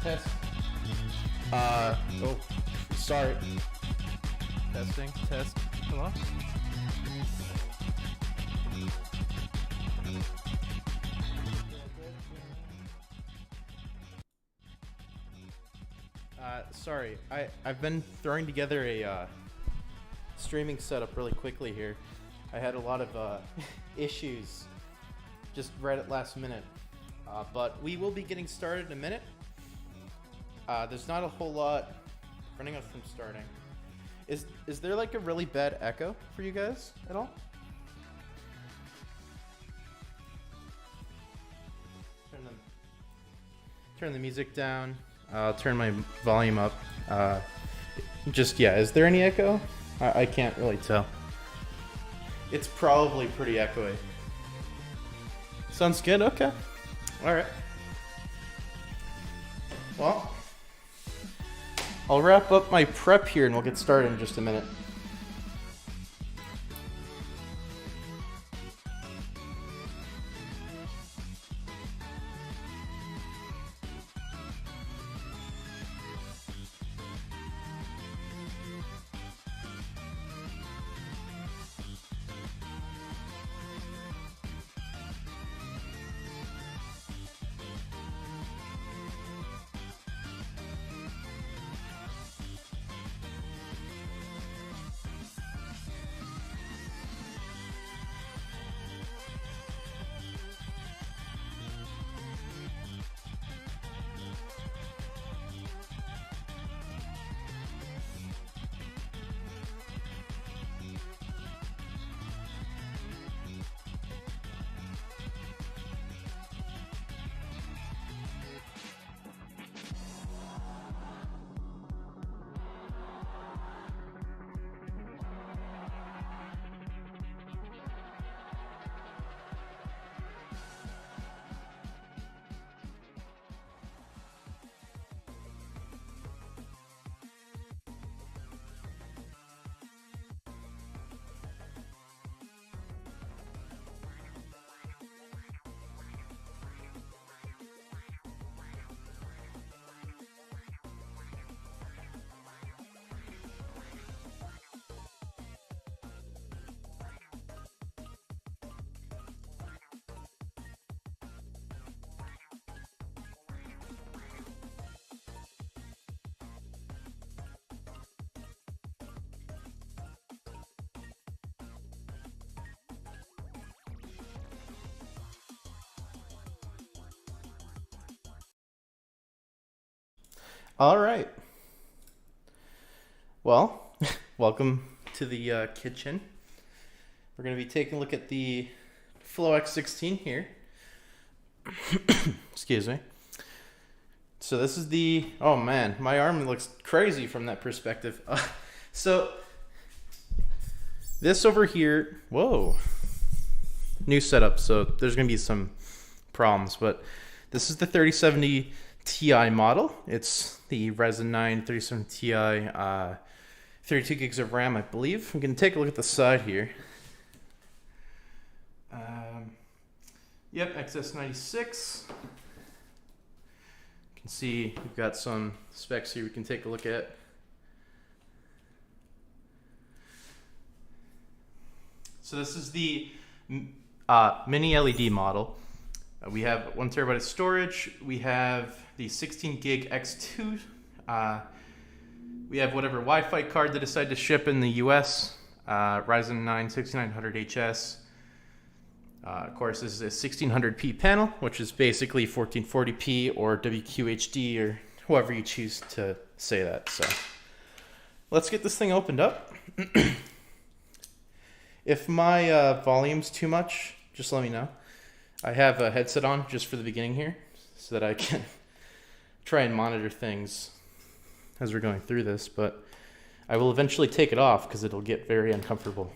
Test. Oh, sorry. Testing, test. Hello? Sorry, I've been throwing together a streaming setup really quickly here. I had a lot of issues just right at last minute, but we will be getting started in a minute. There's not a whole lot preventing us from starting. Is there like a really bad echo for you guys at all? Turn the music down. I'll turn my volume up. Is there any echo? I can't really tell. It's probably pretty echoey. Sounds good? Okay. All right. Well, I'll wrap up my prep here and we'll get started in just a minute. All right. Well, welcome to the kitchen. We're going to be taking a look at the Flow X16 here. Excuse me. So this is the, oh man, my arm looks crazy from that perspective. So this over here, whoa, new setup. So there's going to be some problems, but this is the 3070 Ti model. It's the Ryzen 9 3070 Ti, 32 gigs of RAM, I believe. We can take a look at the side here. Yep, XS96. You can see we've got some specs here we can take a look at. So this is the mini LED model. We have 1 terabyte of storage. We have the 16 gig X2. We have whatever Wi-Fi card they decide to ship in the US. Ryzen 9 6900HS. Of course, this is a 1600p panel, which is basically 1440p or WQHD or however you choose to say that. So let's get this thing opened up. If my volume's too much, just let me know. I have a headset on just for the beginning here so that I can try and monitor things as we're going through this, but I will eventually take it off because it'll get very uncomfortable.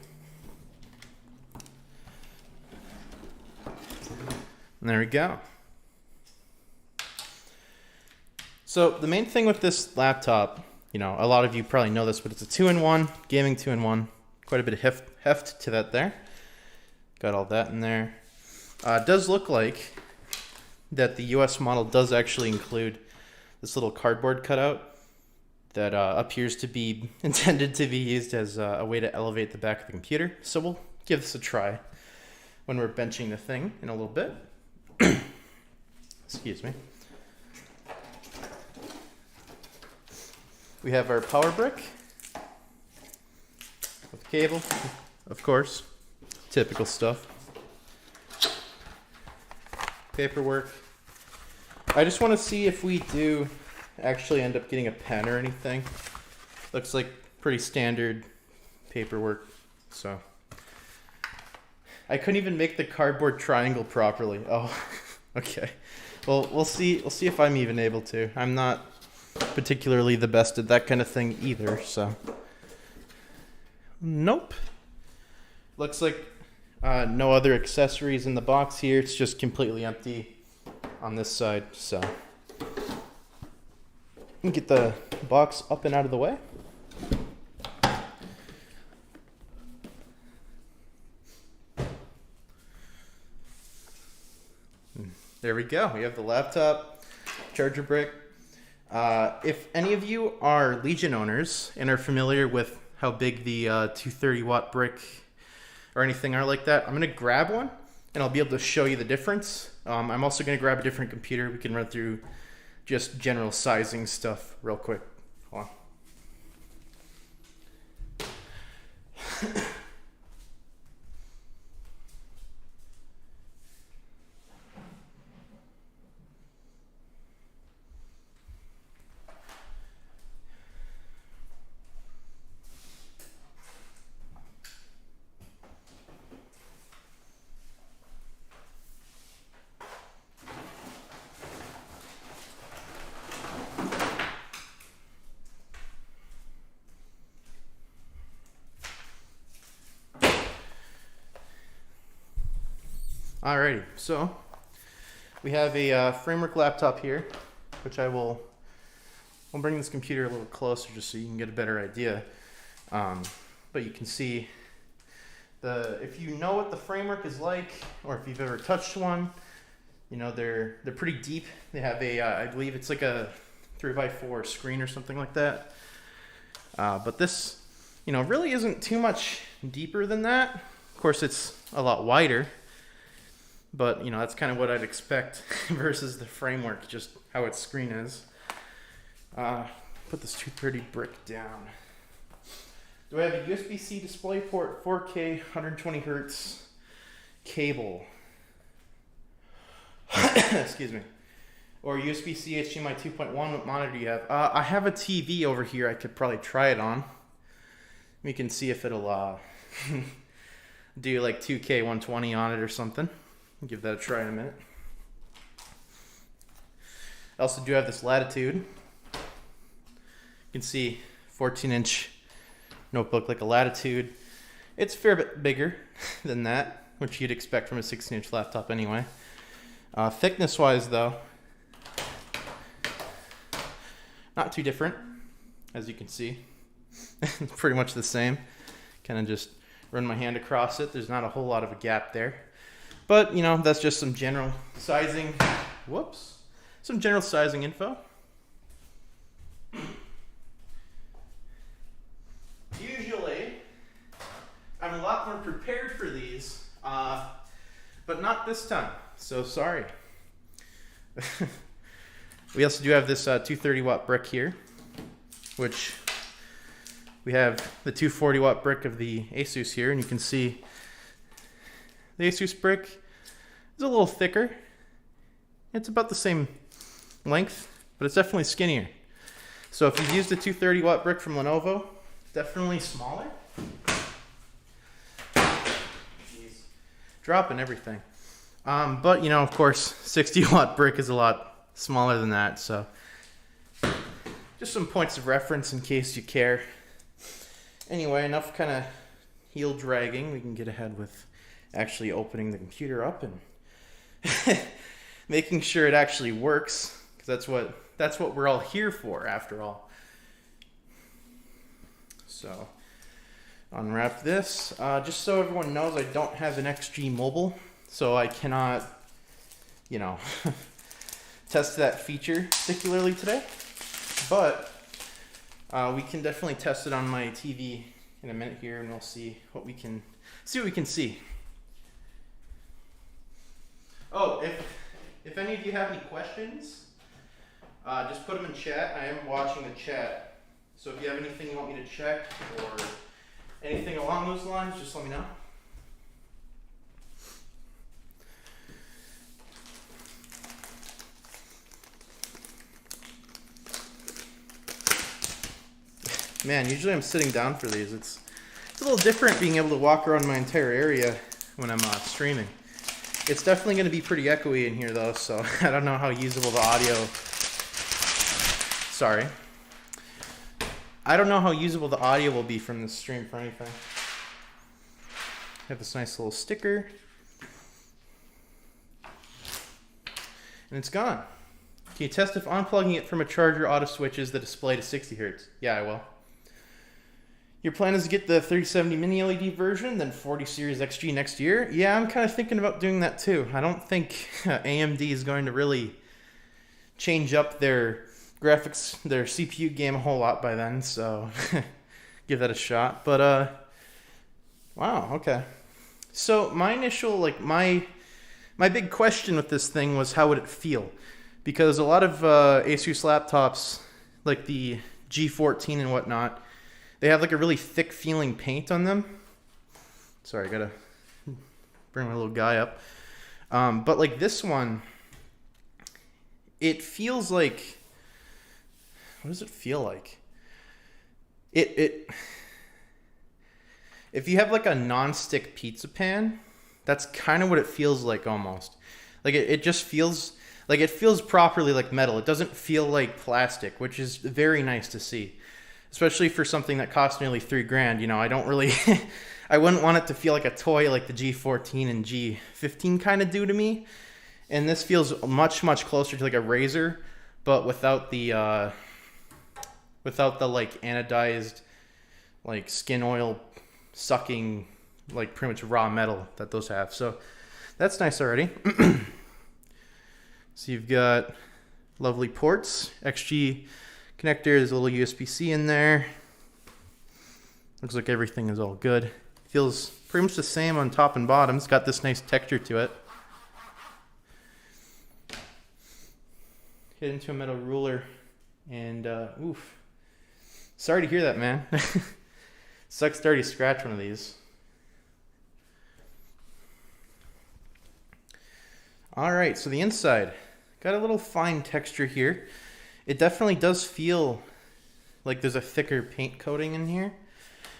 And there we go. So the main thing with this laptop, you know, a lot of you probably know this, but it's a 2-in-1, gaming 2-in-1. Quite a bit of heft to that there. Got all that in there. It does look like that the US model does actually include this little cardboard cutout that appears to be intended to be used as a way to elevate the back of the computer. So we'll give this a try when we're benching the thing in a little bit. Excuse me. We have our power brick with cable, of course, typical stuff. Paperwork. I just want to see if we do actually end up getting a pen or anything. Looks like pretty standard paperwork. So I couldn't even make the cardboard triangle properly. Oh, okay. Well, we'll see if I'm even able to. I'm not particularly the best at that kind of thing either, so. Nope. Looks like no other accessories in the box here. It's just completely empty on this side, so. Get the box up and out of the way. There we go. We have the laptop, charger brick. If any of you are Legion owners and are familiar with how big the 230-watt brick or anything are like that, I'm going to grab one and I'll be able to show you the difference. I'm also going to grab a different computer. We can run through just general sizing stuff real quick. Hold on. Alrighty, so we have a framework laptop here, which I'll bring this computer a little closer just so you can get a better idea. But you can see if you know what the framework is like, or if you've ever touched one, you know they're pretty deep. They have I believe it's like a 3x4 screen or something like that. But this, you know, really isn't too much deeper than that. Of course, it's a lot wider. But, you know, that's kind of what I'd expect versus the framework, just how its screen is. Put this 230 brick down. Do I have a USB-C display port, 4K, 120 hertz cable? Excuse me. or USB-C HDMI 2.1. What monitor do you have? I have a TV over here. I could probably try it on. We can see if it'll do like 2K 120 on it or something. I'll give that a try in a minute. I also do have this Latitude. You can see 14-inch notebook like a Latitude. It's a fair bit bigger than that, which you'd expect from a 16-inch laptop anyway. Thickness-wise, though, not too different, as you can see. It's pretty much the same. Kind of just run my hand across it. There's not a whole lot of a gap there. But, you know, that's just some general sizing. Whoops. Some general sizing info. Usually, I'm a lot more prepared for these, but not this time. So sorry. We also do have this 230 watt brick here, which we have the 240 watt brick of the ASUS here, and you can see the ASUS brick is a little thicker. It's about the same length, but it's definitely skinnier. So if you've used a 230 watt brick from Lenovo, definitely smaller. Jeez. Dropping everything. But you know, of course, 60 watt brick is a lot smaller than that, so just some points of reference in case you care. Anyway, enough kind of heel dragging. We can get ahead with actually opening the computer up and making sure it actually works, because that's what we're all here for, after all. So, unwrap this. Just so everyone knows, I don't have an XG mobile, so I cannot, you know, test that feature particularly today. But we can definitely test it on my TV in a minute here, and we'll see what we can see. Oh, if any of you have any questions, just put them in chat. I am watching the chat, so if you have anything you want me to check or anything along those lines, just let me know. Man, usually I'm sitting down for these. It's a little different being able to walk around my entire area when I'm streaming. It's definitely going to be pretty echoey in here though, so I don't know how usable the audio... Sorry. I don't know how usable the audio will be from this stream for anything. I have this nice little sticker. And it's gone. Can you test if unplugging it from a charger auto switches the display to 60 Hz? Yeah, I will. Your plan is to get the 3070 mini LED version, then 40 series XG next year? Yeah, I'm kind of thinking about doing that too. I don't think AMD is going to really change up their graphics, their CPU game a whole lot by then, so give that a shot. But, wow, okay. So my initial, like, my big question with this thing was how would it feel? Because a lot of ASUS laptops, like the G14 and whatnot, they have like a really thick feeling paint on them. Sorry, I gotta bring my little guy up. But like this one, it feels like, what does it feel like? If you have like a non-stick pizza pan, that's kind of what it feels like almost. Like it just feels like it feels properly like metal. It doesn't feel like plastic, which is very nice to see. Especially for something that costs nearly $3,000, you know, I don't really, I wouldn't want it to feel like a toy like the G14 and G15 kind of do to me. And this feels much, much closer to like a Razer, but without the like anodized, like skin oil sucking, like pretty much raw metal that those have. So that's nice already. So you've got lovely ports, XG connector, there's a little USB-C in there. Looks like everything is all good. Feels pretty much the same on top and bottom. It's got this nice texture to it. Hit into a metal ruler and oof. Sorry to hear that, man. Sucks to already scratch one of these. Alright, so the inside. Got a little fine texture here. It definitely does feel like there's a thicker paint coating in here,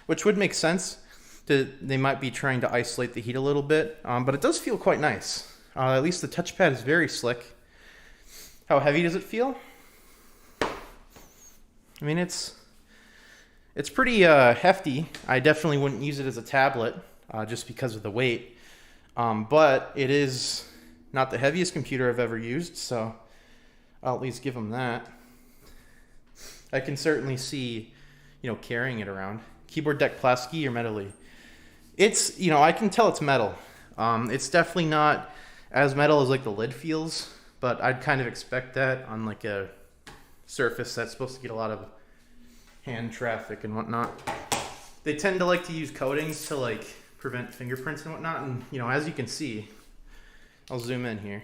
which would make sense. They might be trying to isolate the heat a little bit, but it does feel quite nice. At least the touchpad is very slick. How heavy does it feel? I mean, it's pretty hefty. I definitely wouldn't use it as a tablet just because of the weight, but it is not the heaviest computer I've ever used, so I'll at least give them that. I can certainly see, carrying it around. Keyboard deck plasticky or metally? It's, I can tell it's metal. It's definitely not as metal as like the lid feels, but I'd kind of expect that on like a surface that's supposed to get a lot of hand traffic and whatnot. They tend to like to use coatings to like prevent fingerprints and whatnot, and as you can see, I'll zoom in here.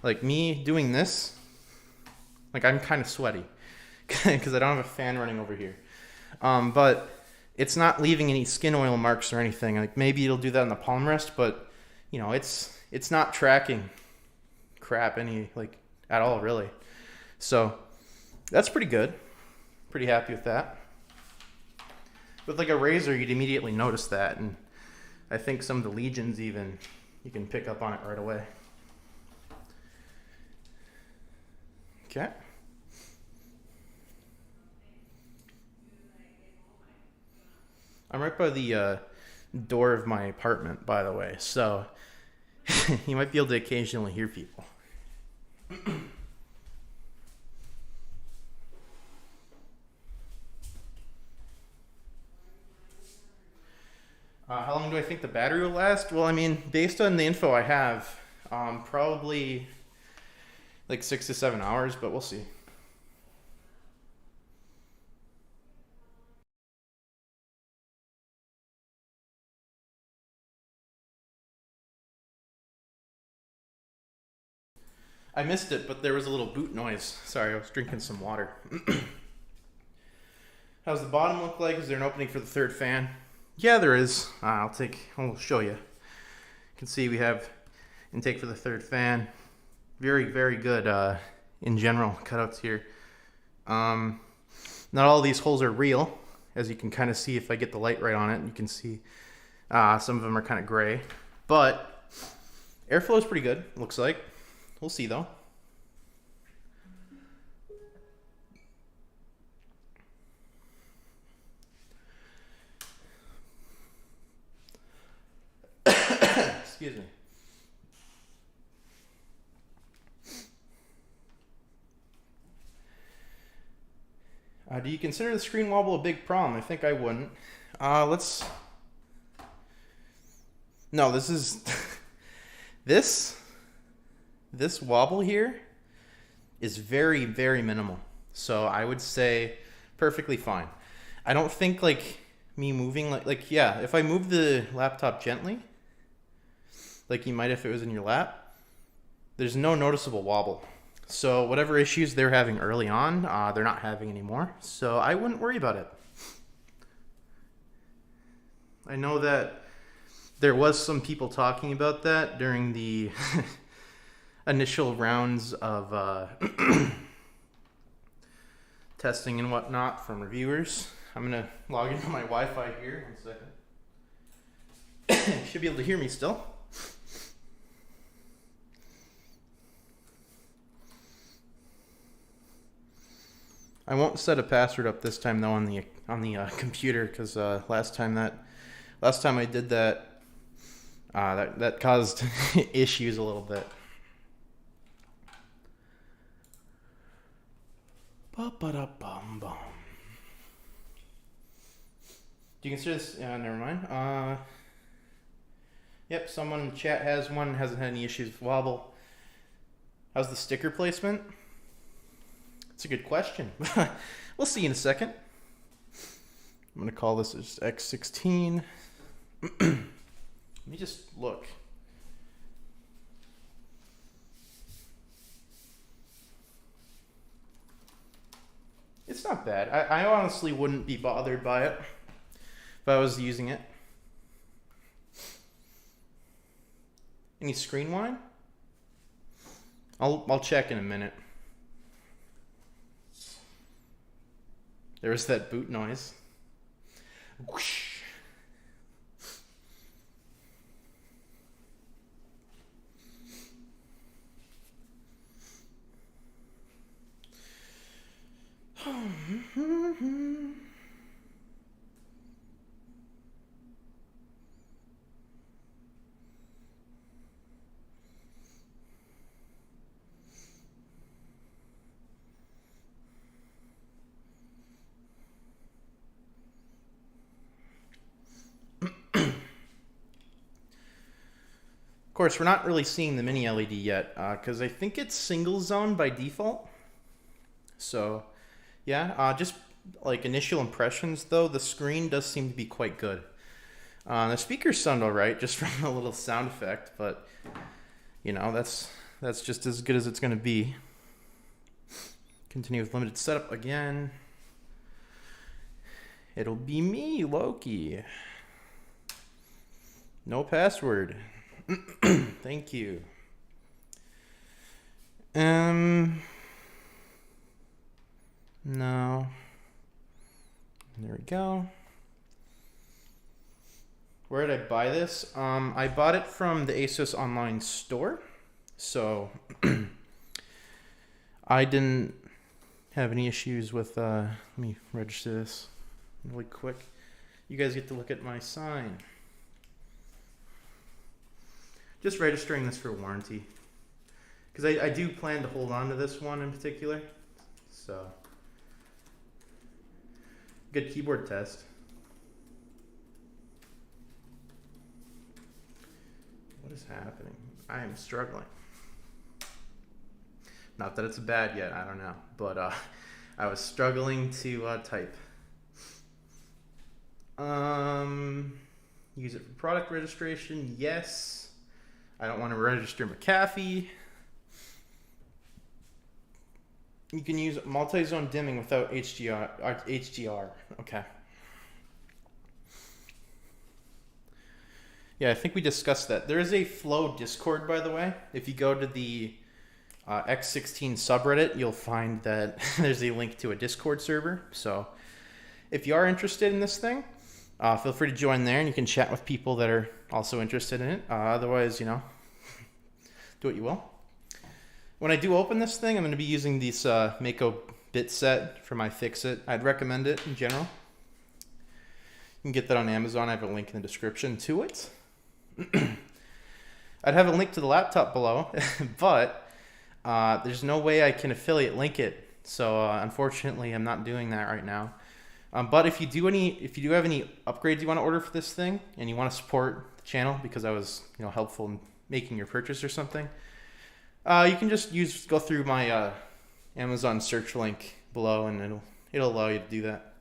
Like me doing this, like I'm kind of sweaty because I don't have a fan running over here. But it's not leaving any skin oil marks or anything. Like maybe it'll do that on the palm rest, but it's not tracking crap at all really. So that's pretty good. Pretty happy with that. With like a razor, you'd immediately notice that, and I think some of the legions even, you can pick up on it right away. Okay. I'm right by the door of my apartment, by the way, so you might be able to occasionally hear people. How long do I think the battery will last? Well, I mean, based on the info I have, probably like 6 to 7 hours, but we'll see. I missed it, but there was a little boot noise. Sorry, I was drinking some water. How's the bottom look like? Is there an opening for the third fan? Yeah, there is. I'll show you. You can see we have intake for the third fan. Very, very good in general cutouts here. Not all these holes are real, as you can kind of see if I get the light right on it. You can see some of them are kind of gray, but airflow is pretty good, looks like. We'll see though. Excuse me. Do you consider the screen wobble a big problem? I think I wouldn't. No, this is this wobble here is very, very minimal. So I would say perfectly fine. I don't think like me moving yeah, if I move the laptop gently, like you might if it was in your lap, there's no noticeable wobble. So whatever issues they're having early on, they're not having anymore. So I wouldn't worry about it. I know that there was some people talking about that during the initial rounds of testing and whatnot from reviewers. I'm gonna log into my Wi-Fi here. 1 second. Should be able to hear me still. I won't set a password up this time though on the computer, because last time I did that, that caused issues a little bit. Ba-ba-da-bum-bum. Do you consider this? Never mind. Yep, someone in the chat has one. Hasn't had any issues with wobble. How's the sticker placement? That's a good question. We'll see in a second. I'm gonna call this as X16. Let me just look. It's not bad. I honestly wouldn't be bothered by it if I was using it. Any screen whine? I'll check in a minute. There was that boot noise. Whoosh. Of course, we're not really seeing the mini LED yet because I think it's single zone by default. So, yeah, just like initial impressions though, the screen does seem to be quite good. The speakers sound alright just from a little sound effect, but you know, that's just as good as it's going to be. Continue with limited setup again. It'll be me, Loki. No password. Thank you. No. There we go. Where did I buy this? I bought it from the ASUS online store. So I didn't have any issues with let me register this really quick. You guys get to look at my sign. Just registering this for warranty. Because I do plan to hold on to this one in particular. So, good keyboard test. What is happening? I am struggling. Not that it's bad yet, I don't know. But I was struggling to type. Use it for product registration, yes. I don't want to register McAfee. You can use multi-zone dimming without HDR. Okay. Yeah, I think we discussed that. There is a Flow Discord, by the way. If you go to the X16 subreddit, you'll find that there's a link to a Discord server. So if you are interested in this thing, feel free to join there and you can chat with people that are also interested in it. Otherwise, you know, do what you will. When I do open this thing, I'm going to be using this Mako bit set from iFixit. I'd recommend it in general. You can get that on Amazon. I have a link in the description to it. I'd have a link to the laptop below, but there's no way I can affiliate link it. So unfortunately, I'm not doing that right now. But if you do have any upgrades you want to order for this thing, and you want to support the channel because I was helpful in making your purchase or something, you can just go through my Amazon search link below, and it'll allow you to do that.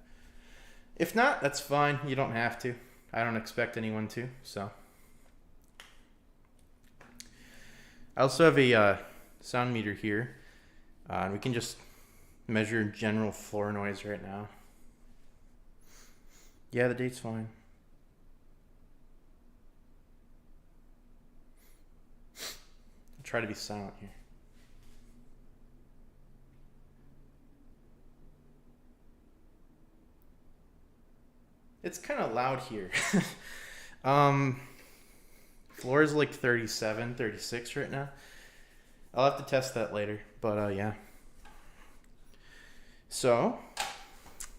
If not, that's fine. You don't have to. I don't expect anyone to. So I also have a sound meter here. We can just measure general floor noise right now. Yeah, the date's fine. I'll try to be silent here. It's kind of loud here. Floor is like 37, 36 right now. I'll have to test that later, but yeah. So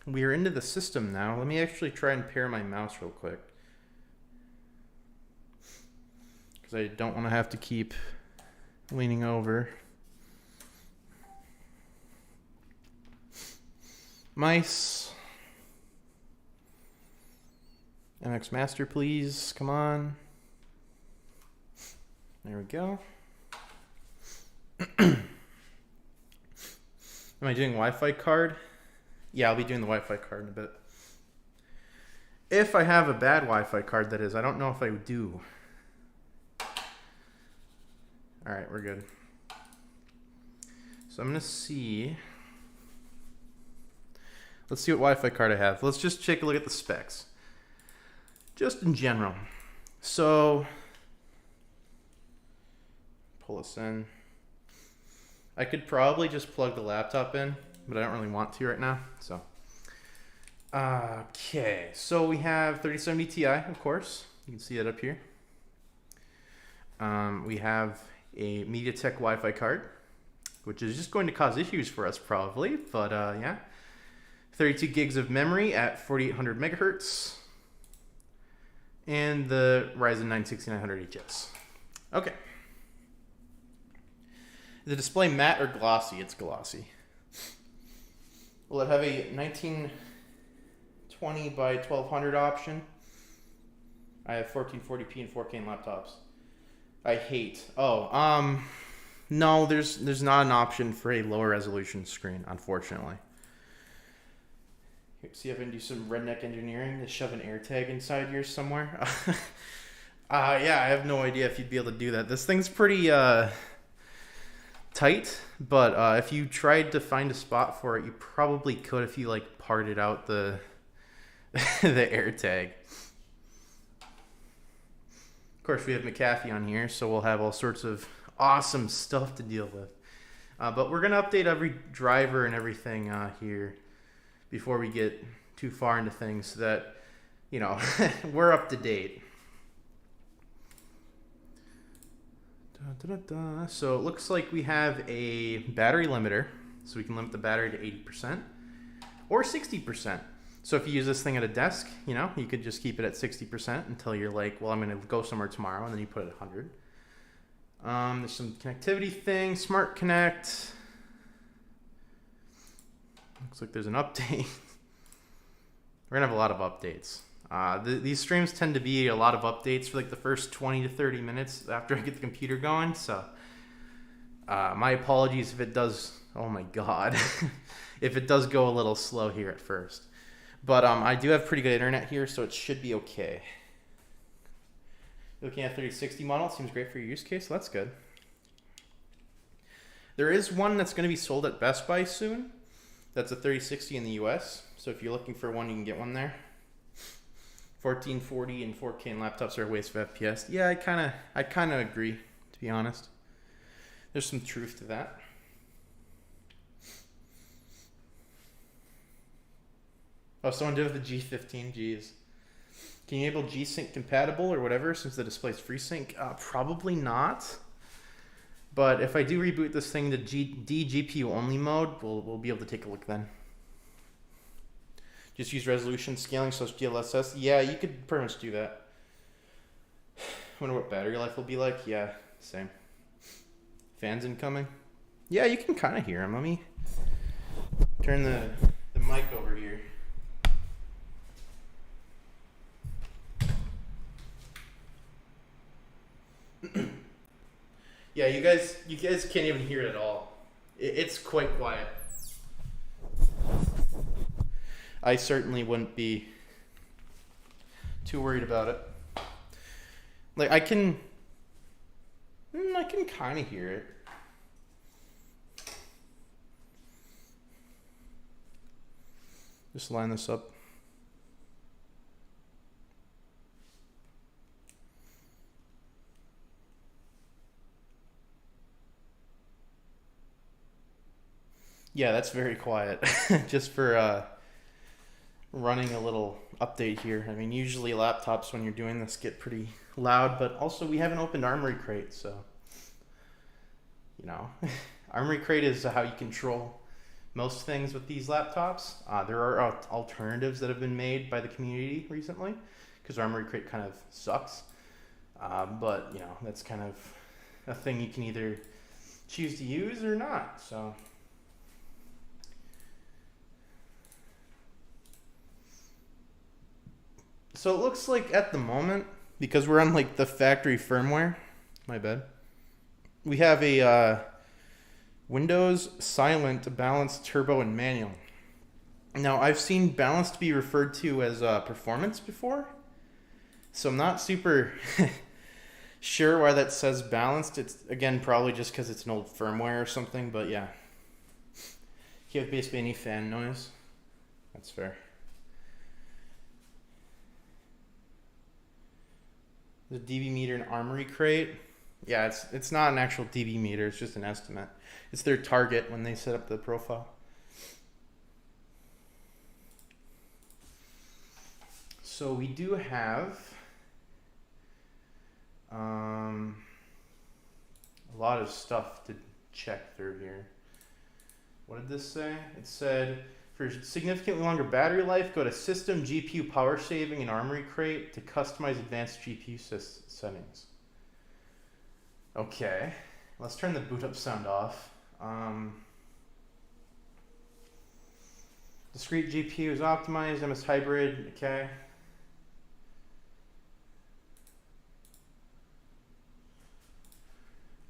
we are into the system now. Let me actually try and pair my mouse real quick, because I don't want to have to keep leaning over. Mice. MX Master, please. Come on. There we go. Am I doing Wi-Fi card? Yeah, I'll be doing the Wi-Fi card in a bit. If I have a bad Wi-Fi card, that is. I don't know if I do. Alright, we're good. So I'm going to see. Let's see what Wi-Fi card I have. Let's just take a look at the specs. Just in general. So pull this in. I could probably just plug the laptop in, but I don't really want to right now. So, okay. So we have 3070 Ti, of course. You can see it up here. We have a MediaTek Wi-Fi card, which is just going to cause issues for us probably, but yeah. 32 gigs of memory at 4800 megahertz. And the Ryzen 9 6900HS. Okay. The display matte or glossy? It's glossy. Will it have a 1920 by 1200 option? I have 1440p and 4K in laptops. I hate. No, there's not an option for a lower resolution screen, unfortunately. See if I can do some redneck engineering to shove an AirTag inside here somewhere. Yeah, I have no idea if you'd be able to do that. This thing's pretty tight, but if you tried to find a spot for it, you probably could if you like parted out the the AirTag. Of course, we have McAfee on here, so we'll have all sorts of awesome stuff to deal with. But we're gonna update every driver and everything here before we get too far into things so that, you know, we're up to date. So it looks like we have a battery limiter, so we can limit the battery to 80% or 60%. So if you use this thing at a desk, you know, you could just keep it at 60% until you're like, well, I'm going to go somewhere tomorrow, and then you put it at 100. There's some connectivity thing, Smart Connect. Looks like there's an update. We're going to have a lot of updates. These streams tend to be a lot of updates for like the first 20 to 30 minutes after I get the computer going. So my apologies if it does, oh my God, if it does go a little slow here at first. But I do have pretty good internet here, so it should be okay. Looking at 3060 model, seems great for your use case, so that's good. There is one that's going to be sold at Best Buy soon. That's a 3060 in the US. So if you're looking for one, you can get one there. 1440 and 4K in laptops are a waste of FPS. Yeah, I kind of agree, to be honest. There's some truth to that. Oh, someone did it with the G15. Jeez. Can you enable G-Sync compatible or whatever since the display's FreeSync? Probably not. But if I do reboot this thing to DGPU only mode, we'll be able to take a look then. Just use resolution scaling so it's DLSS. Yeah, you could pretty much do that. Wonder what battery life will be like. Yeah, same. Fans incoming. Yeah, you can kind of hear them. Let me turn the mic over here. Yeah, you guys can't even hear it at all. It's quite quiet. I certainly wouldn't be too worried about it. Like I can kind of hear it. Just line this up. Yeah, that's very quiet. Just for running a little update here. I mean, usually laptops when you're doing this get pretty loud, but also we haven't opened Armory Crate, so you know, Armory Crate is how you control most things with these laptops. There are alternatives that have been made by the community recently because Armory Crate kind of sucks, but you know, that's kind of a thing you can either choose to use or not. So it looks like at the moment, because we're on like the factory firmware, my bad, we have a Windows Silent, Balanced, Turbo, and Manual. Now I've seen Balanced be referred to as Performance before, so I'm not super sure why that says Balanced. It's again probably just because it's an old firmware or something, but yeah. You have basically any fan noise. That's fair. The DB meter and Armory Crate. Yeah, it's not an actual dB meter. It's just an estimate. It's their target when they set up the profile. So we do have a lot of stuff to check through here. What did this say? It said, for significantly longer battery life, go to System GPU Power Saving and Armory Crate to customize advanced GPU settings. Okay, let's turn the boot up sound off. Discrete GPU is optimized, MS hybrid, okay.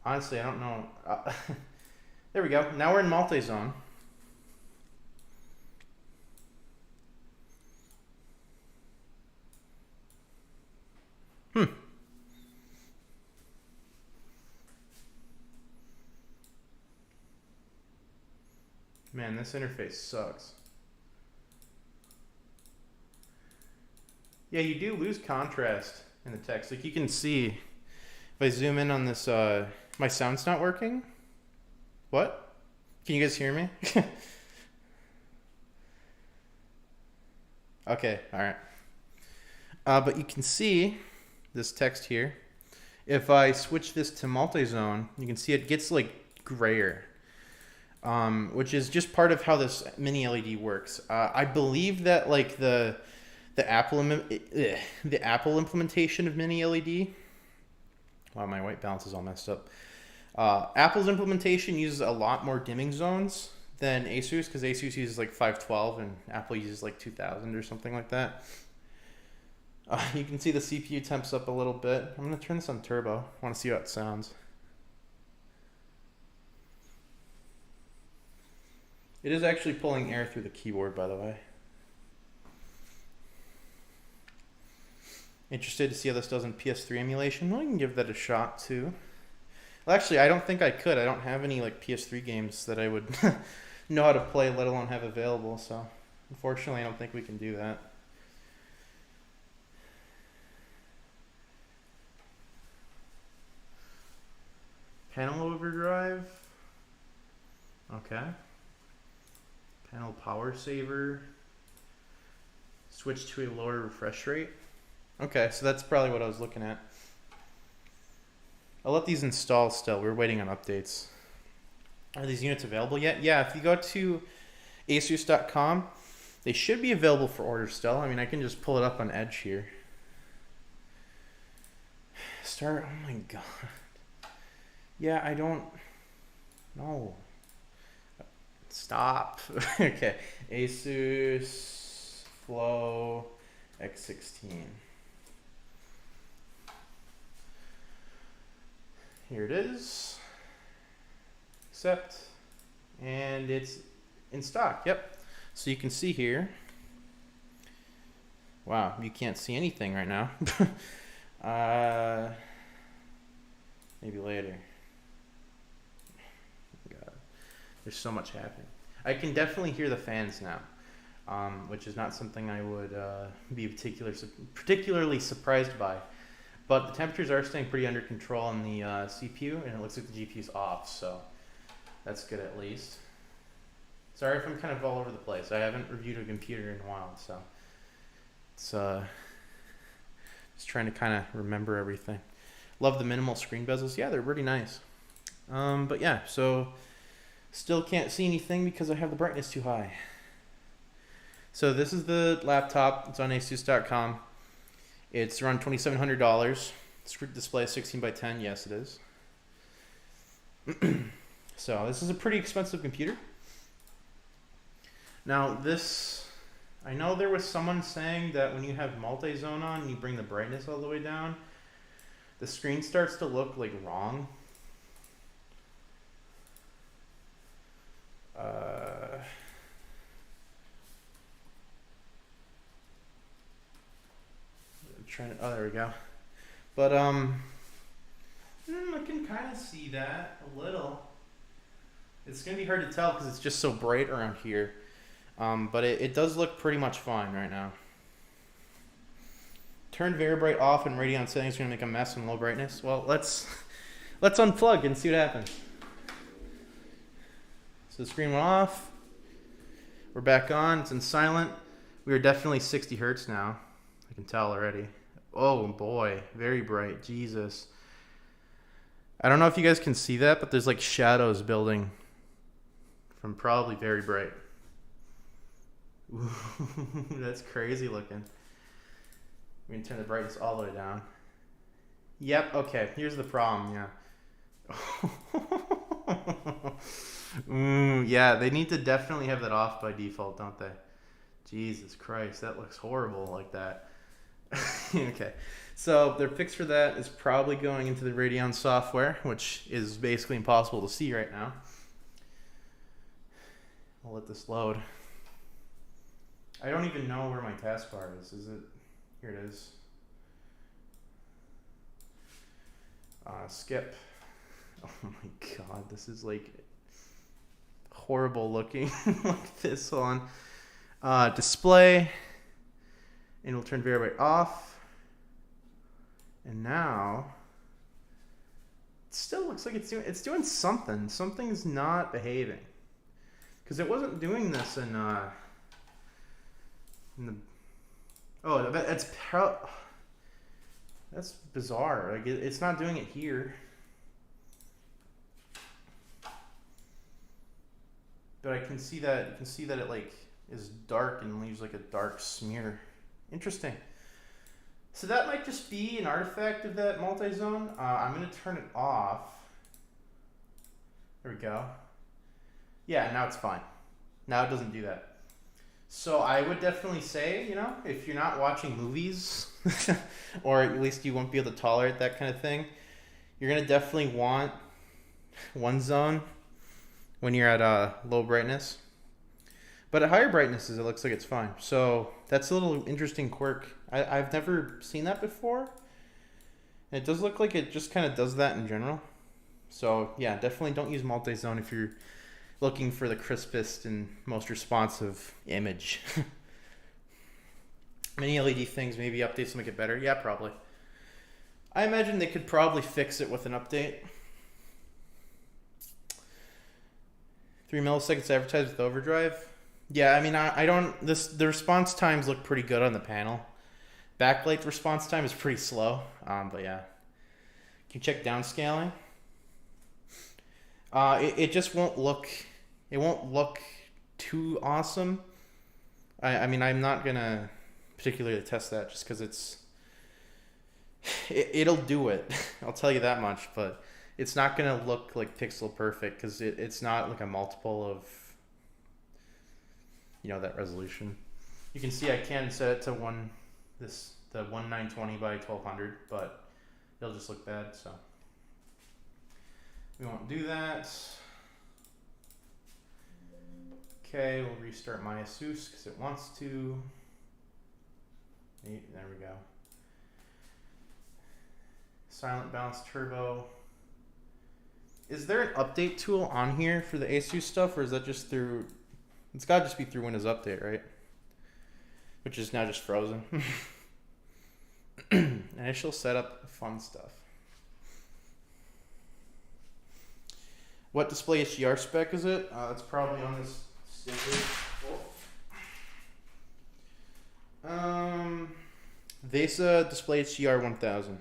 Honestly, I don't know. There we go. Now we're in multi-zone. Man, this interface sucks. Yeah, you do lose contrast in the text. Like you can see, if I zoom in on this, my sound's not working. What? Can you guys hear me? Okay, all right. But you can see this text here. If I switch this to multi-zone, you can see it gets like grayer, which is just part of how this mini LED works. I believe that like the Apple implementation of mini LED. Wow, my white balance is all messed up. Apple's implementation uses a lot more dimming zones than ASUS, because ASUS uses like 512 and Apple uses like 2000 or something like that. You can see the CPU temps up a little bit. I'm going to turn this on turbo. I want to see how it sounds. It is actually pulling air through the keyboard, by the way. Interested to see how this does in PS3 emulation? Well, you can give that a shot too. Well, actually, I don't think I could. I don't have any like PS3 games that I would know how to play, let alone have available. So, unfortunately, I don't think we can do that. Panel overdrive. Okay. Panel power saver. Switch to a lower refresh rate. Okay, so that's probably what I was looking at. I'll let these install still. We're waiting on updates. Are these units available yet? Yeah, if you go to asus.com, they should be available for order still. I mean, I can just pull it up on Edge here. Start, oh my god. Yeah, I don't know. Stop. Okay, ASUS Flow X16. Here it is. Accept. And it's in stock. Yep. So you can see here. Wow, you can't see anything right now. Maybe later. God, there's so much happening. I can definitely hear the fans now, which is not something I would be particularly surprised by. But the temperatures are staying pretty under control on the CPU, and it looks like the GPU's off, so that's good at least. Sorry if I'm kind of all over the place. I haven't reviewed a computer in a while, so it's just trying to kind of remember everything. Love the minimal screen bezels. Yeah, they're really nice. But yeah, so still can't see anything because I have the brightness too high. So this is the laptop. It's on asus.com. It's around $2,700. Screen display is 16 by 10. Yes, it is. So this is a pretty expensive computer. Now this, I know there was someone saying that when you have multi-zone on, you bring the brightness all the way down, the screen starts to look like wrong. Oh, there we go. But I can kind of see that a little. It's gonna be hard to tell because it's just so bright around here. But it does look pretty much fine right now. Turn very bright off and Radeon settings are gonna make a mess in low brightness. Well, let's Let's unplug and see what happens. So the screen went off. We're back on. It's in silent. We are definitely 60 hertz now. I can tell already. Oh boy, very bright. Jesus. I don't know if you guys can see that, but there's like shadows building from probably very bright. Ooh, that's crazy looking. We can turn the brightness all the way down. Yep, okay, here's the problem, yeah. Yeah, they need to definitely have that off by default, don't they? Jesus Christ, that looks horrible like that. Okay, so their fix for that is probably going into the Radeon software, which is basically impossible to see right now. I'll let this load. I don't even know where my taskbar is. Is it? Here it is. Skip. Oh my god, this is like horrible looking. Like this one. Display. And we'll turn very bright off. And now it still looks like it's doing something. Something's not behaving. Because it wasn't doing this in the that's bizarre. Like it's not doing it here. But I can see that it like is dark and leaves like a dark smear. Interesting. So that might just be an artifact of that multi-zone. I'm gonna turn it off. There we go. Yeah, now it's fine. Now it doesn't do that. So I would definitely say, you know, if you're not watching movies, or at least you won't be able to tolerate that kind of thing, you're gonna definitely want one zone when you're at low brightness. But at higher brightnesses, it looks like it's fine. So that's a little interesting quirk. I've never seen that before. It does look like it just kind of does that in general. So yeah, definitely don't use multi-zone if you're looking for the crispest and most responsive image. Many LED things, maybe updates to make it better. Yeah, probably. I imagine they could probably fix it with an update. 3 milliseconds advertised with overdrive. Yeah, I mean, I don't. The response times look pretty good on the panel. Backlight response time is pretty slow. But yeah, can you check downscaling? It just won't look. It won't look too awesome. I mean, I'm not gonna particularly test that just because it'll do it. I'll tell you that much. But it's not gonna look like pixel perfect because it's not like a multiple of, you know, that resolution. You can see I can set it to the 1920 by 1200, but it'll just look bad, so we won't do that. Okay, we'll restart my ASUS because it wants to. There we go. Silent balance turbo. Is there an update tool on here for the ASUS stuff, or is that just through? It's got to just be through Windows Update, right? Which is now just frozen. Initial setup, fun stuff. What display HDR spec is it? It's probably on this sticker. VESA display HDR 1000.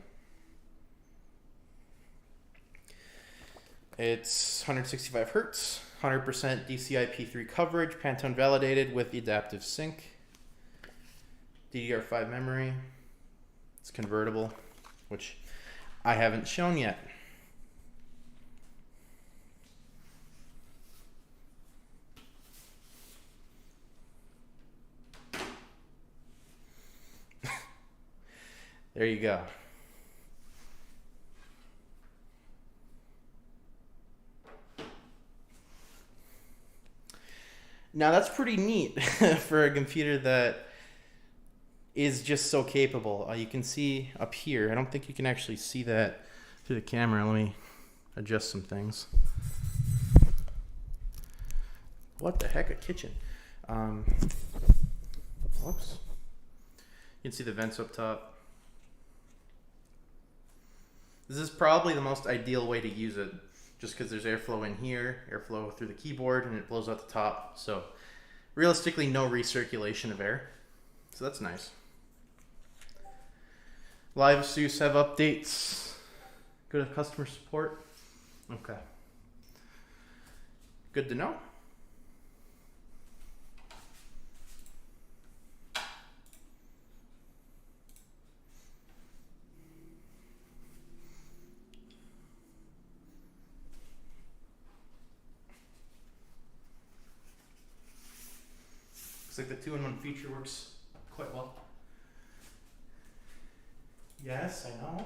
It's 165 hertz, 100% DCI-P3 coverage, Pantone validated with adaptive sync. DDR5 memory. It's convertible, which I haven't shown yet. There you go. Now that's pretty neat for a computer that is just so capable. You can see up here. I don't think you can actually see that through the camera. Let me adjust some things. What the heck, a kitchen? Whoops. You can see the vents up top. This is probably the most ideal way to use it, just because there's airflow in here, airflow through the keyboard, and it blows out the top. So realistically, no recirculation of air. So that's nice. Live ASUS have updates. Go to customer support. Okay. Good to know. Looks like the 2-in-1 feature works quite well. Yes, I know.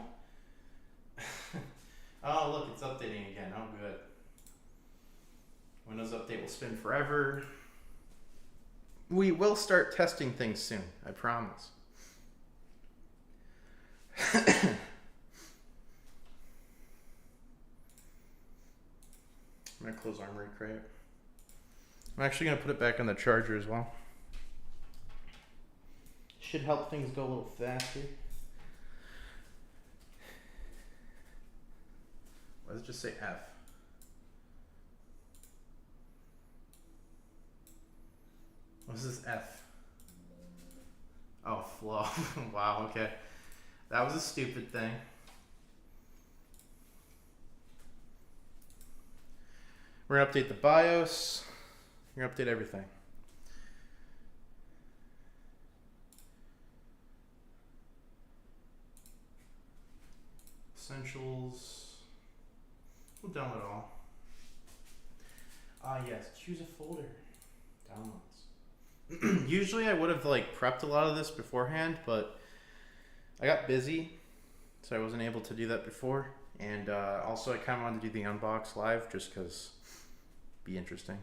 Oh, look, it's updating again. Oh, good. Windows Update will spin forever. We will start testing things soon, I promise. I'm going to close Armory crate. I'm actually going to put it back on the charger as well. Should help things go a little faster. Why does it just say F? What's this F? Oh, flow. Wow, okay. That was a stupid thing. We're gonna update the BIOS. We're gonna update everything. Essentials. We'll download it all. Ah, yes, choose a folder. Downloads. Usually I would have like prepped a lot of this beforehand, but I got busy, so I wasn't able to do that before. And also I kind of wanted to do the unbox live just because it'd be interesting.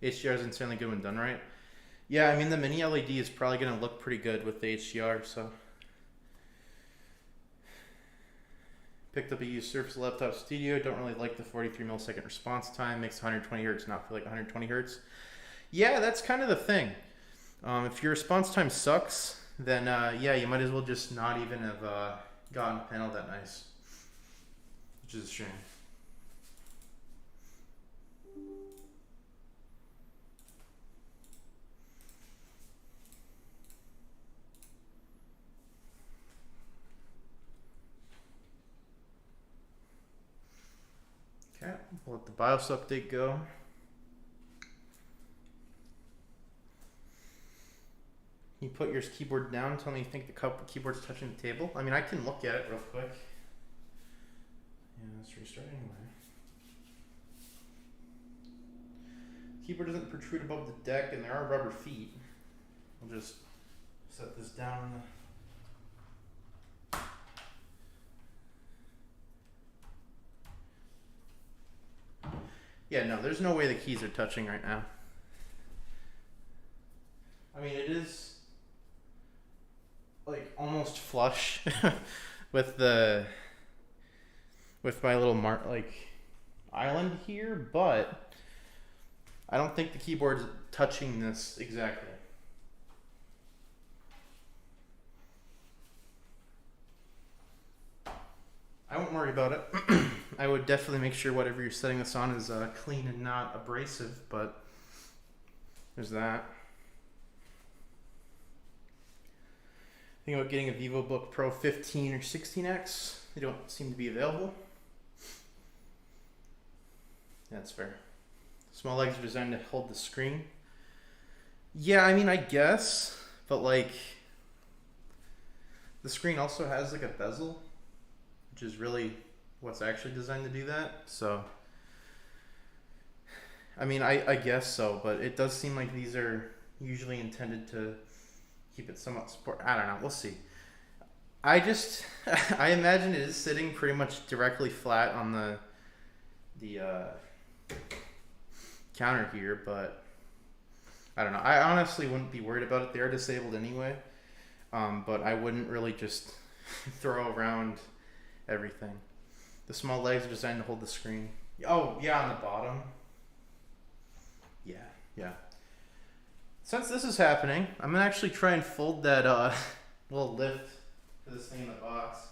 HDR is insanely good when done right. Yeah, I mean the mini LED is probably going to look pretty good with the HDR, so. Picked up a used Surface Laptop Studio. Don't really like the 43 millisecond response time. Makes 120 hertz not feel like 120 hertz. Yeah, that's kind of the thing. If your response time sucks, then yeah, you might as well just not even have gotten a panel that nice, which is a shame. Okay, we'll let the BIOS update go. You put your keyboard down, tell me you think the keyboard's touching the table. I mean, I can look at it real quick. Yeah, let's restart anyway. Keyboard doesn't protrude above the deck and there are rubber feet. I'll just set this down. Yeah, no, there's no way the keys are touching right now. I mean, it is like almost flush with my little island here, but I don't think the keyboard's touching this exactly. I won't worry about it. I would definitely make sure whatever you're setting this on is clean and not abrasive, but there's that. Think about getting a VivoBook Pro 15 or 16X. They don't seem to be available. That's fair. Small legs are designed to hold the screen. Yeah, I mean, I guess, but like the screen also has like a bezel, which is really what's actually designed to do that. So, I mean, I guess so, but it does seem like these are usually intended to keep it somewhat support. I don't know. We'll see. I imagine it is sitting pretty much directly flat on the counter here, but I don't know. I honestly wouldn't be worried about it. They are disabled anyway, but I wouldn't really just throw around everything. The small legs are designed to hold the screen. Oh, yeah, on the bottom. Yeah. Since this is happening, I'm going to actually try and fold that little lift for this thing in the box.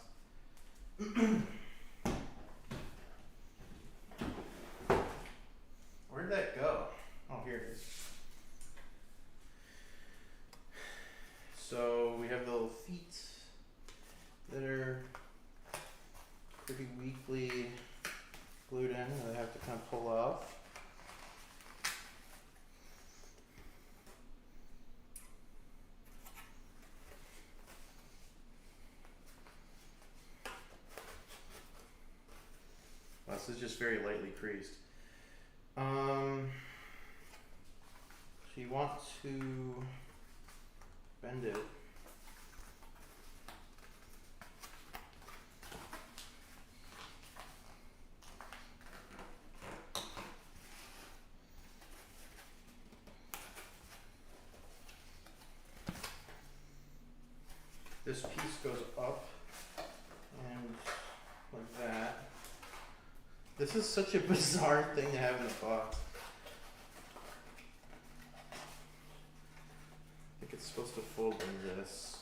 Where'd that go? Oh, here it is. So we have the little feet that are pretty weakly glued in that I have to kind of pull off. Well, this is just very lightly creased. So you want to bend it. This piece goes up and like that. This is such a bizarre thing to have in the box. I think it's supposed to fold like this.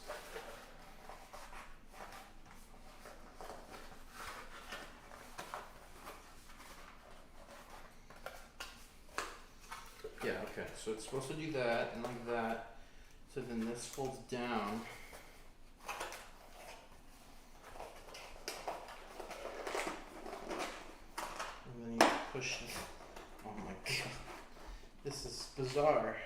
Yeah, okay, so it's supposed to do that and like that. So then this folds down. And then you push this. Oh my god. This is bizarre.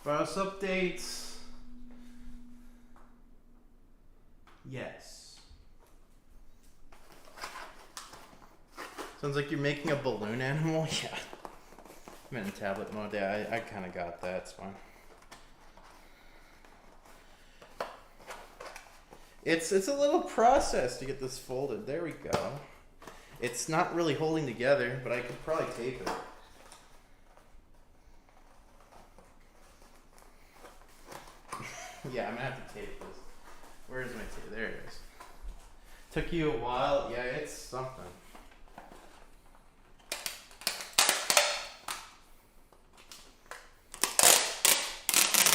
BIOS updates. Yes. Sounds like you're making a balloon animal. Yeah. I'm in tablet mode. Yeah, I kind of got that. It's fine. It's a little process to get this folded. There we go. It's not really holding together, but I could probably tape it. Yeah, I'm gonna have to tape this. Where is my tape? There it is. Took you a while. Yeah, it's something.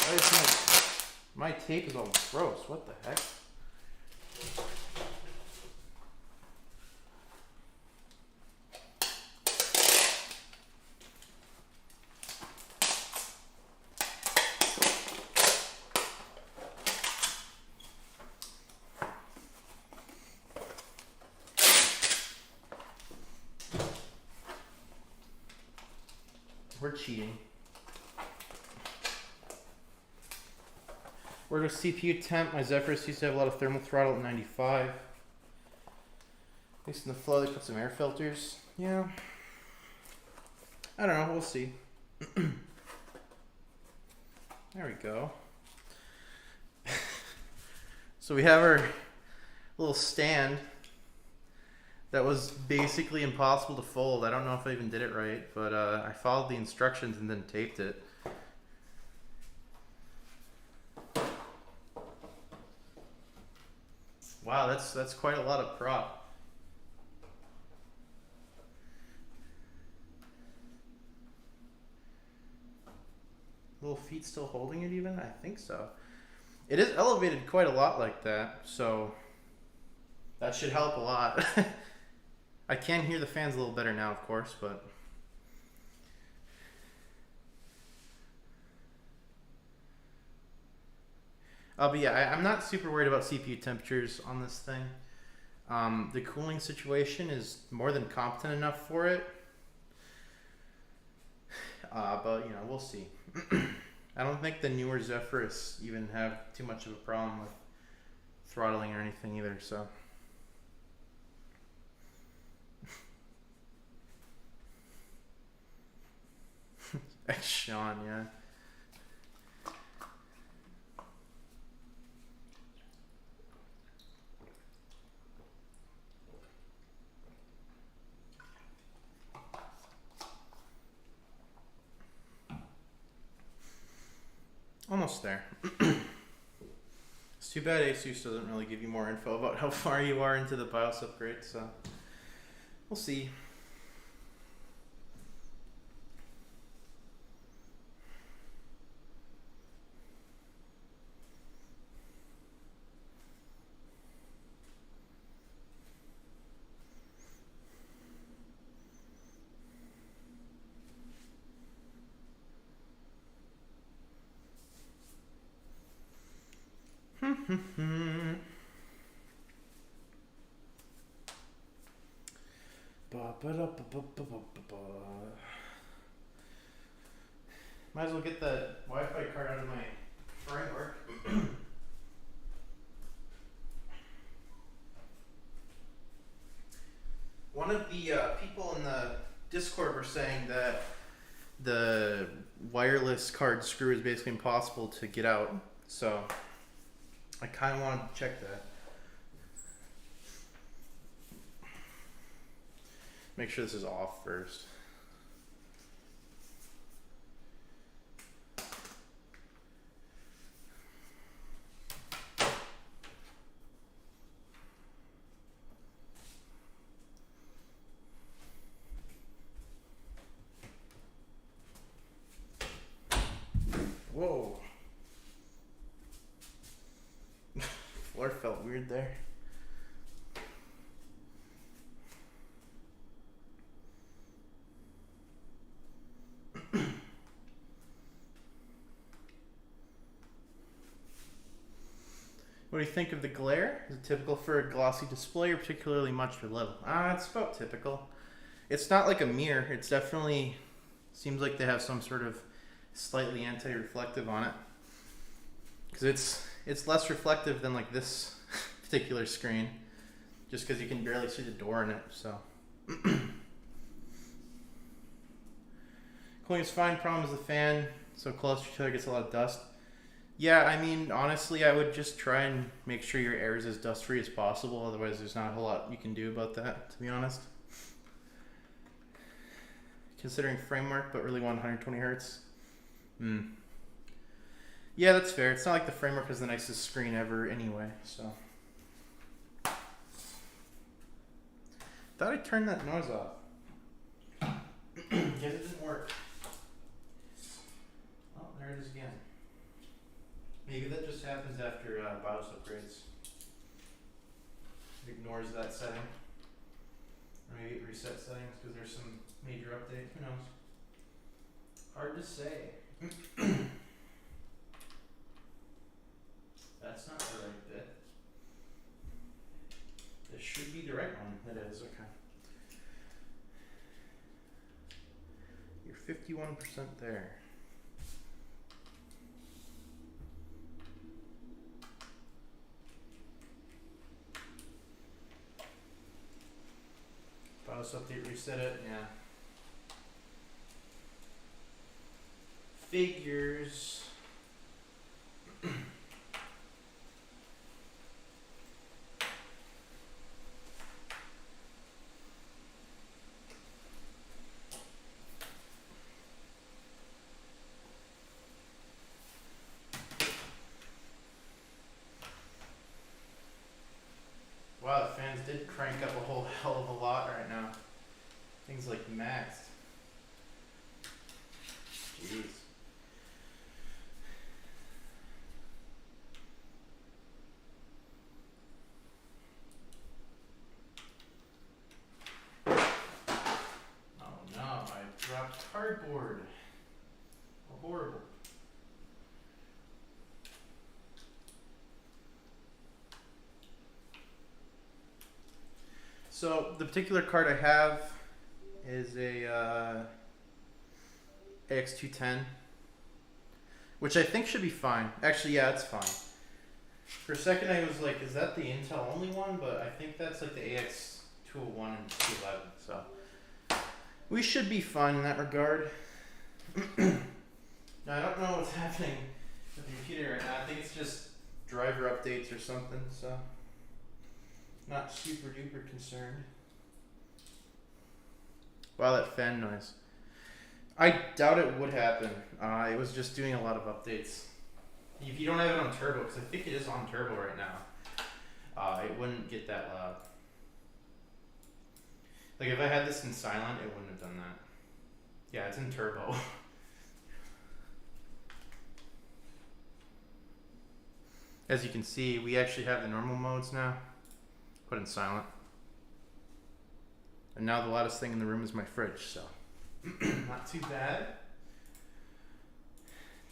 Why is my tape is all gross? What the heck? We're cheating. We're to CPU temp. My Zephyrus used to have a lot of thermal throttle at 95. At least in the flow, they put some air filters. Yeah. I don't know. We'll see. There we go. So we have our little stand that was basically impossible to fold. I don't know if I even did it right, but I followed the instructions and then taped it. Wow, that's quite a lot of prop. Little feet still holding it even? I think so. It is elevated quite a lot like that, so that should help a lot. I can hear the fans a little better now, of course, but yeah, I'm not super worried about CPU temperatures on this thing. The cooling situation is more than competent enough for it. But, you know, we'll see. I don't think the newer Zephyrus even have too much of a problem with throttling or anything either, so. X Sean, yeah. Almost there. It's too bad ASUS doesn't really give you more info about how far you are into the BIOS upgrade, so we'll see. Might as well get that Wi-Fi card out of my framework. One of the people in the Discord were saying that the wireless card screw is basically impossible to get out, so I kind of wanted to check that. Make sure this is off first. Whoa. Floor felt weird there. What do you think of the glare? Is it typical for a glossy display or particularly much or little? It's about typical. It's not like a mirror. It's definitely seems like they have some sort of slightly anti-reflective on it. Because it's less reflective than like this particular screen. Just because you can barely see the door in it, so. Cooling is fine. Problem is the fan. So close to each other gets a lot of dust. Yeah, I mean, honestly, I would just try and make sure your air is as dust-free as possible. Otherwise, there's not a whole lot you can do about that, to be honest. Considering framework, but really want 120 hertz. Yeah, that's fair. It's not like the framework is the nicest screen ever anyway, so. Thought I turned that noise off. Guess it didn't work. Oh, there it is again. Maybe that just happens after BIOS upgrades. It ignores that setting. Or maybe it resets settings because there's some major update. Who knows? Hard to say. That's not the right bit. This should be the right one. It is, okay. You're 51% there. BIOS update, reset it, yeah. Figures. Wow, the fans did crank up a whole hell of a lot right now. Things like maxed. Jeez. Oh no, I dropped cardboard. How horrible. So the particular card I have is a AX210, which I think should be fine. Actually, yeah, it's fine. For a second, I was like, is that the Intel only one? But I think that's like the AX201 and 211. So we should be fine in that regard. Now, I don't know what's happening with the computer right now. I think it's just driver updates or something. So not super duper concerned. Wow, that fan noise. I doubt it would happen. It was just doing a lot of updates. If you don't have it on turbo, because I think it is on turbo right now, it wouldn't get that loud. Like if I had this in silent, it wouldn't have done that. Yeah, it's in turbo. As you can see, we actually have the normal modes now. Put in silent. And now the loudest thing in the room is my fridge, so not too bad.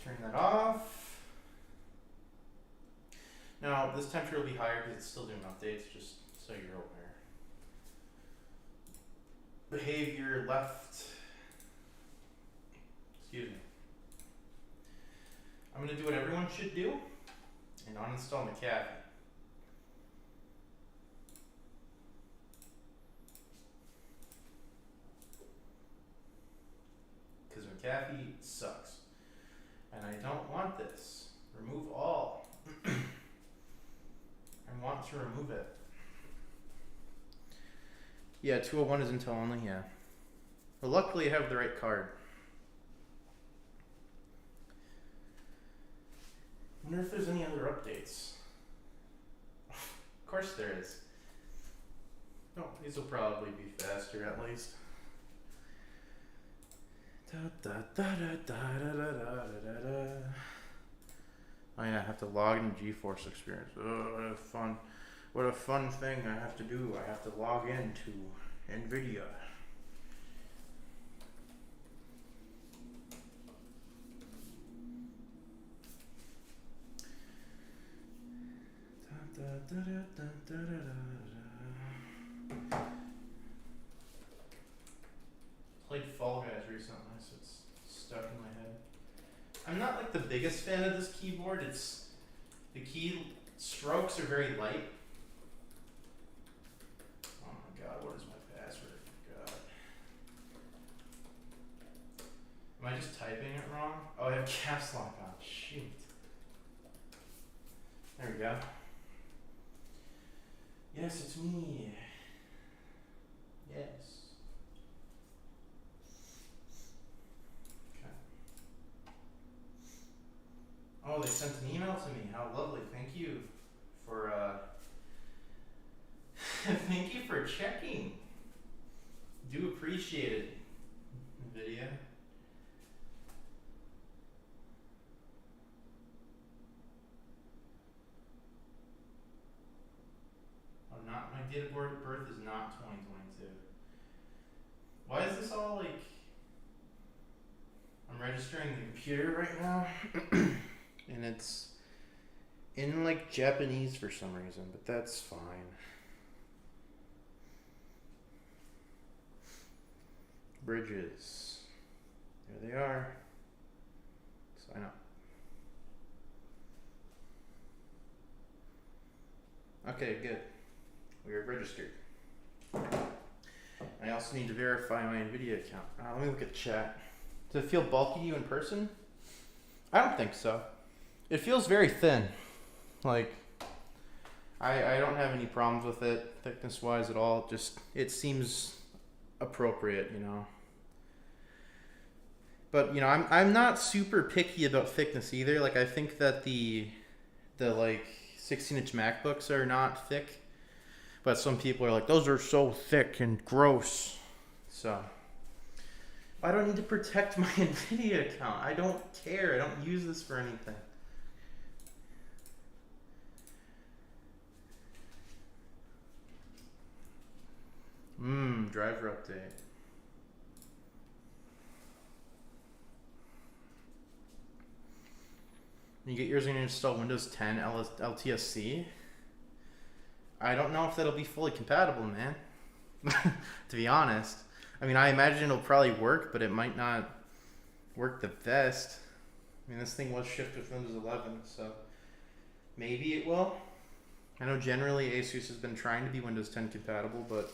Turn that off. Now, this temperature will be higher because it's still doing updates, just so you're aware. Behavior left. Excuse me. I'm going to do what everyone should do and uninstall McAfee. Because McAfee sucks. And I don't want this. Remove all. I want to remove it. Yeah, 201 is Intel only, yeah. But luckily I have the right card. I wonder if there's any other updates. Of course there is. Oh, these will probably be faster at least. Oh yeah, I have to log in GeForce Experience. Oh, what a fun thing I have to do. I have to log into NVIDIA. Played Fall Guys recently, so it's stuck in my head. I'm not like the biggest fan of this keyboard. It's the key strokes are very light. Oh my god, what is my password? God. Am I just typing it wrong? Oh, I have caps lock on. Shoot. There we go. Yes, it's me. Yes. Okay. Oh, they sent an email to me. How lovely. Thank you for thank you for checking. Do appreciate it, NVIDIA. Not my date of birth is not 2022. Why is this all like? I'm registering the computer right now, and it's in like Japanese for some reason, but that's fine. Bridges. There they are. Sign up. Okay, good. We are registered. I also need to verify my NVIDIA account. Let me look at the chat. Does it feel bulky to you in person? I don't think so. It feels very thin. Like, I don't have any problems with it thickness-wise at all. Just, it seems appropriate, you know. But, you know, I'm not super picky about thickness either. Like, I think that the like 16-inch MacBooks are not thick. But some people are like, those are so thick and gross. So, I don't need to protect my NVIDIA account. I don't care. I don't use this for anything. Driver update. You get yours when you install Windows 10 LTSC. I don't know if that'll be fully compatible, man. To be honest. I mean, I imagine it'll probably work, but it might not work the best. I mean, this thing was shipped with Windows 11, so maybe it will. I know generally ASUS has been trying to be Windows 10 compatible, but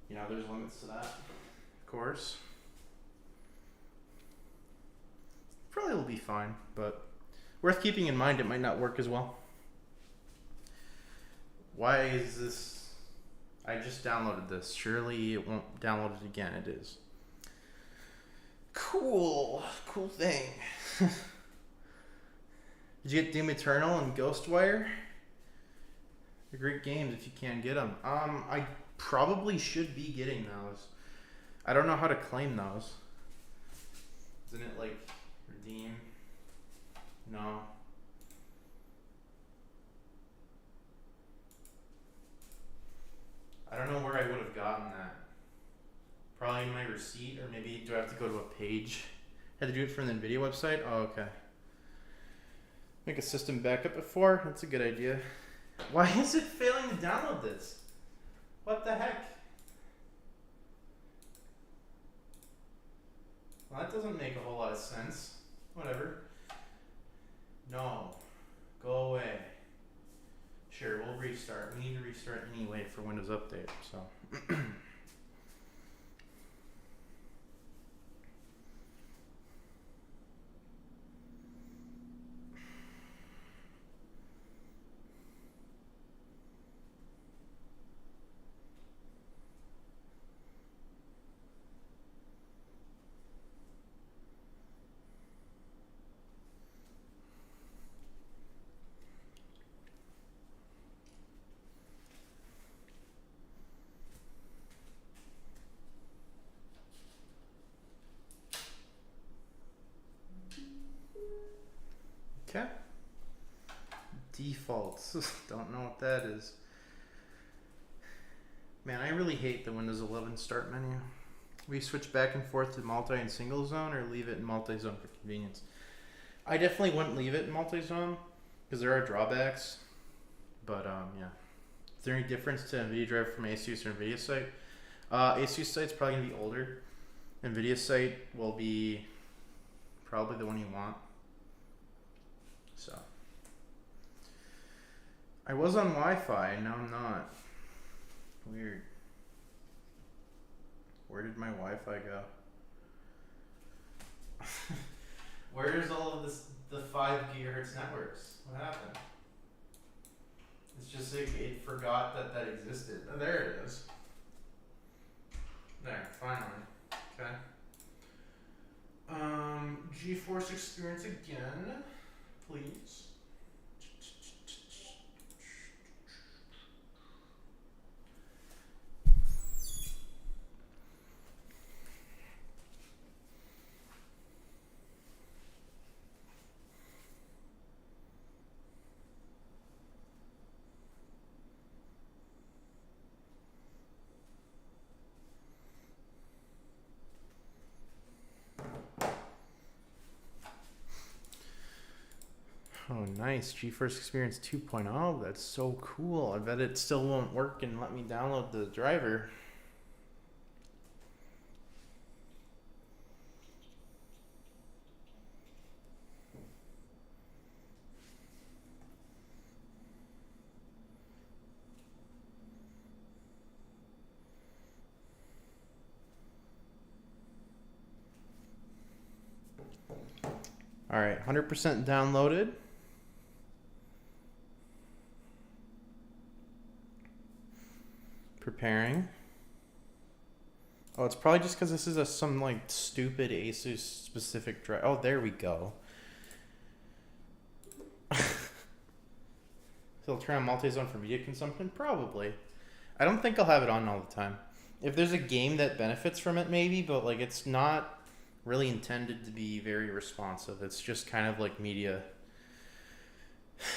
you know, there's limits to that, of course. Probably will be fine, but worth keeping in mind it might not work as well. Why is this? I just downloaded this. Surely it won't download it again. It is. Cool. Cool thing. Did you get Doom Eternal and Ghostwire? They're great games if you can get them. I probably should be getting those. I don't know how to claim those. Isn't it like redeem? No. I don't know where I would have gotten that. Probably in my receipt, or maybe do I have to go to a page? Had to do it from the NVIDIA website? Oh, okay. Make a system backup before? That's a good idea. Why is it failing to download this? What the heck? Well, that doesn't make a whole lot of sense. Whatever. No. Go away. Sure, we'll restart. We need to restart anyway for Windows Update, so. Okay. Defaults. Don't know what that is. Man, I really hate the Windows 11 start menu. We switch back and forth to multi and single zone, or leave it in multi-zone for convenience. I definitely wouldn't leave it in multi-zone because there are drawbacks. But yeah. Is there any difference to NVIDIA driver from ASUS or NVIDIA site? ASUS site's probably gonna be older. NVIDIA site will be probably the one you want. So I was on Wi-Fi, now I'm not. Weird. Where did my Wi-Fi go? Where is all of this, the 5 gigahertz networks? What happened? It's just like it forgot that that existed. Oh, there it is. There, finally. Okay. GeForce Experience again, please. Oh, nice. GeForce Experience 2.0. That's so cool. I bet it still won't work and let me download the driver. All right, 100% downloaded. Preparing. Oh, it's probably just because this is some like stupid ASUS specific drive. Oh, there we go. So it'll turn on multi-zone for media consumption? Probably. I don't think I'll have it on all the time. If there's a game that benefits from it, maybe, but like it's not really intended to be very responsive. It's just kind of like media.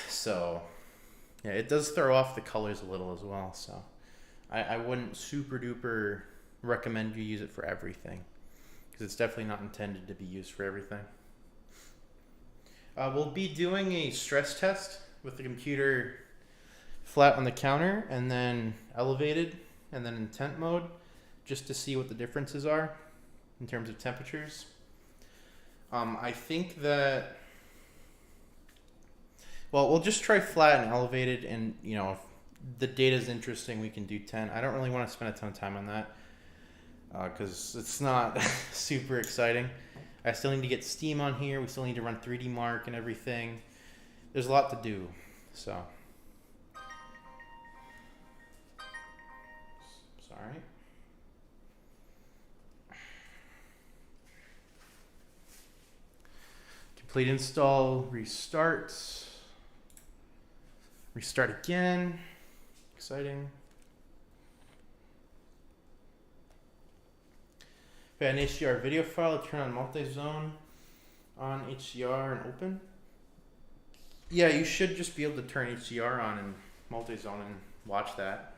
So yeah, it does throw off the colors a little as well, so I wouldn't super duper recommend you use it for everything, because it's definitely not intended to be used for everything. We'll be doing a stress test with the computer flat on the counter and then elevated and then in temp mode, just to see what the differences are in terms of temperatures. I think that, well, we'll just try flat and elevated, and you know, if the data is interesting, we can do 10. I don't really want to spend a ton of time on that because it's not super exciting. I still need to get Steam on here. We still need to run 3D Mark and everything. There's a lot to do, so. Sorry. Complete install, restart. Restart again. Exciting. If I had an HDR video file, turn on multi-zone on HDR and open. Yeah, you should just be able to turn HDR on and multi-zone and watch that.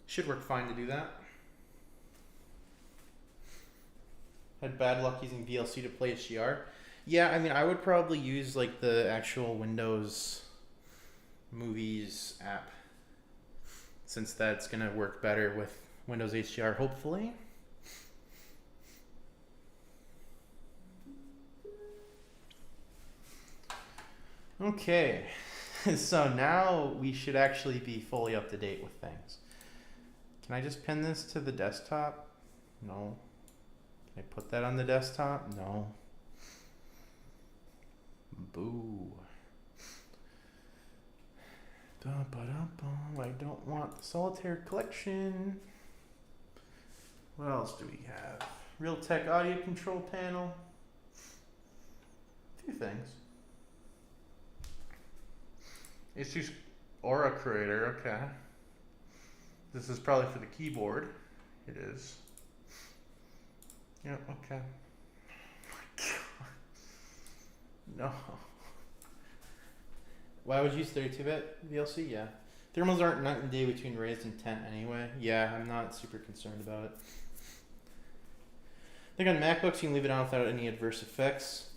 Should work fine to do that. Had bad luck using VLC to play HDR. Yeah, I mean, I would probably use like the actual Windows Movies app, since that's gonna work better with Windows HDR, hopefully. Okay, so now we should actually be fully up to date with things. Can I just pin this to the desktop? No. Can I put that on the desktop? No. Boo. I don't want the solitaire collection. What else do we have? Realtek audio control panel. A few things. ASUS Aura Creator, okay. This is probably for the keyboard. It is. Yep, okay. No. Why would you use 32-bit VLC? Yeah. Thermals aren't night and day between raised and 10 anyway. Yeah, I'm not super concerned about it. I think on MacBooks you can leave it on without any adverse effects.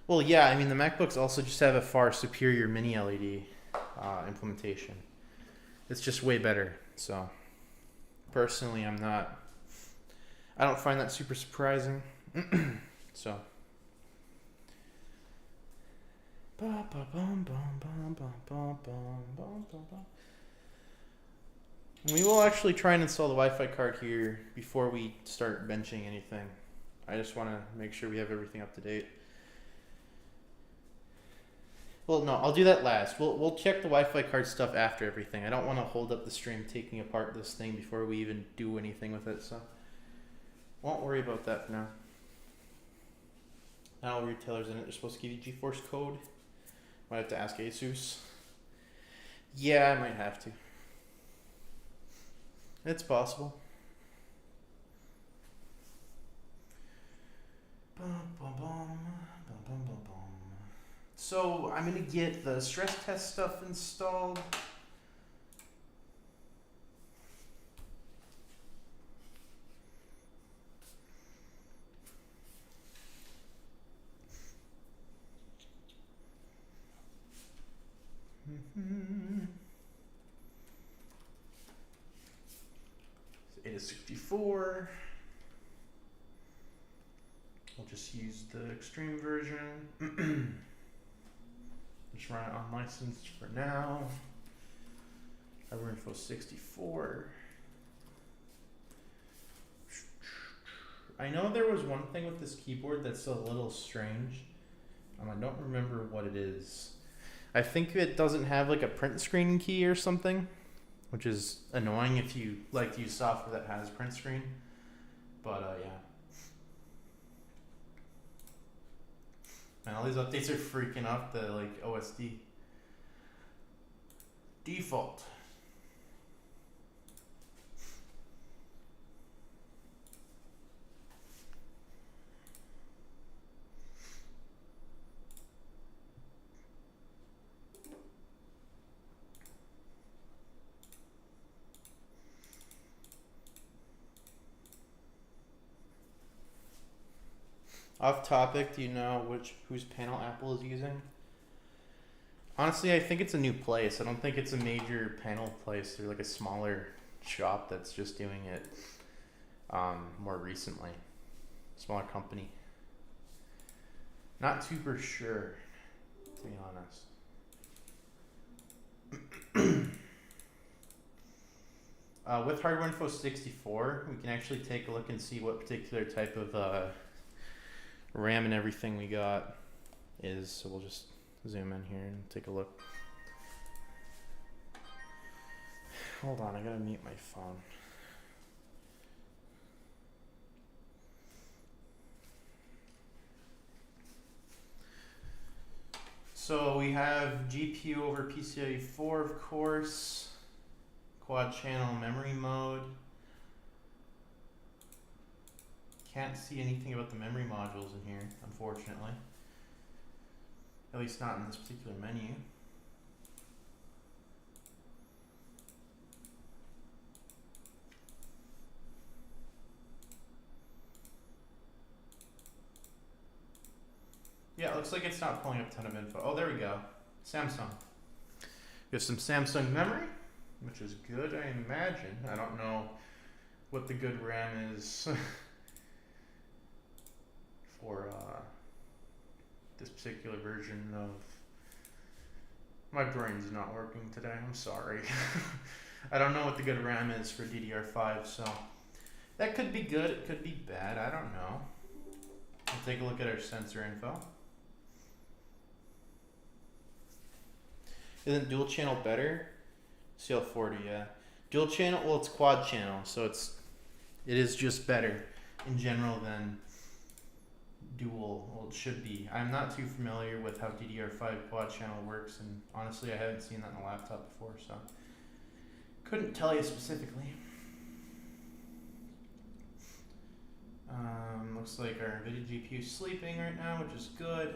Well, yeah, I mean the MacBooks also just have a far superior mini LED implementation. It's just way better. So personally, I don't find that super surprising. So. We will actually try and install the Wi-Fi card here before we start benching anything. I just want to make sure we have everything up to date. Well, no, I'll do that last. We'll check the Wi-Fi card stuff after everything. I don't want to hold up the stream taking apart this thing before we even do anything with it, so won't worry about that for now. Not all retailers in it are supposed to give you GeForce code. Might have to ask ASUS. Yeah, I might have to. It's possible. So I'm gonna get the stress test stuff installed. ASUS64. I'll just use the extreme version. Just run it unlicensed for now. Info 64. I know there was one thing with this keyboard that's a little strange. I don't remember what it is. I think it doesn't have like a print screen key or something, which is annoying if you like to use software that has print screen. But yeah. Man, all these updates are freaking up the like OSD. Default. Off topic, do you know whose panel Apple is using? Honestly, I think it's a new place. I don't think it's a major panel place. They're like a smaller shop that's just doing it more recently. Smaller company. Not super sure, to be honest. With Hardware Info 64, we can actually take a look and see what particular type of RAM and everything we got is. So we'll just zoom in here and take a look. Hold on, I gotta mute my phone. So we have GPU over PCIe 4, of course, quad channel memory mode. Can't see anything about the memory modules in here, unfortunately. At least not in this particular menu. Yeah, it looks like it's not pulling up a ton of info. Oh, there we go. Samsung. We have some Samsung memory, which is good, I imagine. I don't know what the good RAM is for this particular version of... My brain's not working today, I'm sorry. I don't know what the good RAM is for DDR5, so that could be good, it could be bad, I don't know. We'll take a look at our sensor info. Isn't dual channel better? CL40, yeah. Dual channel, well, it's quad channel, so it is just better in general than dual. Well, it should be. I'm not too familiar with how DDR5 quad channel works, and honestly, I haven't seen that in a laptop before, so couldn't tell you specifically. Looks like our NVIDIA GPU is sleeping right now, which is good.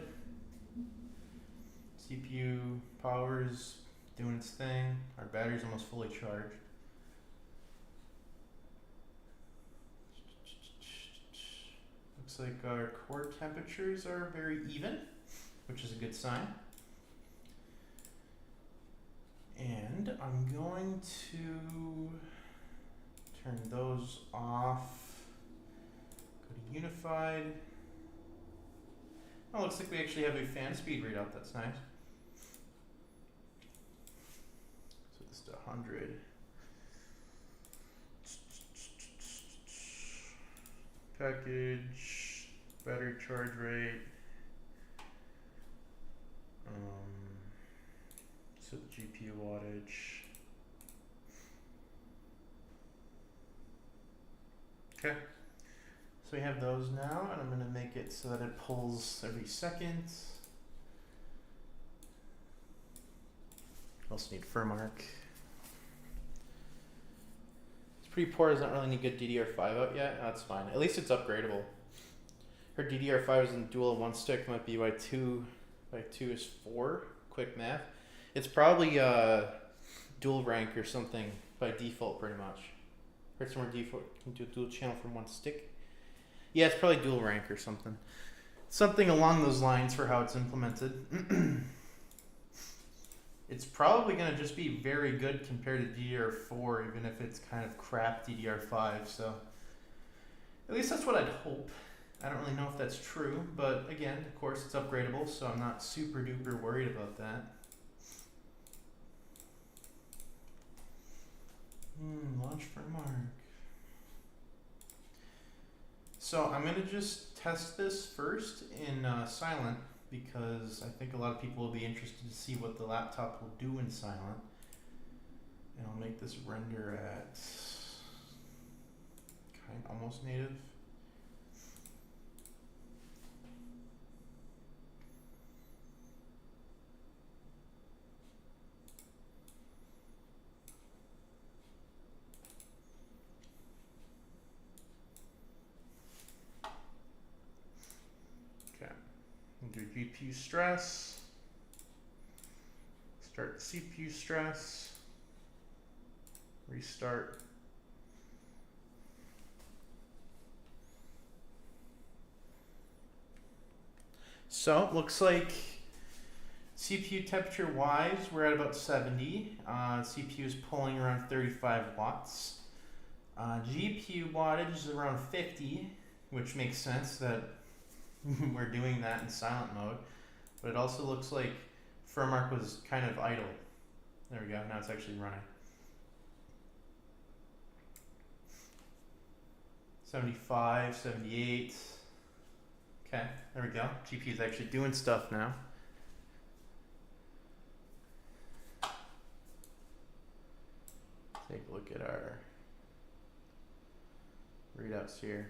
CPU power's doing its thing. Our battery's almost fully charged. Looks like our core temperatures are very even, which is a good sign. And I'm going to turn those off. Go to unified. Oh, looks like we actually have a fan speed readout. That's nice. So this is 100. Package, battery charge rate. So the GPU wattage. Okay. So we have those now, and I'm going to make it so that it pulls every second. Also need firmware. It's pretty poor, there's not really any good DDR5 out yet. That's fine. At least it's upgradable. Her DDR5 is in dual 1 stick, might be by 2 is 4. Quick math. It's probably dual rank or something by default, pretty much. Heard somewhere default you can do dual channel from 1 stick. Yeah, it's probably dual rank or something. Something along those lines for how it's implemented. It's probably going to just be very good compared to DDR4, even if it's kind of crap DDR5. So at least that's what I'd hope. I don't really know if that's true, but again, of course, it's upgradable, so I'm not super duper worried about that. Launch firmware. So I'm going to just test this first in silent, because I think a lot of people will be interested to see what the laptop will do in silent. And I'll make this render at almost native. Do GPU stress, start CPU stress, restart. So it looks like CPU temperature wise, we're at about 70. CPU is pulling around 35 watts. GPU wattage is around 50, which makes sense that we're doing that in silent mode, but it also looks like firmware was kind of idle. There we go, now it's actually running. 75, 78. Okay, there we go. GPU is actually doing stuff now. Take a look at our readouts here.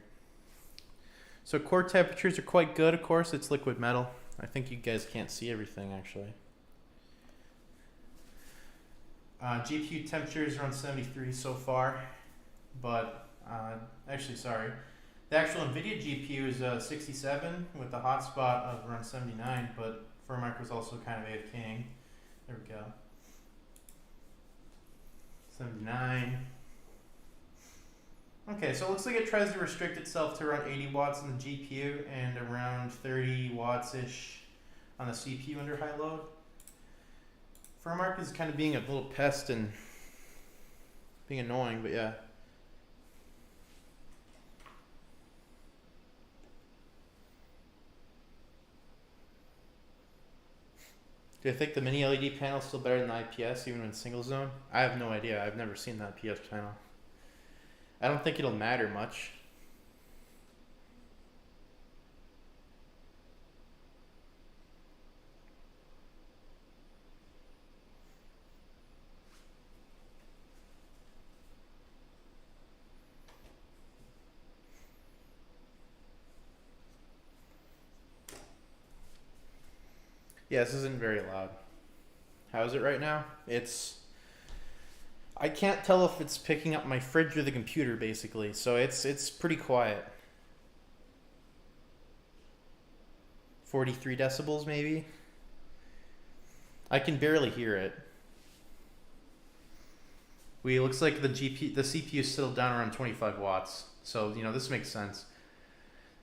So core temperatures are quite good, of course, it's liquid metal. I think you guys can't see everything actually. GPU temperature is around 73 so far, but actually, sorry. The actual NVIDIA GPU is 67 with a hotspot of around 79, but FurMark was also kind of AFKing. There we go. 79. Okay, so it looks like it tries to restrict itself to around 80 watts on the GPU and around 30 watts-ish on the CPU under high load. FurMark is kind of being a little pest and being annoying, but yeah. Do you think the mini LED panel is still better than the IPS even in single zone? I have no idea. I've never seen the IPS panel. I don't think it'll matter much. Yeah, this isn't very loud. How is it right now? I can't tell if it's picking up my fridge or the computer, basically. So it's pretty quiet. 43 decibels, maybe? I can barely hear it. Looks like the CPU is still down around 25 watts. So, this makes sense.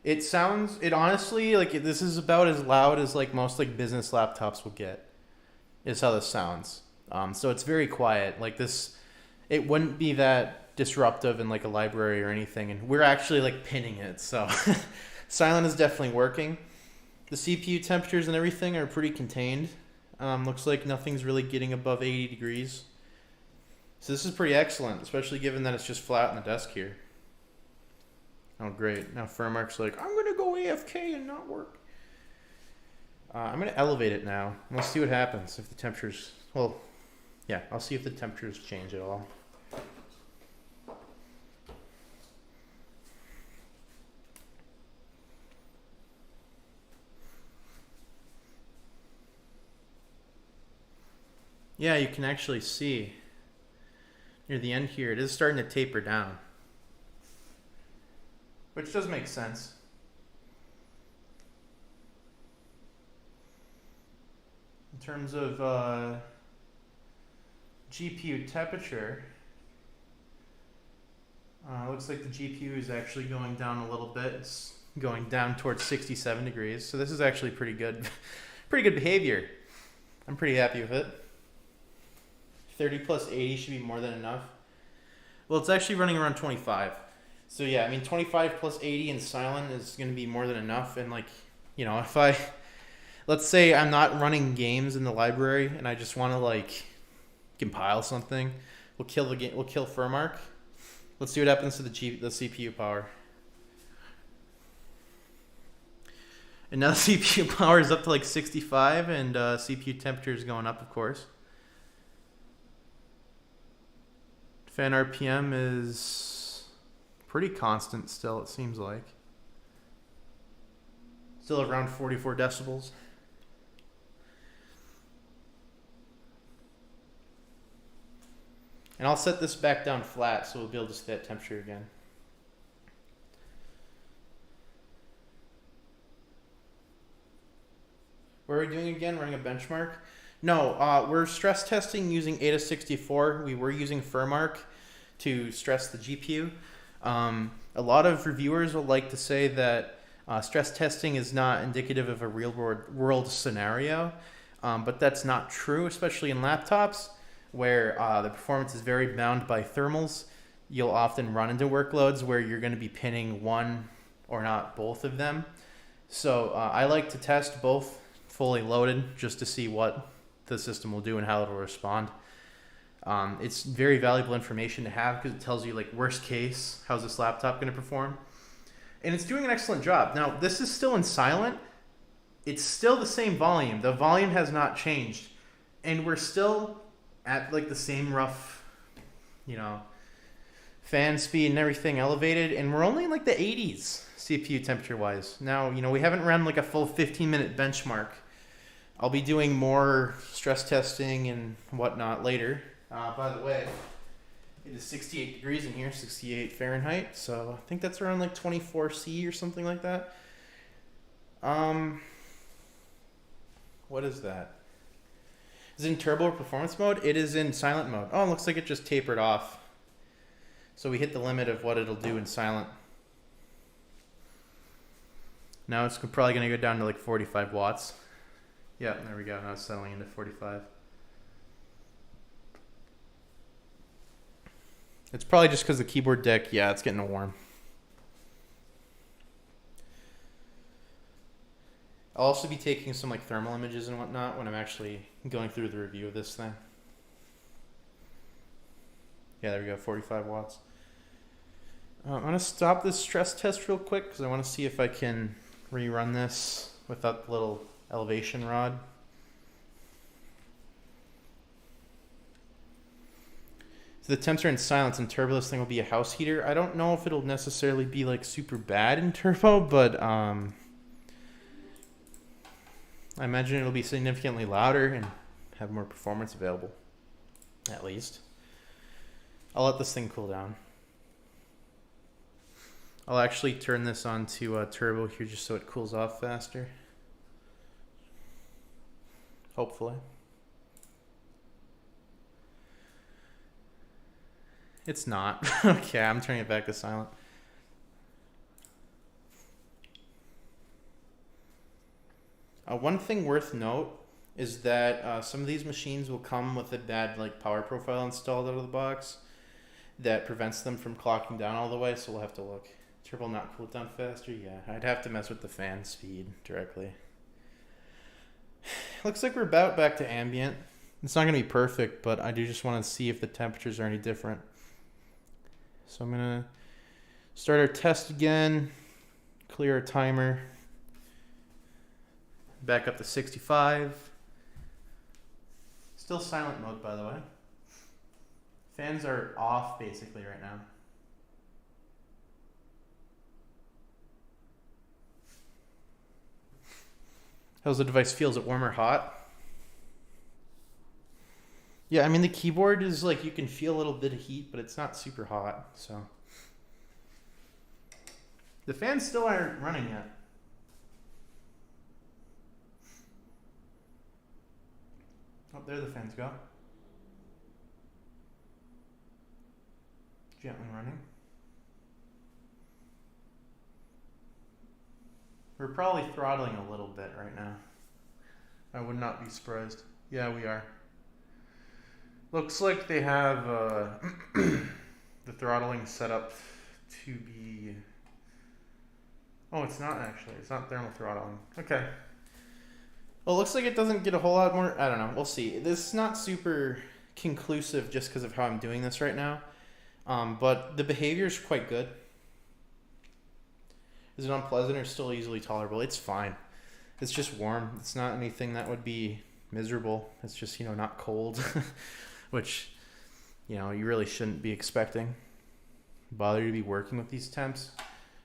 It honestly, this is about as loud as most business laptops will get, is how this sounds. So it's very quiet. It wouldn't be that disruptive in a library or anything, and we're actually pinning it, so silent is definitely working. The CPU temperatures and everything are pretty contained. Looks like nothing's really getting above 80 degrees. So this is pretty excellent, especially given that it's just flat on the desk here. Oh, great. Now FurMark's I'm going to go AFK and not work. I'm going to elevate it now. And we'll see what happens if the temperatures... Well, yeah, I'll see if the temperatures change at all. Yeah, you can actually see near the end here, it is starting to taper down. Which does make sense. In terms of GPU temperature, looks like the GPU is actually going down a little bit. It's going down towards 67 degrees. So this is actually pretty good. Pretty good behavior. I'm pretty happy with it. 30 plus 80 should be more than enough. Well, it's actually running around 25. So yeah, I mean 25 plus 80 in silent is going to be more than enough. And if let's say I'm not running games in the library and I just want to compile something, we'll kill the game. We'll kill FurMark. Let's see what happens to the CPU power. And now the CPU power is up to 65, and CPU temperature is going up, of course. Fan RPM is pretty constant still, it seems like. Still around 44 decibels. And I'll set this back down flat so we'll be able to see that temperature again. What are we doing again? Running a benchmark? No, we're stress testing using ASUS 64. We were using FurMark to stress the GPU. A lot of reviewers will like to say that stress testing is not indicative of a real world scenario, but that's not true, especially in laptops where the performance is very bound by thermals. You'll often run into workloads where you're going to be pinning one or not both of them. So I like to test both fully loaded just to see what the system will do and how it will respond. It's very valuable information to have because it tells you worst case, how's this laptop going to perform? And it's doing an excellent job. Now, this is still in silent. It's still the same volume. The volume has not changed. And we're still at the same rough, fan speed and everything elevated, and we're only in like the 80s CPU temperature wise. Now, you know, we haven't run like a full 15-minute benchmark. I'll be doing more stress testing and whatnot later. By the way, it is 68 degrees in here, 68 Fahrenheit, so I think that's around like 24 C or something like that. What is that? Is it in turbo or performance mode? It is in silent mode. Oh, it looks like it just tapered off. So we hit the limit of what it'll do in silent. Now it's probably going to go down to like 45 watts. Yeah, there we go. Now it's settling into 45. It's probably just because the keyboard deck, yeah, it's getting warm. I'll also be taking some like thermal images and whatnot when I'm actually going through the review of this thing. Yeah, there we go, 45 watts. I'm going to stop this stress test real quick because I want to see if I can rerun this without the little elevation rod. So the temps are in silence, and turbo, this thing will be a house heater. I don't know if it'll necessarily be like super bad in turbo, but I imagine it'll be significantly louder and have more performance available, at least. I'll let this thing cool down. I'll actually turn this on to turbo here just so it cools off faster. Hopefully. It's not. Okay, I'm turning it back to silent. One thing worth note is that some of these machines will come with a bad like power profile installed out of the box that prevents them from clocking down all the way, so we'll have to look. Turbo not cool it down faster? Yeah, I'd have to mess with the fan speed directly. Looks like we're about back to ambient. It's not going to be perfect, but I do just want to see if the temperatures are any different. So I'm going to start our test again, clear our timer, back up to 65. Still silent mode, by the way. Fans are off basically right now. How's the device feel? Is it warm or hot? Yeah, I mean the keyboard is like, you can feel a little bit of heat, but it's not super hot, so. The fans still aren't running yet. Oh, there the fans go. Gently running. We're probably throttling a little bit right now. I would not be surprised. Yeah, we are. Looks like they have the throttling set up to be... Oh, it's not actually. It's not thermal throttling. Okay. Well, it looks like it doesn't get a whole lot more... I don't know. We'll see. This is not super conclusive just because of how I'm doing this right now. But the behavior is quite good. Is it unpleasant or still easily tolerable? It's fine. It's just warm. It's not anything that would be miserable. It's just, you know, not cold, which, you know, you really shouldn't be expecting. Bother you to be working with these temps?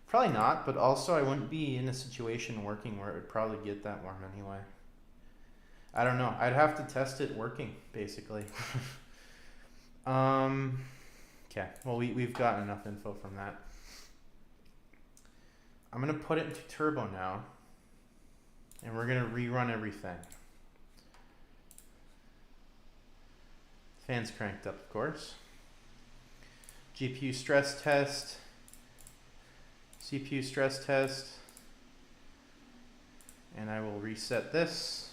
Probably not, but also I wouldn't be in a situation working where it would probably get that warm anyway. I don't know. I'd have to test it working, basically. Okay. Well, we've gotten enough info from that. I'm going to put it into turbo now, and we're going to rerun everything. Fans cranked up, of course. GPU stress test. CPU stress test. And I will reset this.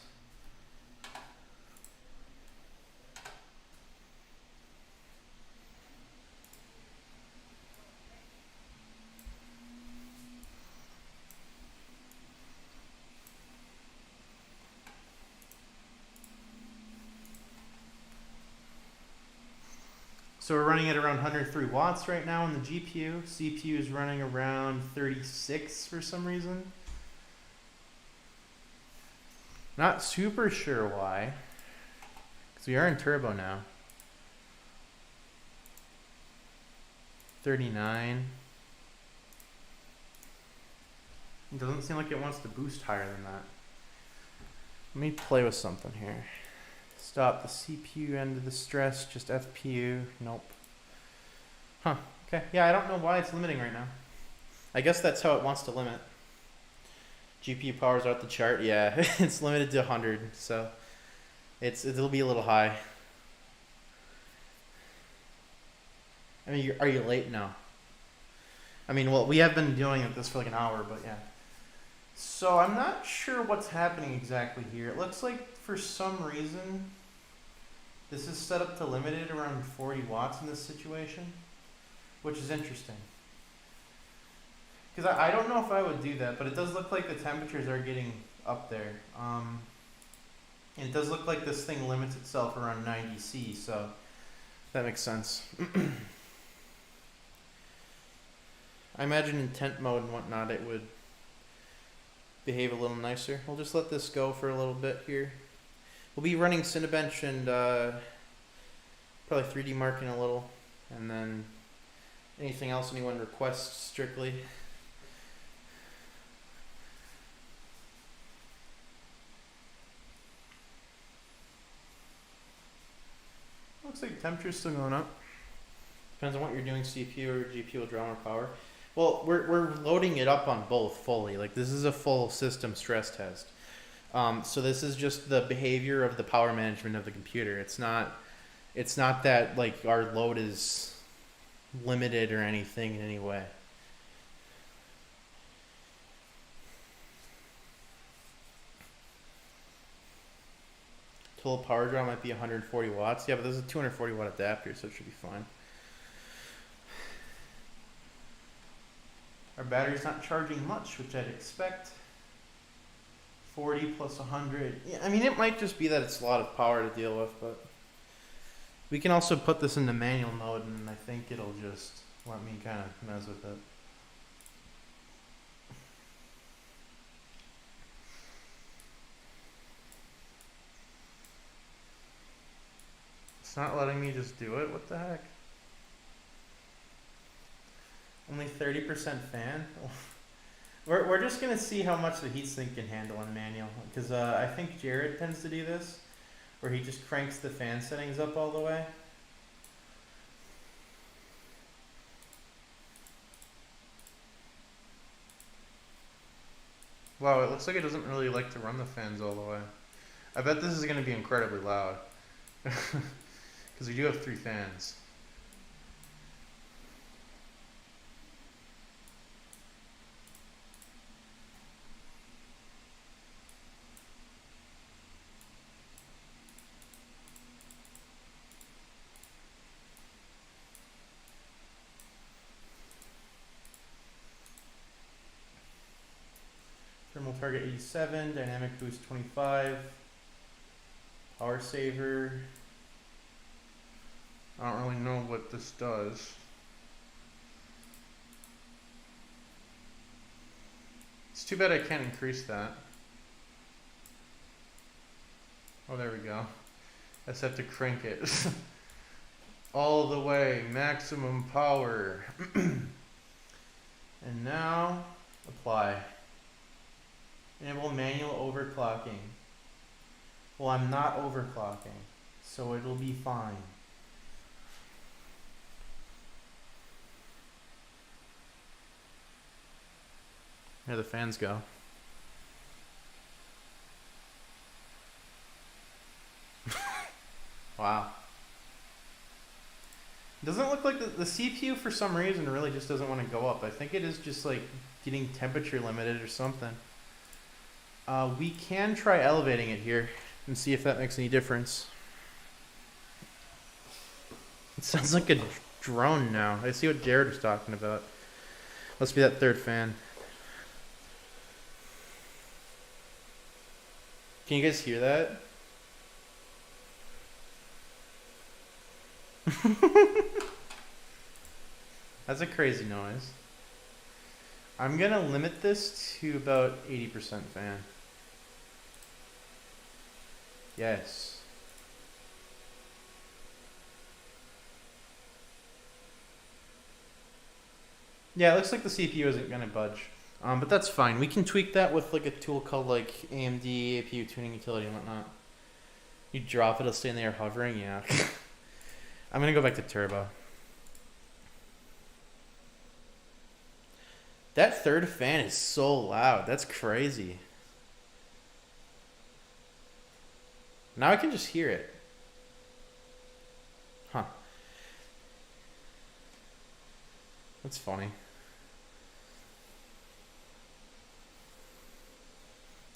So we're running at around 103 watts right now on the GPU. CPU is running around 36 for some reason. Not super sure why, because we are in turbo now. 39. It doesn't seem like it wants to boost higher than that. Let me play with something here. Stop the CPU end of the stress, just FPU. Nope. Huh. Okay. Yeah, I don't know why it's limiting right now. I guess that's how it wants to limit. GPU power's out the chart. Yeah, it's limited to 100, so it'll be a little high. I mean, are you late now? I mean, well, we have been doing this for like an hour, but yeah. So I'm not sure what's happening exactly here. It looks like for some reason this is set up to limit it around 40 watts in this situation, which is interesting. Because I don't know if I would do that, but it does look like the temperatures are getting up there. And it does look like this thing limits itself around 90 C, so that makes sense. I imagine in tent mode and whatnot it would behave a little nicer. We'll just let this go for a little bit here. We'll be running Cinebench and probably 3D marking a little, and then anything else anyone requests strictly. Looks like the temperature's still going up. Depends on what you're doing, CPU or GPU will draw more power. Well, we're loading it up on both fully. Like, this is a full system stress test. So this is just the behavior of the power management of the computer. It's not that like our load is limited or anything in any way. Total power draw might be 140 watts. Yeah, but this is a 240 watt adapter, so it should be fine. Our battery's not charging much, which I'd expect. 40 plus 100. Yeah, I mean, it might just be that it's a lot of power to deal with, but we can also put this into manual mode, and I think it'll just let me kind of mess with it. It's not letting me just do it. What the heck? Only 30% fan? We're just going to see how much the heatsink can handle in manual. Because I think Jared tends to do this, where he just cranks the fan settings up all the way. Wow, it looks like it doesn't really like to run the fans all the way. I bet this is going to be incredibly loud. Because we do have 3 fans. Thermal target 87, dynamic boost 25, power saver. I don't really know what this does. It's too bad I can't increase that. Oh, there we go. I just have to crank it all the way, maximum power. And now apply. Enable manual overclocking. Well, I'm not overclocking, so it'll be fine. Here the fans go. Wow. Doesn't look like the CPU for some reason really just doesn't want to go up. I think it is just like getting temperature limited or something. We can try elevating it here and see if that makes any difference. It sounds like a drone now. I see what Jared was talking about. Must be that third fan. Can you guys hear that? That's a crazy noise. I'm gonna limit this to about 80% fan. Yes. Yeah, it looks like the CPU isn't gonna budge. But that's fine. We can tweak that with like a tool called like AMD APU tuning utility and whatnot. You drop it, it'll stay in there hovering. Yeah. I'm gonna go back to turbo. That third fan is so loud. That's crazy. Now I can just hear it. Huh. That's funny.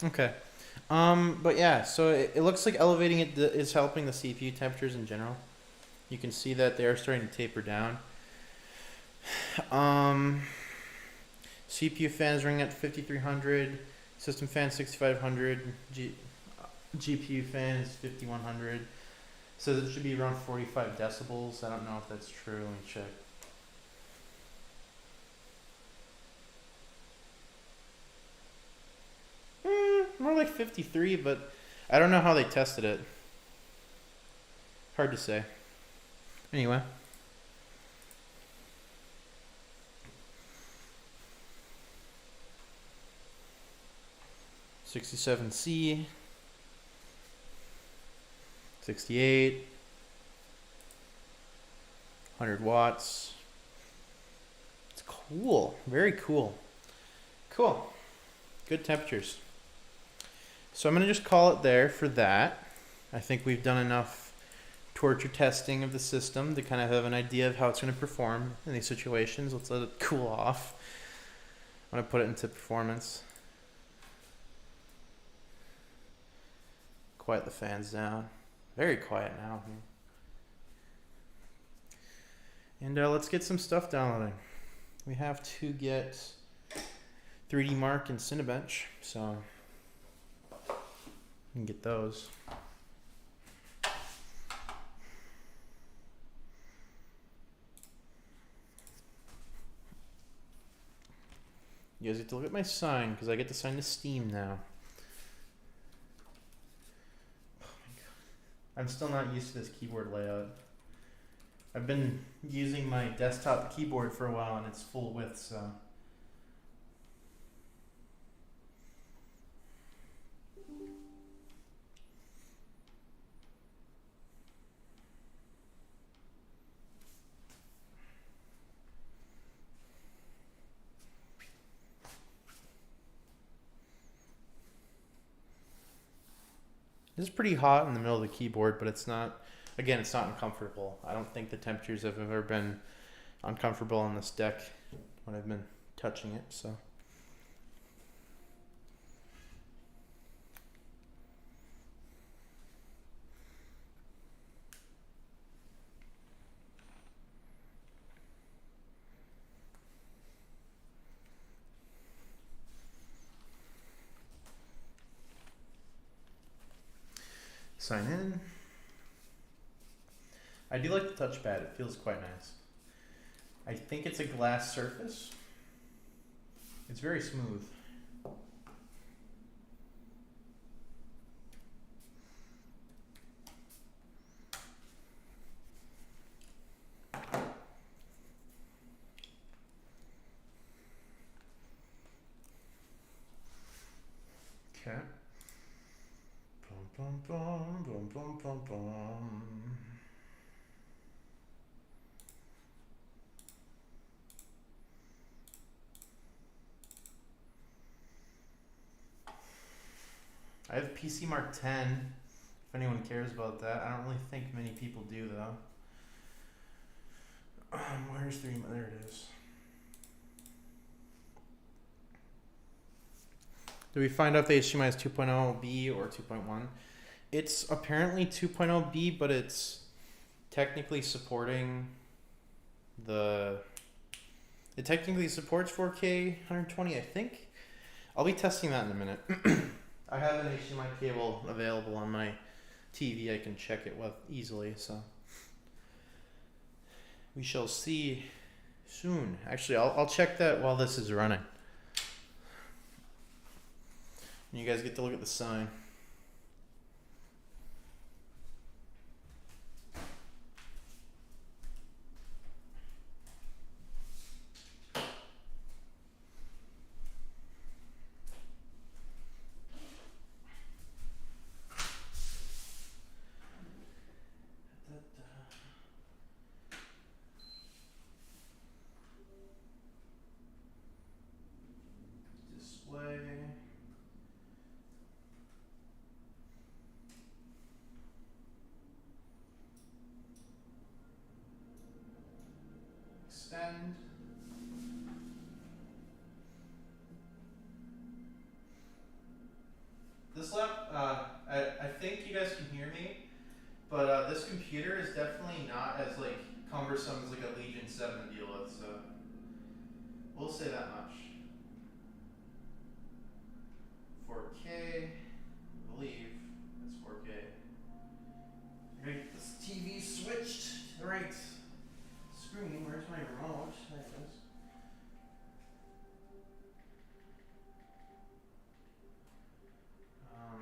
Okay. But yeah, so it looks like elevating it is helping the CPU temperatures in general. You can see that they are starting to taper down. CPU fan is running at 5300, system fan 6500, GPU fan is 5100. So it should be around 45 decibels. I don't know if that's true. Let me check. More like 53, but I don't know how they tested it. Hard to say. Anyway. $67C, 68, 100 watts. It's cool. Very cool. Cool. Good temperatures. So I'm going to just call it there for that. I think we've done enough torture testing of the system to kind of have an idea of how it's going to perform in these situations. Let's let it cool off. I'm going to put it into performance. Quiet the fans down. Very quiet now. And let's get some stuff downloading. We have to get 3D Mark and Cinebench, so we can get those. You guys get to look at my sign because I get to sign to Steam now. I'm still not used to this keyboard layout. I've been using my desktop keyboard for a while and it's full width, so. This is pretty hot in the middle of the keyboard, but it's not, again, it's not uncomfortable. I don't think the temperatures have ever been uncomfortable on this deck when I've been touching it, so. Sign in. I do like the touchpad, it feels quite nice. I think it's a glass surface. It's very smooth. Okay. Bum, bum, bum, bum, bum, bum. I have PC Mark 10, if anyone cares about that. I don't really think many people do, though. Where's 3? There it is. Did we find out the HDMI is 2.0B or 2.1? It's apparently 2.0B, but it's technically supporting it technically supports 4K 120, I think. I'll be testing that in a minute. I have an HDMI cable available on my TV. I can check it with easily, so we shall see soon. Actually, I'll check that while this is running. You guys get to look at the sign. end. This I think you guys can hear me, but this computer is definitely not as like cumbersome as like a Legion 7 to deal with, so we'll say that much. 4K, I believe that's 4K. I gotta get this TV switched to the right screen. Where's my remote? There it is.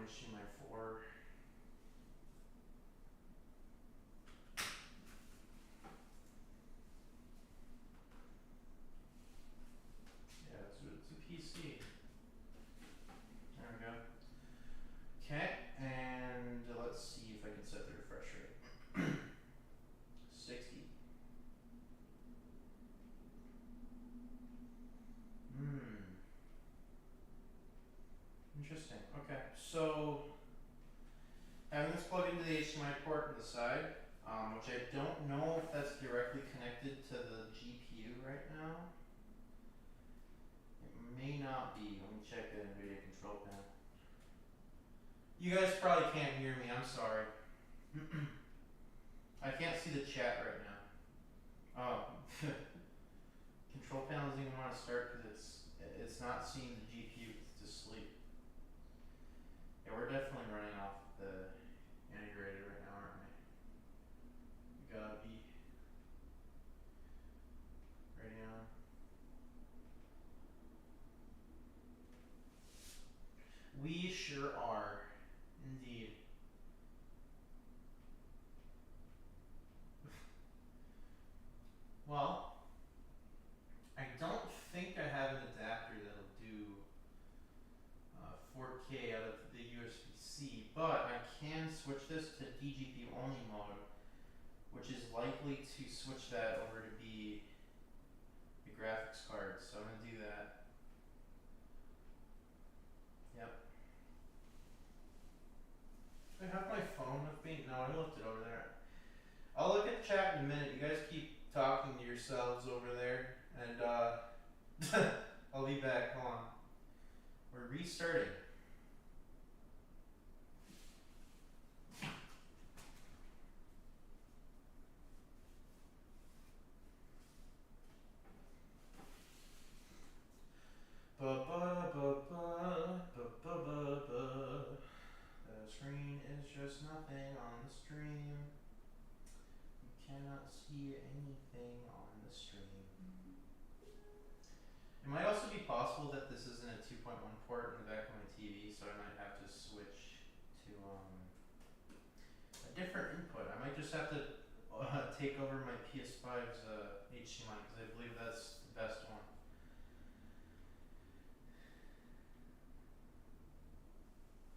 HDMI 4. Yeah, it's a PC. There we go. Okay, and let's see if I can set the refresh rate. 60. Interesting. Okay, so having this plugged into the HDMI port on the side, which I don't know if that's directly connected to the GPU right now. It may not be. Let me check the NVIDIA control panel. You guys probably can't hear me. I'm sorry. I can't see the chat right now. Control panel doesn't even want to start because it's not seeing the GPU. It's asleep. Yeah, we're definitely running off the integrated right now, aren't we? We gotta be ready on. We sure are, indeed. Well, I don't think I have an adapter that'll do 4K out of the USB-C, but I can switch this to DGP only mode, which is likely to switch that over to be the graphics card. So I'm gonna do that. Yep. Do I have my phone with me? No, I left it over there. I'll look at the chat in a minute. You guys keep talking to yourselves over there, and I'll be back. Hold on. We're restarting. The screen is just nothing on the stream. You cannot see anything on the stream. It might also be possible that this isn't a 2.1 port in the back of my TV, so I might have to switch to a different input. I might just have to take over my PS5's HDMI because I believe that's the best one.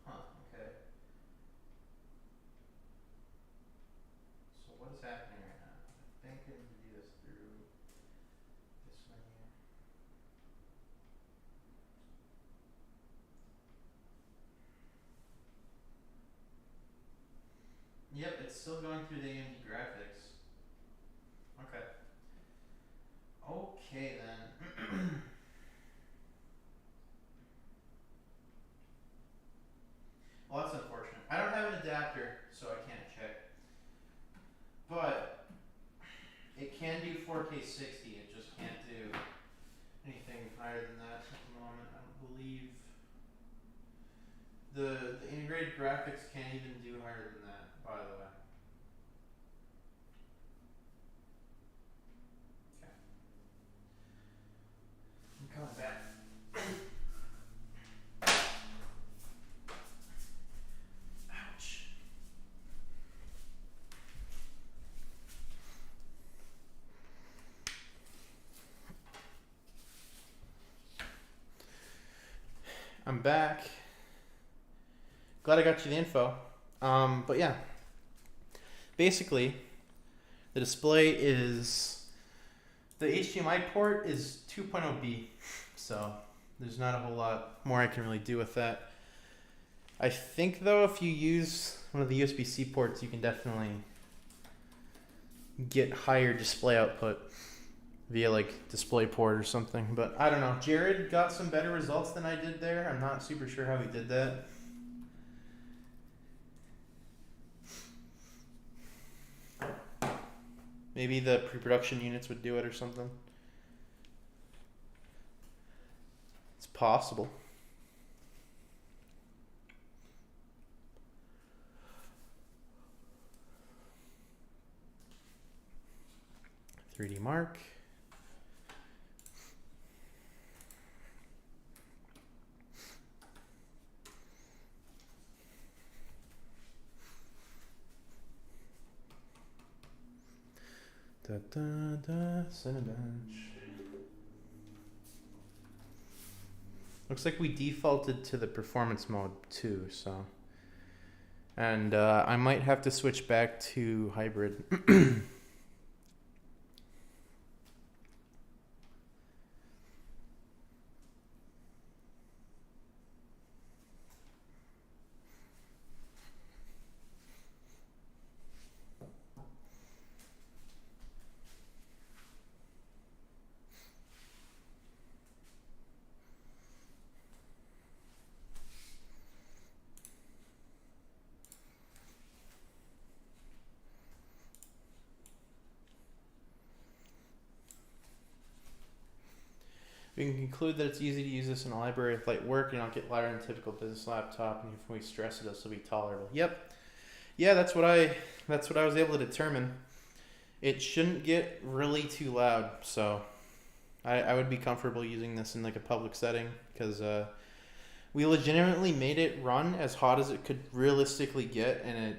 Huh, okay. So what is happening right now? I think I need to do this through this menu. Yep, it's still going through the AMD graphics. Okay. Okay then. Well, that's unfortunate. I don't have an adapter, so I can't check. But it can do 4K 60. It just can't do anything higher than that at the moment. I don't believe the integrated graphics can't even do higher than that, by the way. Okay. I'm coming back. Ouch. I'm back. Glad I got you the info. But yeah, basically, the display is, the HDMI port is 2.0B, so there's not a whole lot more I can really do with that. I think though, if you use one of the USB-C ports, you can definitely get higher display output. via like DisplayPort or something. But I don't know. Jared got some better results than I did there. I'm not super sure how he did that. Maybe the pre-production units would do it or something. It's possible. .3D Mark. Cinebench. Looks like we defaulted to the performance mode too, so. And I might have to switch back to hybrid. We can conclude that it's easy to use this in a library with light work and not get lighter than a typical business laptop, and if we stress it, this will be tolerable. Yep. Yeah, that's what I was able to determine. It shouldn't get really too loud, so I would be comfortable using this in like a public setting because we legitimately made it run as hot as it could realistically get, and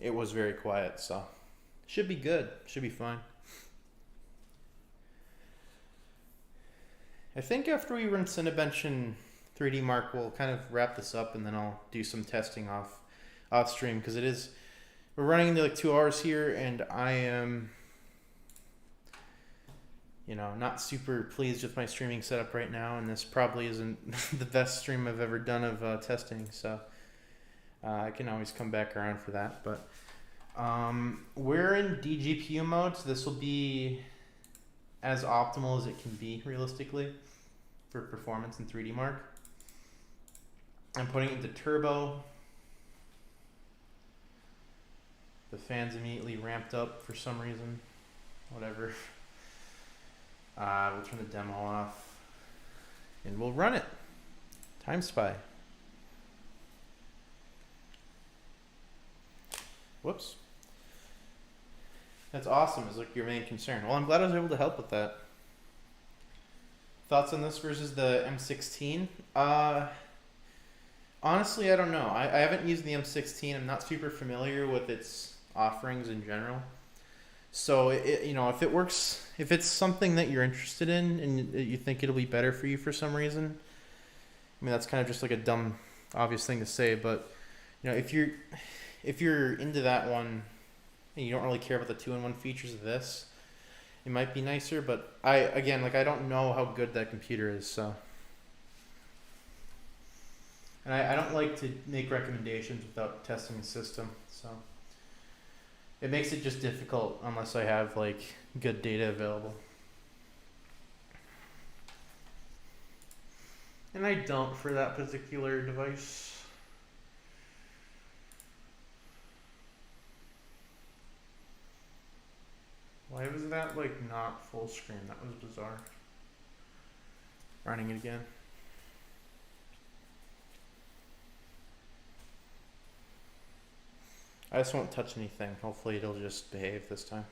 it was very quiet, so should be good. Should be fine. I think after we run Cinebench and 3D Mark, we'll kind of wrap this up, and then I'll do some testing off stream because we're running into like 2 hours here, and I am, not super pleased with my streaming setup right now, and this probably isn't the best stream I've ever done of testing, so I can always come back around for that. But we're in DGPU mode, so this will be as optimal as it can be realistically for performance in 3D Mark. I'm putting it into turbo. The fan's immediately ramped up for some reason. Whatever. We'll turn the demo off and we'll run it. Time Spy. Whoops. That's awesome, is like your main concern. Well, I'm glad I was able to help with that. Thoughts on this versus the M16? Honestly, I don't know. I haven't used the M16. I'm not super familiar with its offerings in general. So, if it works, if it's something that you're interested in and you think it'll be better for you for some reason, I mean, that's kind of just like a dumb, obvious thing to say, but, if you're into that one, and you don't really care about the 2-in-1 features of this, it might be nicer, but I don't know how good that computer is, so. And I don't like to make recommendations without testing the system, so. It makes it just difficult unless I have like good data available. And I don't for that particular device. Why was that like not full screen? That was bizarre. Running it again. I just won't touch anything. Hopefully it'll just behave this time.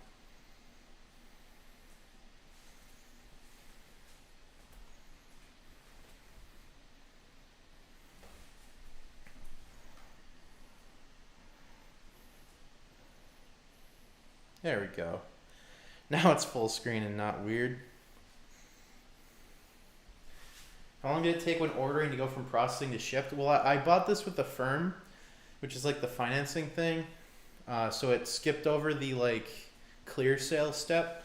There we go. Now it's full screen and not weird. How long did it take when ordering to go from processing to shipped? Well, I bought this with the firm, which is like the financing thing. So it skipped over the like clear sale step.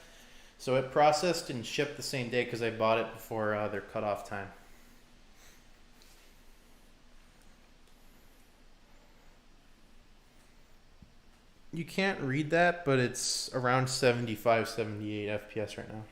So it processed and shipped the same day because I bought it before their cutoff time. You can't read that, but it's around 75, 78 FPS right now.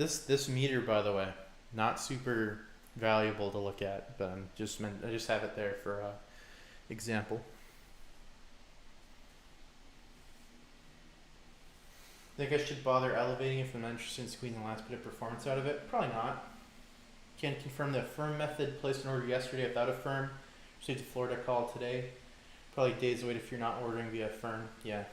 This meter, by the way, not super valuable to look at, but I just have it there for example. Think I should bother elevating if I'm not interested in squeezing the last bit of performance out of it? Probably not. Can confirm the firm method. Placed an order yesterday without a firm. Received a Florida call today. Probably days away if you're not ordering via firm. Yeah.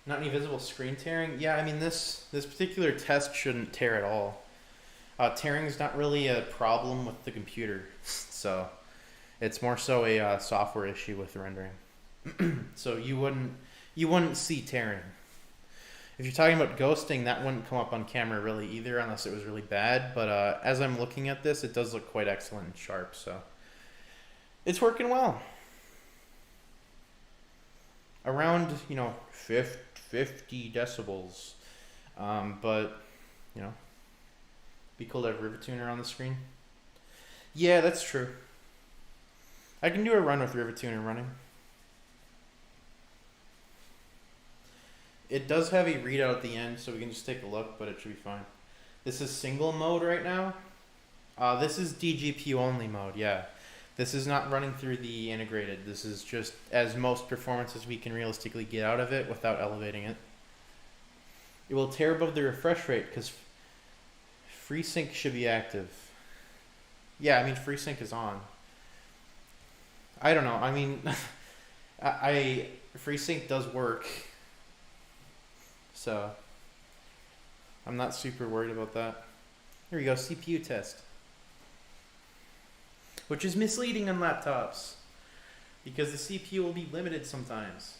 Not any visible screen tearing. Yeah, I mean this particular test shouldn't tear at all. Tearing is not really a problem with the computer, so it's more so a software issue with the rendering. So you wouldn't see tearing. If you're talking about ghosting, that wouldn't come up on camera really either, unless it was really bad. But as I'm looking at this, it does look quite excellent and sharp, so it's working well. Around 50 decibels, but be cool to have Rivet Tuner on the screen. Yeah, that's true. I can do a run with Rivet Tuner running. It does have a readout at the end, so we can just take a look, but it should be fine. This is single mode right now. This is DGPU only mode, yeah. This is not running through the integrated. This is just as most performance as we can realistically get out of it without elevating it. It will tear above the refresh rate because FreeSync should be active. Yeah, I mean FreeSync is on. I don't know. I mean, FreeSync does work. So, I'm not super worried about that. Here we go, CPU test. Which is misleading on laptops, because the CPU will be limited sometimes.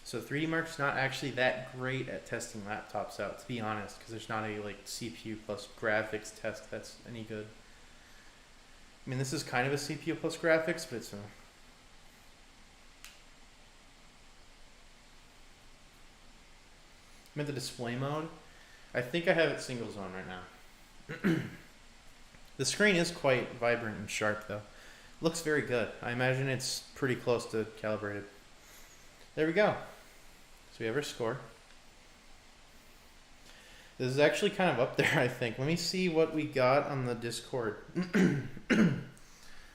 So 3D Mark's not actually that great at testing laptops out, to be honest, because there's not a CPU plus graphics test that's any good. I mean, this is kind of a CPU plus graphics, but it's I'm at the display mode. I think I have it single zone right now. The screen is quite vibrant and sharp though. Looks very good. I imagine it's pretty close to calibrated. There we go. So we have our score. This is actually kind of up there, I think. Let me see what we got on the Discord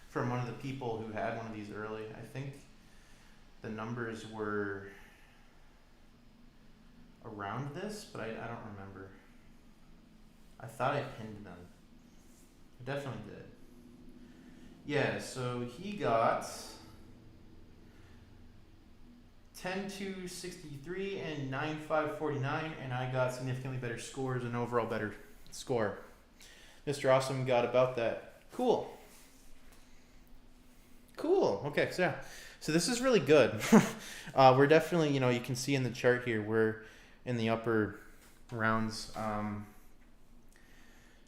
from one of the people who had one of these early. I think the numbers were around this, but I don't remember. I thought I pinned them. I definitely did. Yeah, so he got 10,263 and 9,549, and I got significantly better scores and overall better score. Mr. Awesome got about that. Cool. Cool. Okay, so yeah. So this is really good. We're definitely, you can see in the chart here, we're in the upper rounds.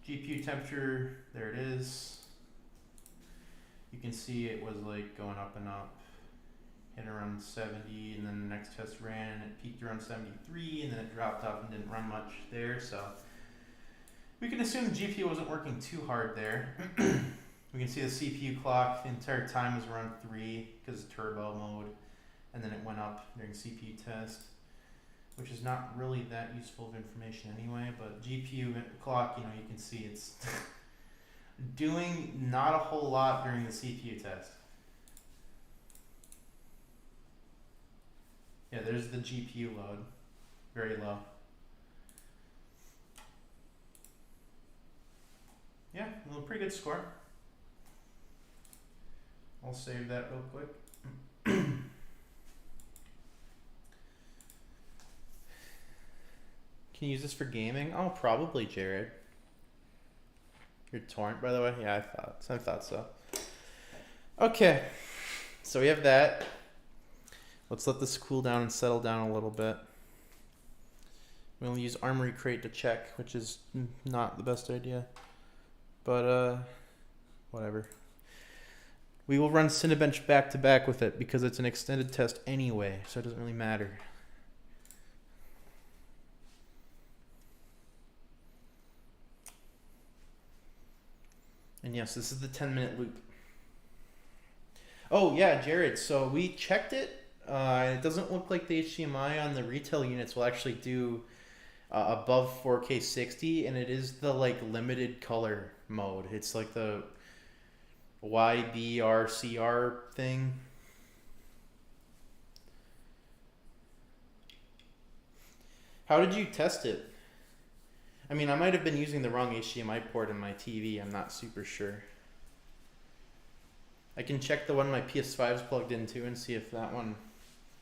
GPU temperature, there it is. You can see it was going up and up, hit around 70, and then the next test ran and it peaked around 73, and then it dropped off and didn't run much there. So we can assume the GPU wasn't working too hard there. We can see the CPU clock the entire time was around 3 because of turbo mode, and then it went up during CPU test, which is not really that useful of information anyway, but GPU clock, you can see it's doing not a whole lot during the CPU test. Yeah, there's the GPU load, very low. Yeah, a pretty good score. I'll save that real quick. Can you use this for gaming? Oh, probably, Jared. Your torrent, by the way? Yeah, I thought so. Okay, so we have that. Let's let this cool down and settle down a little bit. We'll use Armory Crate to check, which is not the best idea. But, whatever. We will run Cinebench back to back with it because it's an extended test anyway, so it doesn't really matter. And yes, this is the 10-minute loop. Oh yeah, Jared. So we checked it. It doesn't look like the HDMI on the retail units will actually do above 4K 60, and it is the like limited color mode. It's like the YBRCR thing. How did you test it? I mean, I might have been using the wrong HDMI port in my TV. I'm not super sure. I can check the one my PS5 is plugged into and see if that one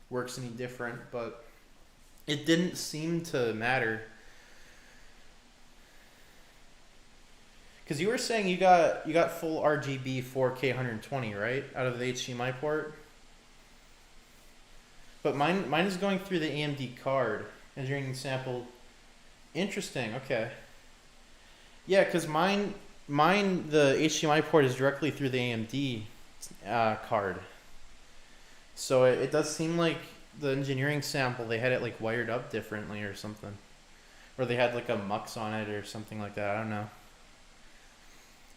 works any different, but it didn't seem to matter. Because you were saying you got full RGB 4K 120, right, out of the HDMI port. But mine is going through the AMD card. Engineering sample. Interesting. Okay. Yeah, because mine the HDMI port is directly through the AMD card. So it does seem like the engineering sample, they had it like wired up differently or something, or they had like a mux on it or something like that. I don't know.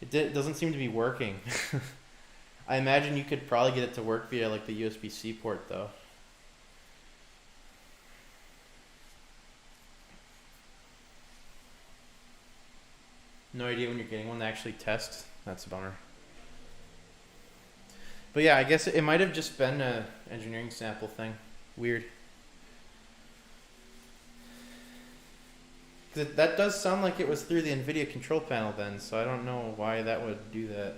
It doesn't seem to be working. I imagine you could probably get it to work via like the USB-C port though. No idea when you're getting one to actually test. That's a bummer. But yeah, I guess it might have just been a engineering sample thing. Weird. That does sound like it was through the NVIDIA control panel then, so I don't know why that would do that.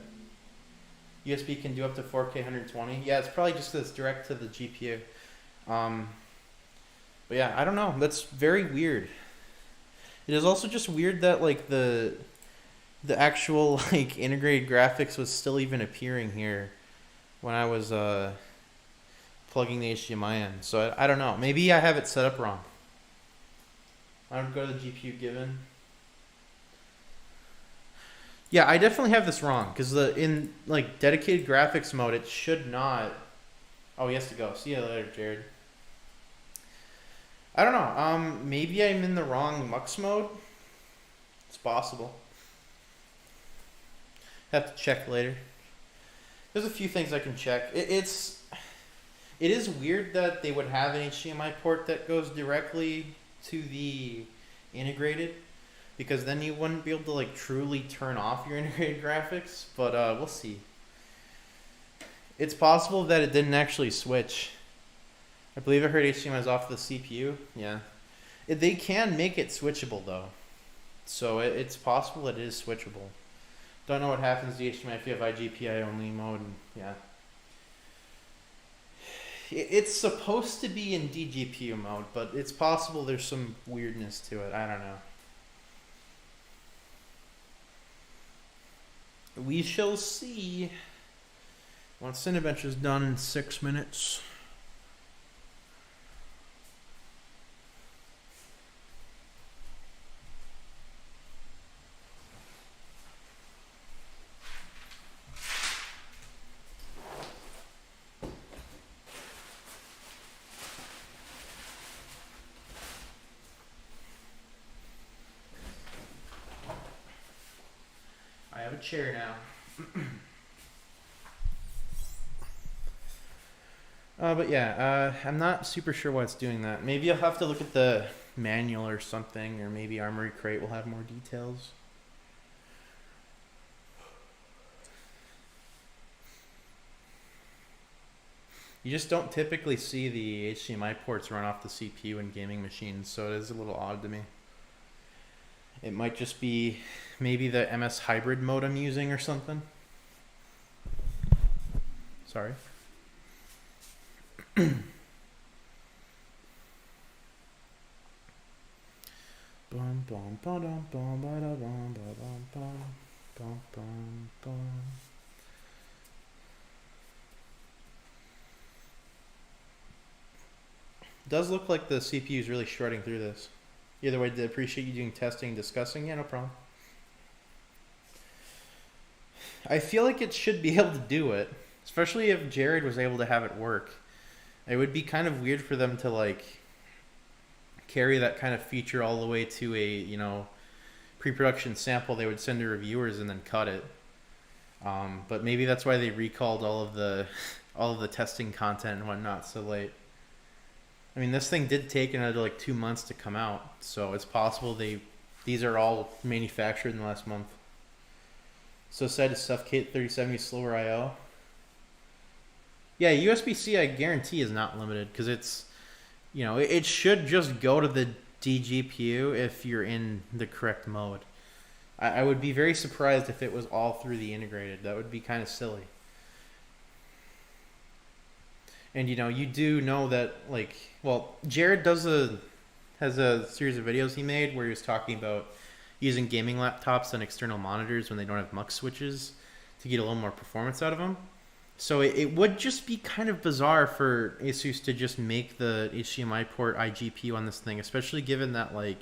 USB can do up to 4K 120. Yeah, it's probably just that it's direct to the GPU. But yeah, I don't know. That's very weird. It is also just weird that like the actual like integrated graphics was still even appearing here when I was plugging the HDMI in. So I don't know. Maybe I have it set up wrong. I would go to the GPU given. Yeah, I definitely have this wrong because in like dedicated graphics mode, it should not. Oh, he has to go. See you later, Jared. I don't know. Maybe I'm in the wrong mux mode. It's possible. Have to check later. There's a few things I can check. It is weird that they would have an HDMI port that goes directly to the integrated, because then you wouldn't be able to like truly turn off your integrated graphics. But we'll see. It's possible that it didn't actually switch. I believe I heard HDMI is off the CPU. Yeah, they can make it switchable though, so it's possible it is switchable. Don't know what happens to HDMI if you have IGPI only mode. And yeah, it's supposed to be in DGPU mode, but it's possible there's some weirdness to it. I don't know. We shall see. Once Cinebench is done in 6 minutes. I have a chair now. But yeah, I'm not super sure why it's doing that. Maybe I'll have to look at the manual or something, or maybe Armory Crate will have more details. You just don't typically see the HDMI ports run off the CPU in gaming machines, so it is a little odd to me. It might just be maybe the MS hybrid mode I'm using or something. Sorry. Bum bum ba-dum bum ba-da-bum ba-dum bum bum bum bum. Does look like the CPU is really shredding through this. Either way, I appreciate you doing testing and discussing. Yeah, no problem. I feel like it should be able to do it, especially if Jared was able to have it work. It would be kind of weird for them to like carry that kind of feature all the way to a, you know, pre-production sample they would send to reviewers and then cut it. But maybe that's why they recalled all of the all of the testing content and whatnot so late. I mean, this thing did take another like 2 months to come out, so it's possible these are all manufactured in the last month. So said to suffocate 3070 slower I/O. Yeah, USB-C I guarantee is not limited because it's, you know, it should just go to the DGPU if you're in the correct mode. I would be very surprised if it was all through the integrated. That would be kind of silly. And you know, you do know that, like, well, Jared has a series of videos he made where he was talking about using gaming laptops and external monitors when they don't have mux switches to get a little more performance out of them. So it would just be kind of bizarre for ASUS to just make the HDMI port iGPU on this thing, especially given that, like,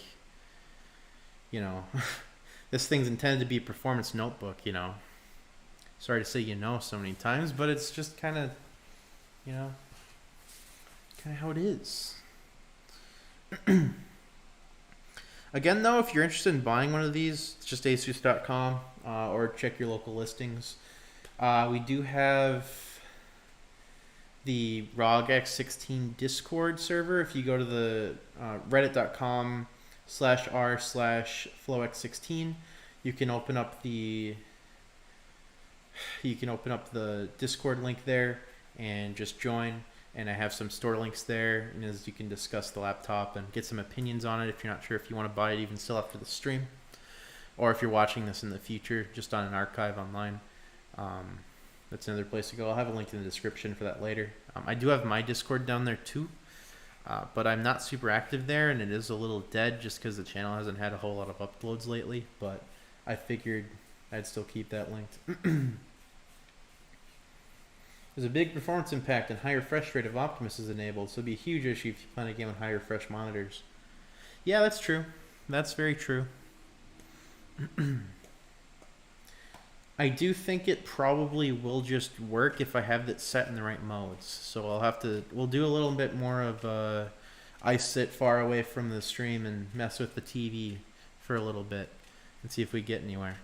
you know, this thing's intended to be a performance notebook, you know. Sorry to say so many times, but it's just kind of, you know, kind of how it is. Again, though, if you're interested in buying one of these, it's just asus.com or check your local listings. We do have the ROG X16 Discord server. If you go to the reddit.com/r/flowx16, you can open up the Discord link there and just join. And I have some store links there, and as you can discuss the laptop and get some opinions on it if you're not sure if you want to buy it even still after the stream, or if you're watching this in the future just on an archive online. That's another place to go. I'll have a link in the description for that later. I do have my Discord down there too, but I'm not super active there, and it is a little dead just because the channel hasn't had a whole lot of uploads lately, but I figured I'd still keep that linked. There's a big performance impact and high refresh rate if Optimus is enabled, so it'll be a huge issue if you plan a game with high refresh monitors. Yeah, that's true. That's very true. I do think it probably will just work if I have it set in the right modes. So we'll do a little bit more of I sit far away from the stream and mess with the TV for a little bit and see if we get anywhere.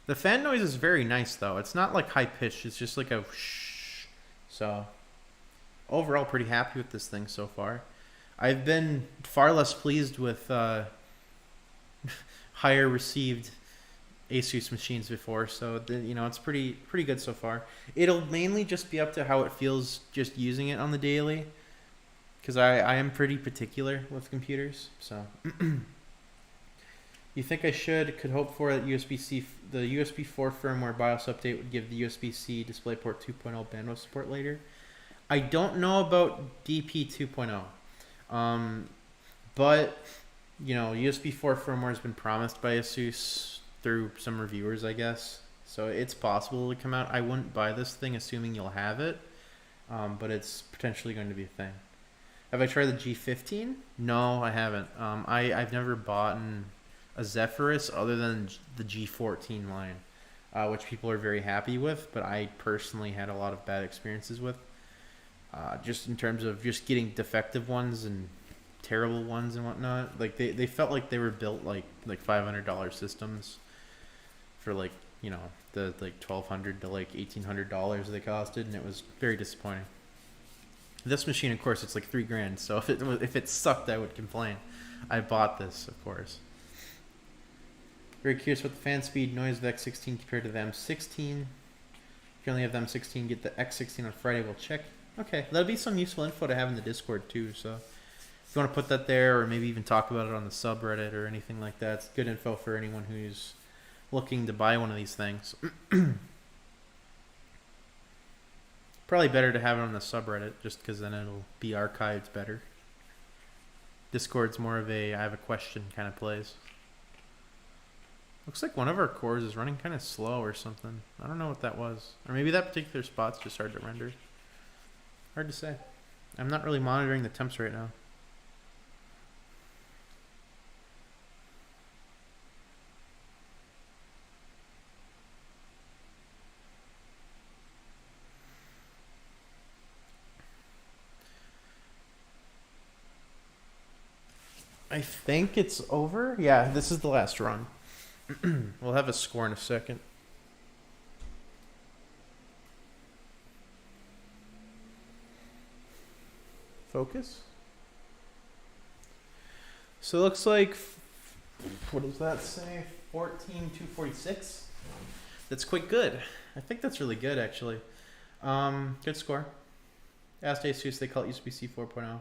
The fan noise is very nice though. It's not like high pitched, it's just like a shh. So overall pretty happy with this thing so far. I've been far less pleased with higher received ASUS machines before, so you know, it's pretty good so far. It'll mainly just be up to how it feels just using it on the daily, because I am pretty particular with computers. So you think I could hope for that the USB 4 firmware BIOS update would give the USB-C DisplayPort 2.0 bandwidth support later? I don't know about DP 2.0. But, you know, USB 4 firmware has been promised by ASUS through some reviewers, I guess. So it's possible to come out. I wouldn't buy this thing assuming you'll have it, but it's potentially going to be a thing. Have I tried the G15? No, I haven't. I've never bought a Zephyrus other than the G14 line, which people are very happy with, but I personally had a lot of bad experiences with. Just in terms of just getting defective ones and terrible ones and whatnot. Like they felt like they were built like $500 systems for, like, you know, the like $1,200 to like $1,800 they costed, and it was very disappointing. This machine, of course, it's like $3,000. So if it sucked, I would complain. I bought this, of course. Very curious what the fan speed noise of the X16 compared to the M16. If you only have the M16, get the X16 on Friday. We'll check. Okay, that'll be some useful info to have in the Discord too. So if you want to put that there, or maybe even talk about it on the subreddit or anything like that, it's good info for anyone who's looking to buy one of these things. Probably better to have it on the subreddit, just because then it'll be archived better. Discord's more of a I have a question kind of place. Looks like one of our cores is running kind of slow or something. I don't know what that was. Or maybe that particular spot's just hard to render. Hard to say. I'm not really monitoring the temps right now. I think it's over. Yeah, this is the last run. We'll have a score in a second. Focus. So it looks like, what does that say? 14,246. That's quite good. I think that's really good, actually. Good score. Asked ASUS, they call it USB-C 4.0.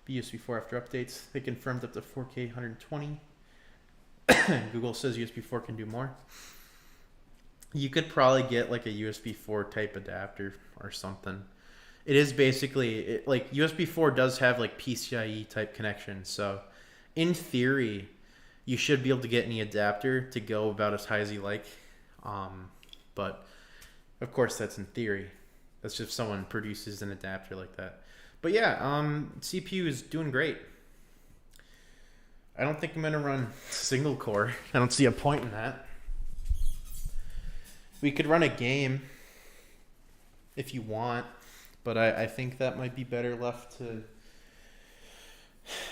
Be USB 4 after updates. They confirmed up to 4K 120. Google says USB 4 can do more. You could probably get like a USB 4 type adapter or something. It is basically, like USB 4 does have like PCIe type connections. So in theory, you should be able to get any adapter to go about as high as you like. But of course that's in theory. That's if someone produces an adapter like that. But yeah, CPU is doing great. I don't think I'm gonna run single core. I don't see a point in that. We could run a game if you want, but I think that might be better left to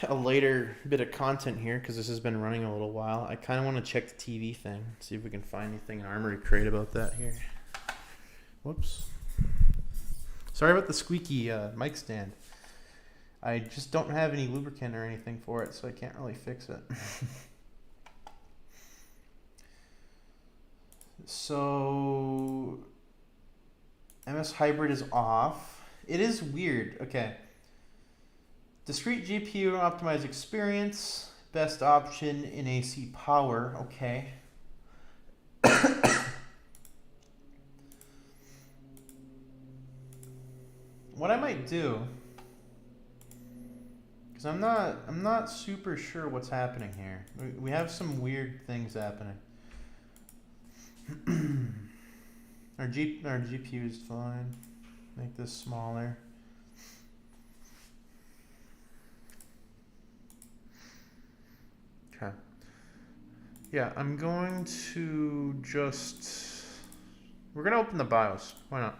a later bit of content here because this has been running a little while. I kind of want to check the TV thing, see if we can find anything in Armory Crate about that here. Whoops. Sorry about the squeaky mic stand. I just don't have any lubricant or anything for it, so I can't really fix it. So MS Hybrid is off. It is weird. Okay. Discrete GPU optimized experience. Best option in AC power. Okay. What I might do, because I'm not super sure what's happening here. We have some weird things happening. Our GPU is fine. Make this smaller. Okay. Yeah, I'm going to we're gonna open the BIOS. Why not?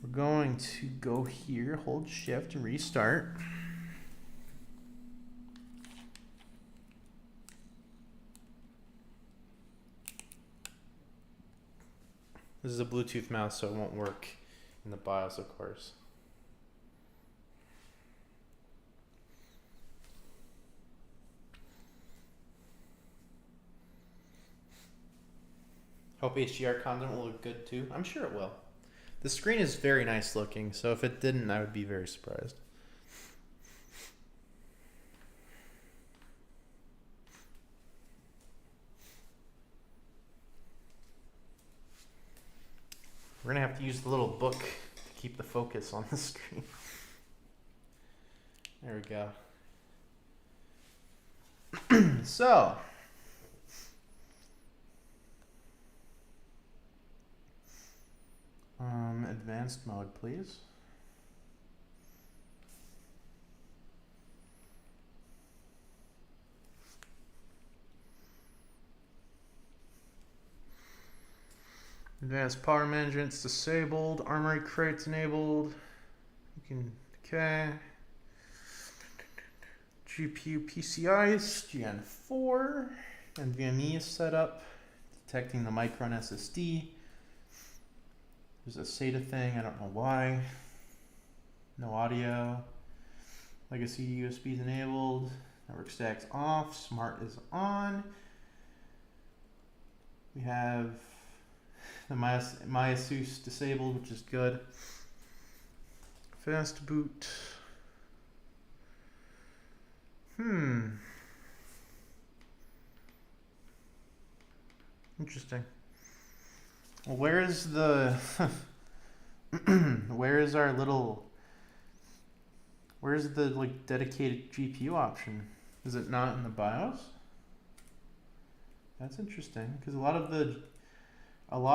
We're going to go here, hold shift and restart. This is a Bluetooth mouse, so it won't work in the BIOS, of course. Hope HDR content will look good too. I'm sure it will. The screen is very nice looking, so if it didn't, I would be very surprised. We're gonna have to use the little book to keep the focus on the screen. There we go. So, advanced mode, please. Advanced power management's disabled. Armory crate's enabled. You can, okay. GPU PCI's Gen 4. NVMe is set up. Detecting the Micron SSD. There's a SATA thing, I don't know why. No audio. Legacy USB is enabled. Network stack's off. Smart is on. We have the ASUS disabled, which is good. Fast boot. Interesting. Well, where is the where's the like dedicated GPU option? Is it not in the BIOS? That's interesting because a lot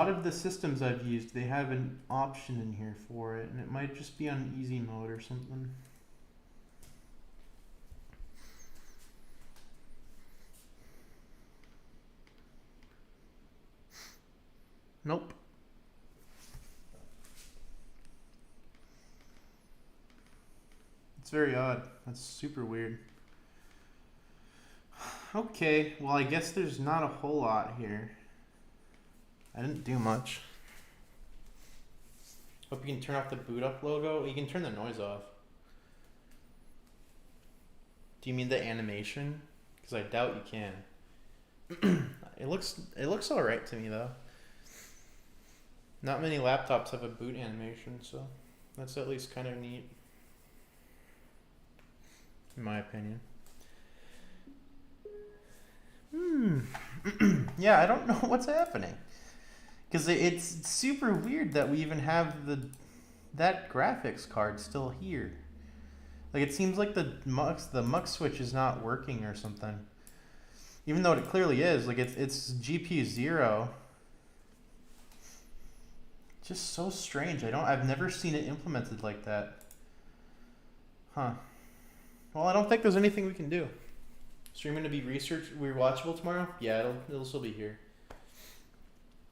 of the systems I've used, they have an option in here for it, and it might just be on easy mode or something. Nope. It's very odd. That's super weird. Okay, well I guess there's not a whole lot here. I didn't do much. Hope you can turn off the boot up logo. You can turn the noise off. Do you mean the animation? Because I doubt you can. It looks all right to me though. Not many laptops have a boot animation, so that's at least kind of neat, in my opinion. Yeah, I don't know what's happening. Because it's super weird that we even have that graphics card still here. Like, it seems like the mux switch is not working or something. Even though it clearly is. Like, it's GPU 0. Just so strange. I've never seen it implemented like that. Huh. Well, I don't think there's anything we can do. Streaming to be rewatchable tomorrow? Yeah, it'll still be here.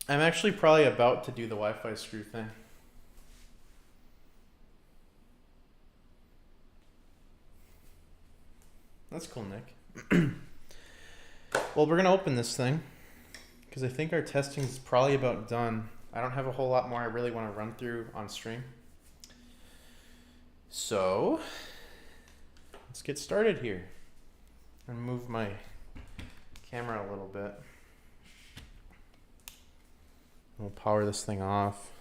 I'm actually probably about to do the Wi-Fi screw thing. That's cool, Nick. Well, we're gonna open this thing because I think our testing is probably about done. I don't have a whole lot more I really want to run through on stream. So let's get started here. And move my camera a little bit. We'll power this thing off.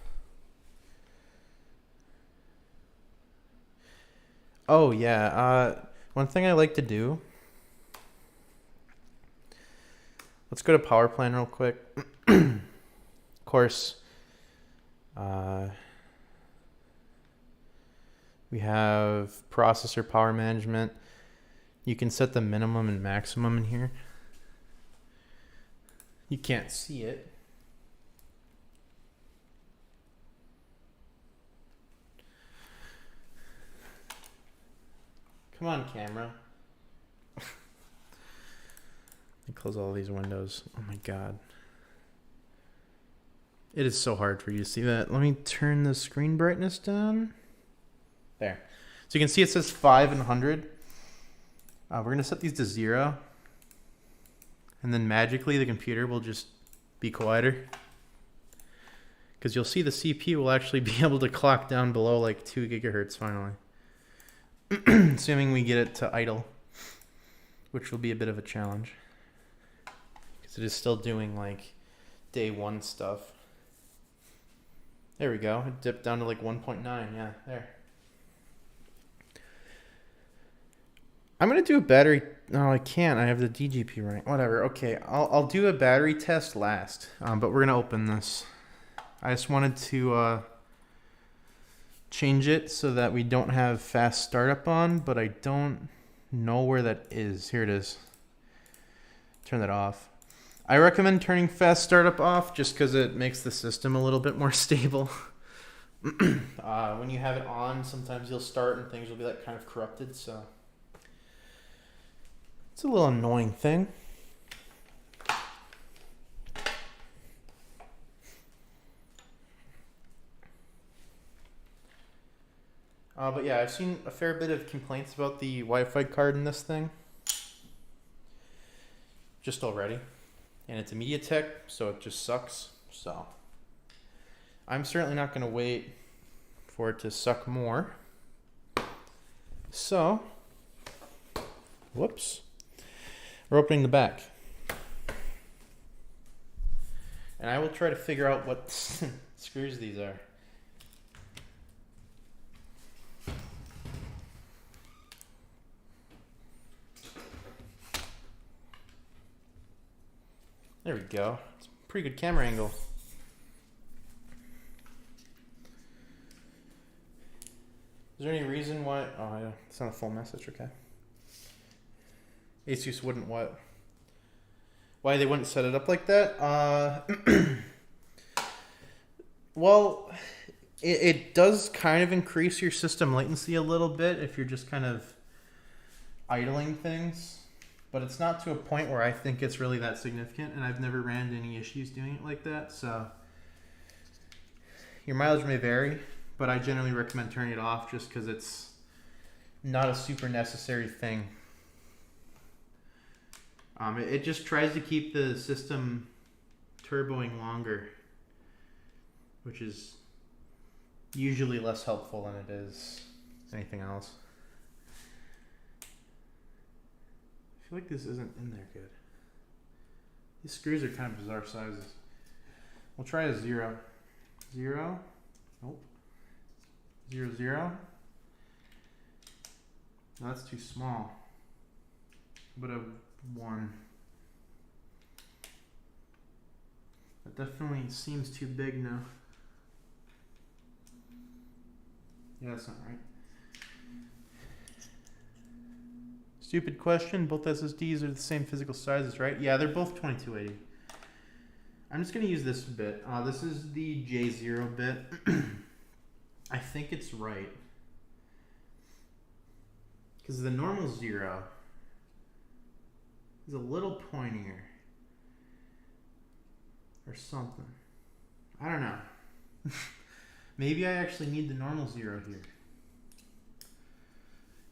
Oh yeah, one thing I like to do. Let's go to power plan real quick. Of course, we have processor power management. You can set the minimum and maximum in here. You can't see it. Come on, camera. Let me close all these windows. Oh my God. It is so hard for you to see that. Let me turn the screen brightness down. There. So you can see it says 5 and 100. We're going to set these to 0. And then magically the computer will just be quieter. Because you'll see the CPU will actually be able to clock down below like 2 gigahertz finally. Assuming we get it to idle. Which will be a bit of a challenge. Because it is still doing like day 1 stuff. There we go. It dipped down to like 1.9. Yeah, there. I'm going to do a battery... No, I can't. I have the DGP running. Whatever. Okay, I'll do a battery test last. But we're going to open this. I just wanted to change it so that we don't have fast startup on, but I don't know where that is. Here it is. Turn that off. I recommend turning fast startup off just because it makes the system a little bit more stable. When you have it on, sometimes you'll start and things will be like kind of corrupted, so... It's a little annoying thing. But yeah, I've seen a fair bit of complaints about the Wi-Fi card in this thing. Just already. And it's a MediaTek, so it just sucks. So I'm certainly not going to wait for it to suck more. So, whoops. We're opening the back. And I will try to figure out what screws these are. There we go. It's a pretty good camera angle. Is there any reason why... Oh, yeah. It's not a full message. Okay. ASUS wouldn't what? Why they wouldn't set it up like that? Well, it does kind of increase your system latency a little bit if you're just kind of idling things. But it's not to a point where I think it's really that significant, and I've never ran into any issues doing it like that. So your mileage may vary, but I generally recommend turning it off just because it's not a super necessary thing. It just tries to keep the system turboing longer, which is usually less helpful than it is anything else. I feel like this isn't in there good. These screws are kind of bizarre sizes. We'll try a 0. 0. Nope. 0, 0. No, that's too small. But a 1. That definitely seems too big now. Yeah, that's not right. Stupid question. Both SSDs are the same physical sizes, right? Yeah, they're both 2280. I'm just going to use this bit. This is the J0 bit. I think it's right. Because the normal 0 is a little pointier. Or something. I don't know. Maybe I actually need the normal 0 here.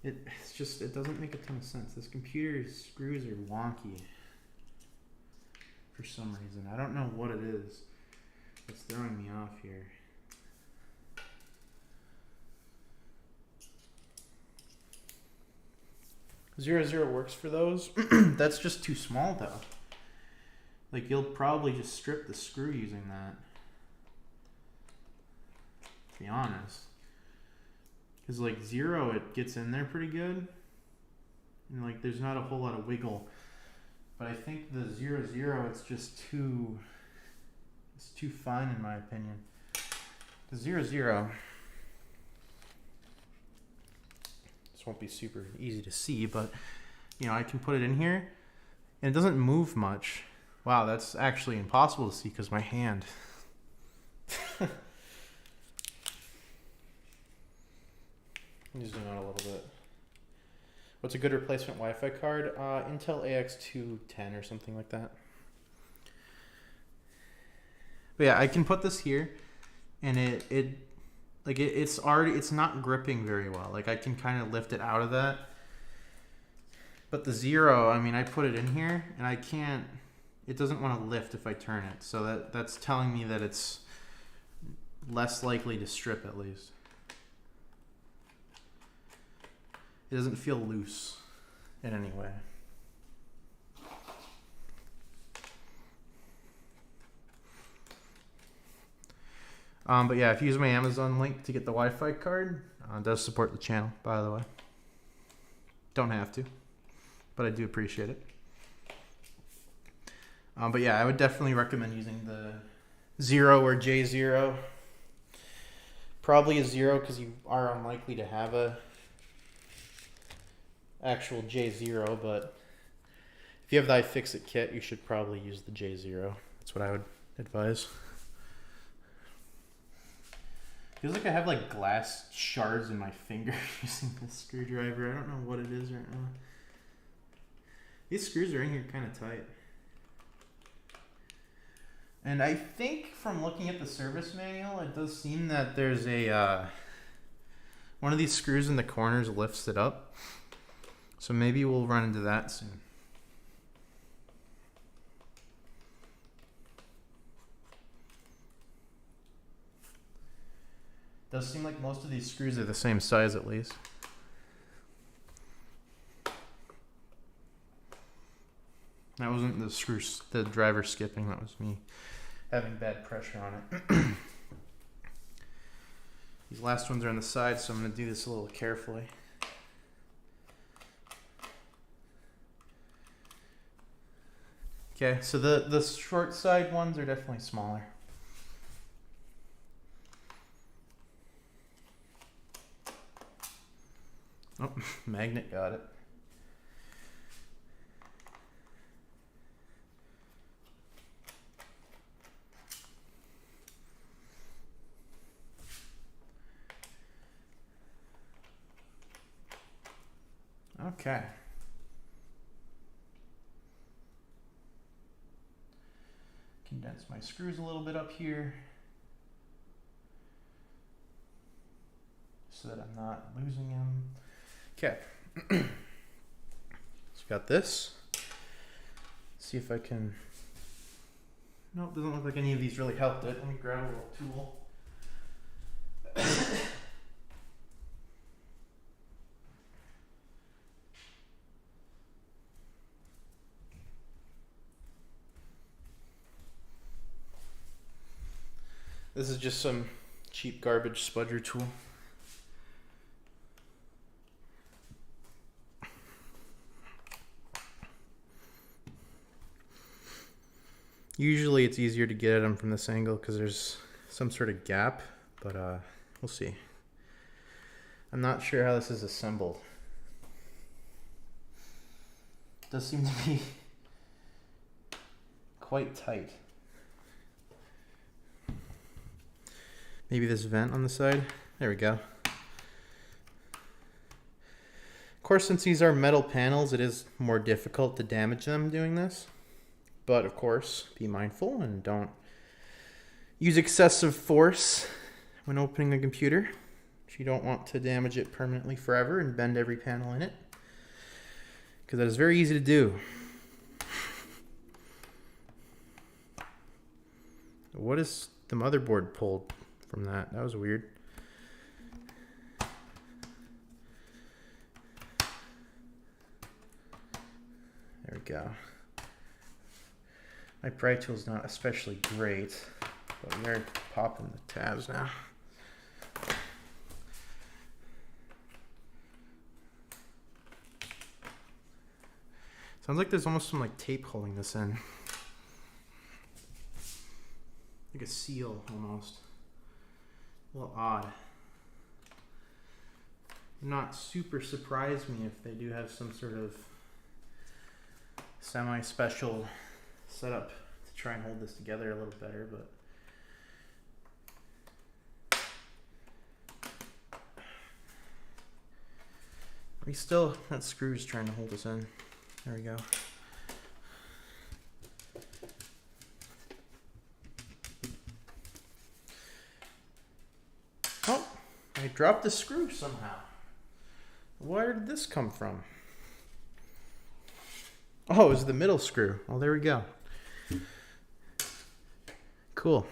It's just, it doesn't make a ton of sense. This computer's screws are wonky for some reason. I don't know what it is that's throwing me off here. Zero zero works for those. That's just too small though. Like you'll probably just strip the screw using that. To be honest. Because like 0, it gets in there pretty good. And like there's not a whole lot of wiggle. But I think the 0 0, it's just too fine in my opinion. The 0 0, this won't be super easy to see, but you know, I can put it in here and it doesn't move much. Wow, that's actually impossible to see because my hand. Let me zoom out a little bit. What's a good replacement Wi-Fi card? Intel AX210 or something like that. But yeah, I can put this here, and it's not gripping very well. Like I can kind of lift it out of that. But the 0, I mean, I put it in here, and I can't. It doesn't want to lift if I turn it. So that's telling me that it's less likely to strip at least. It doesn't feel loose in any way. But yeah, if you use my Amazon link to get the Wi-Fi card, it does support the channel, by the way. Don't have to, but I do appreciate it. But yeah, I would definitely recommend using the 0 or J0. Probably a 0 because you are unlikely to have a actual J0, but if you have the iFixit kit, you should probably use the J0. That's what I would advise. Feels like I have like glass shards in my finger using this screwdriver. I don't know what it is right now. These screws are in here kind of tight. And I think from looking at the service manual, it does seem that there's a one of these screws in the corners lifts it up. So maybe we'll run into that soon. Does seem like most of these screws are the same size at least. That wasn't the driver skipping, that was me having bad pressure on it. These last ones are on the side, so I'm going to do this a little carefully. Okay, so the short side ones are definitely smaller. Oh, magnet got it. Okay. Condense my screws a little bit up here so that I'm not losing them. Okay. So got this. see if I can. Nope, doesn't look like any of these really helped it. Let me grab a little tool. This is just some cheap garbage spudger tool. Usually it's easier to get at them from this angle because there's some sort of gap, but we'll see. I'm not sure how this is assembled. It does seem to be quite tight. Maybe this vent on the side. There we go. Of course, since these are metal panels, it is more difficult to damage them doing this. But of course, be mindful and don't use excessive force when opening a computer. You don't want to damage it permanently forever and bend every panel in it, because that is very easy to do. What is the motherboard pulled from that? That was weird. There we go. My pry tool is not especially great, but we are popping the tabs now. Sounds like there's almost some like tape holding this in. Like a seal almost. A little odd. Not super surprised me if they do have some sort of semi-special setup to try and hold this together a little better, but we still, that screw's trying to hold us in. There we go. Oh, I dropped the screw somehow. Where did this come from? Oh, it was the middle screw. Oh, there we go. Cool.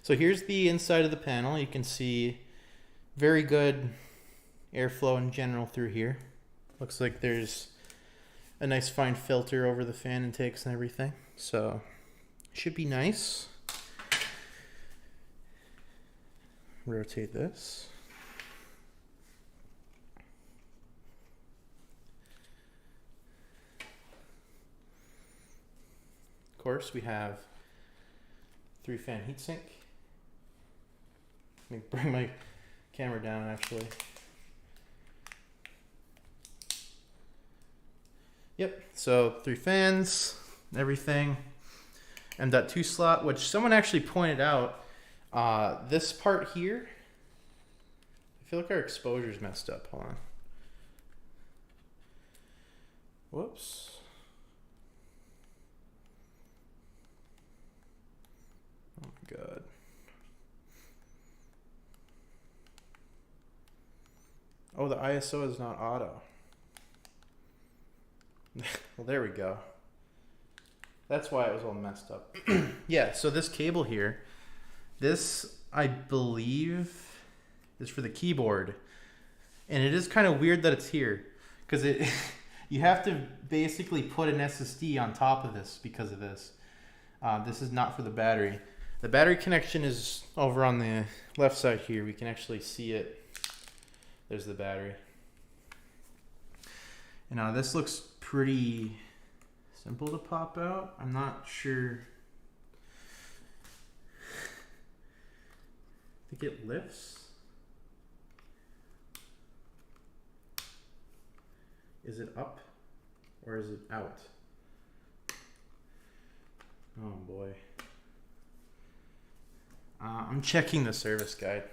So here's the inside of the panel. You can see very good airflow in general through here. Looks like there's a nice fine filter over the fan intakes and everything. So should be nice. Rotate this. Of course, we have 3-fan heatsink. Let me bring my camera down actually. Yep, so 3 fans, everything. M.2 slot, which someone actually pointed out, this part here, I feel like our exposure's messed up. Hold on. Whoops. Oh my god. Oh, the ISO is not auto. Well, there we go. That's why it was all messed up. Yeah, so this cable here, this, I believe, is for the keyboard. And it is kind of weird that it's here, because it you have to basically put an SSD on top of this because of this. This is not for the battery. The battery connection is over on the left side here. We can actually see it. There's the battery. And this looks pretty simple to pop out. I'm not sure. I think it lifts. Is it up or is it out? Oh boy. I'm checking the service guide.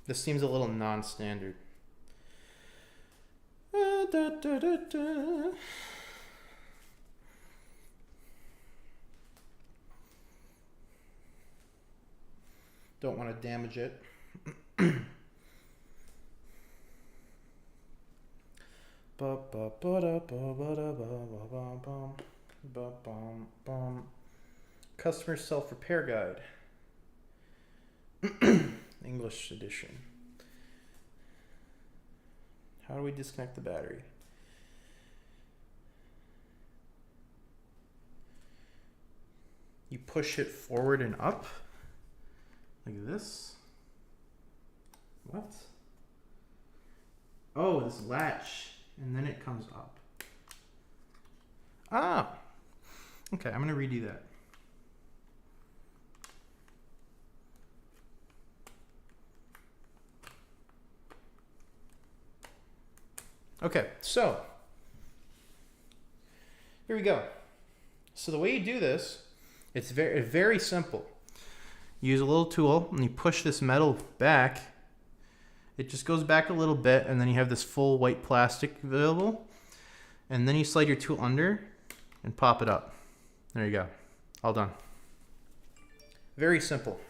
This seems a little non-standard. Don't want to damage it. Customer self-repair guide. English edition. How do we disconnect the battery? You push it forward and up like this. What? Oh, this latch, and then it comes up. Ah, okay, I'm gonna redo that. Okay, so here we go. So the way you do this, it's very simple. You use a little tool and you push this metal back. It just goes back a little bit, and then you have this full white plastic available. And then you slide your tool under and pop it up. There you go. All done. Very simple.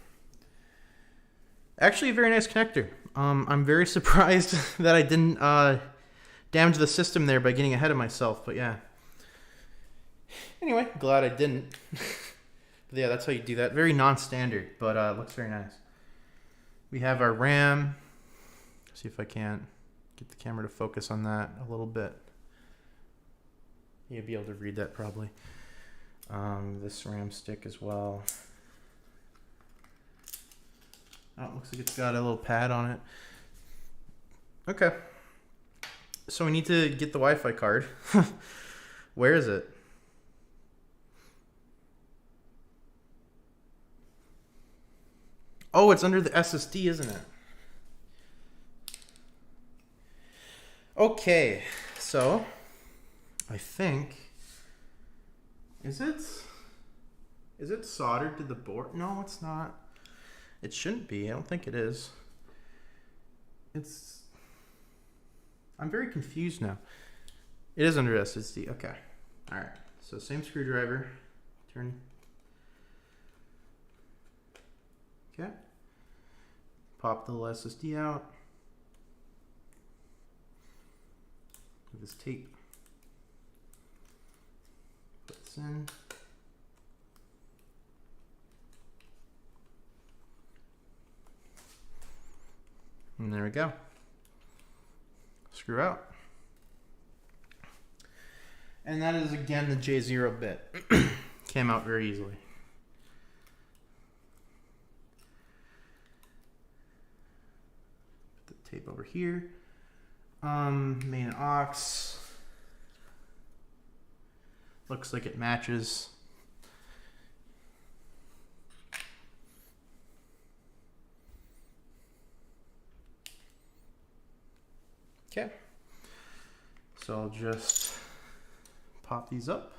Actually, a very nice connector. I'm very surprised that I didn't damage the system there by getting ahead of myself, but yeah. Anyway, glad I didn't. But yeah, that's how you do that. Very non-standard, but looks very nice. We have our RAM. See if I can't get the camera to focus on that a little bit. You'll be able to read that probably. This RAM stick as well. Oh, it looks like it's got a little pad on it. Okay. So we need to get the Wi-Fi card. Where is it? Oh, it's under the SSD, isn't it? Okay, so I think, is it soldered to the board? No, it's not. It shouldn't be. I don't think it is. I'm very confused now. It is under SSD. Okay. All right. So same screwdriver. Turn. Okay. Pop the little SSD out. With this tape. Put this in. And there we go. Screw out. And that is again the J0 bit. Came out very easily. Put the tape over here. Main aux. Looks like it matches. Okay. So I'll just pop these up.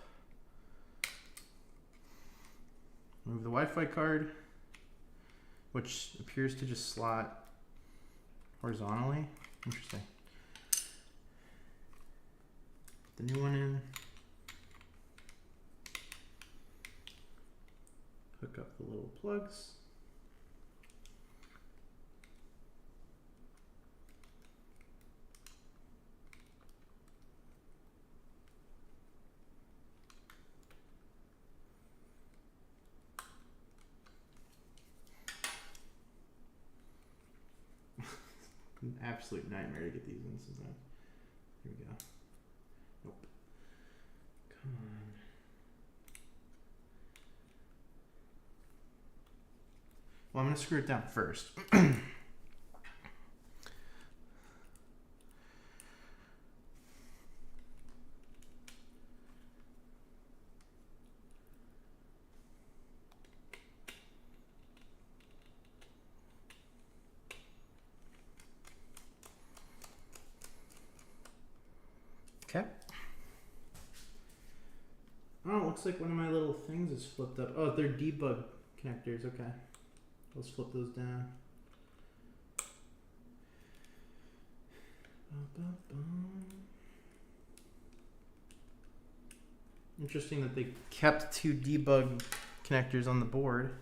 Move the Wi-Fi card, which appears to just slot horizontally. Interesting. Put the new one in. Hook up the little plugs. An absolute nightmare to get these in sometimes. Here we go. Nope. Come on. Well, I'm going to screw it down first. Okay. Oh, it looks like one of my little things is flipped up. Oh, they're debug connectors. Okay. Let's flip those down. Interesting that they kept two debug connectors on the board.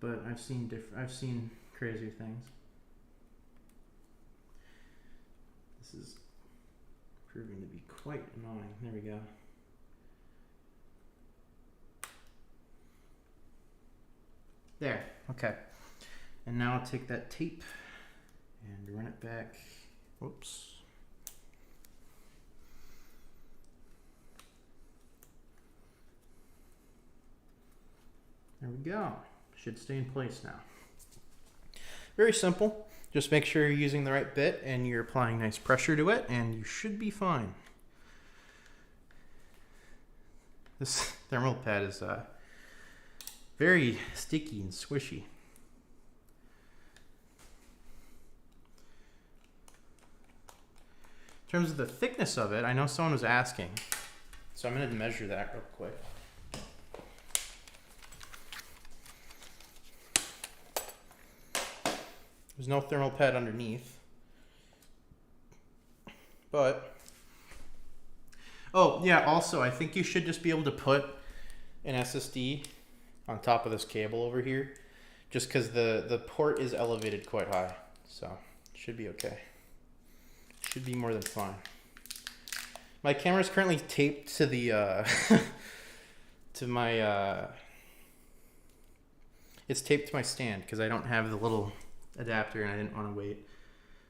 But I've seen crazier things. This is proving to be quite annoying. There we go. There, okay. And now I'll take that tape and run it back. Whoops. There we go. Should stay in place now. Very simple. Just make sure you're using the right bit and you're applying nice pressure to it, and you should be fine. This thermal pad is very sticky and squishy. In terms of the thickness of it, I know someone was asking, so I'm going to measure that real quick. There's no thermal pad underneath, but, oh yeah, also I think you should just be able to put an SSD on top of this cable over here, just because the port is elevated quite high, so it should be okay. Should be more than fine. My camera is currently taped to the to my it's taped to my stand because I don't have the little adapter and I didn't want to wait,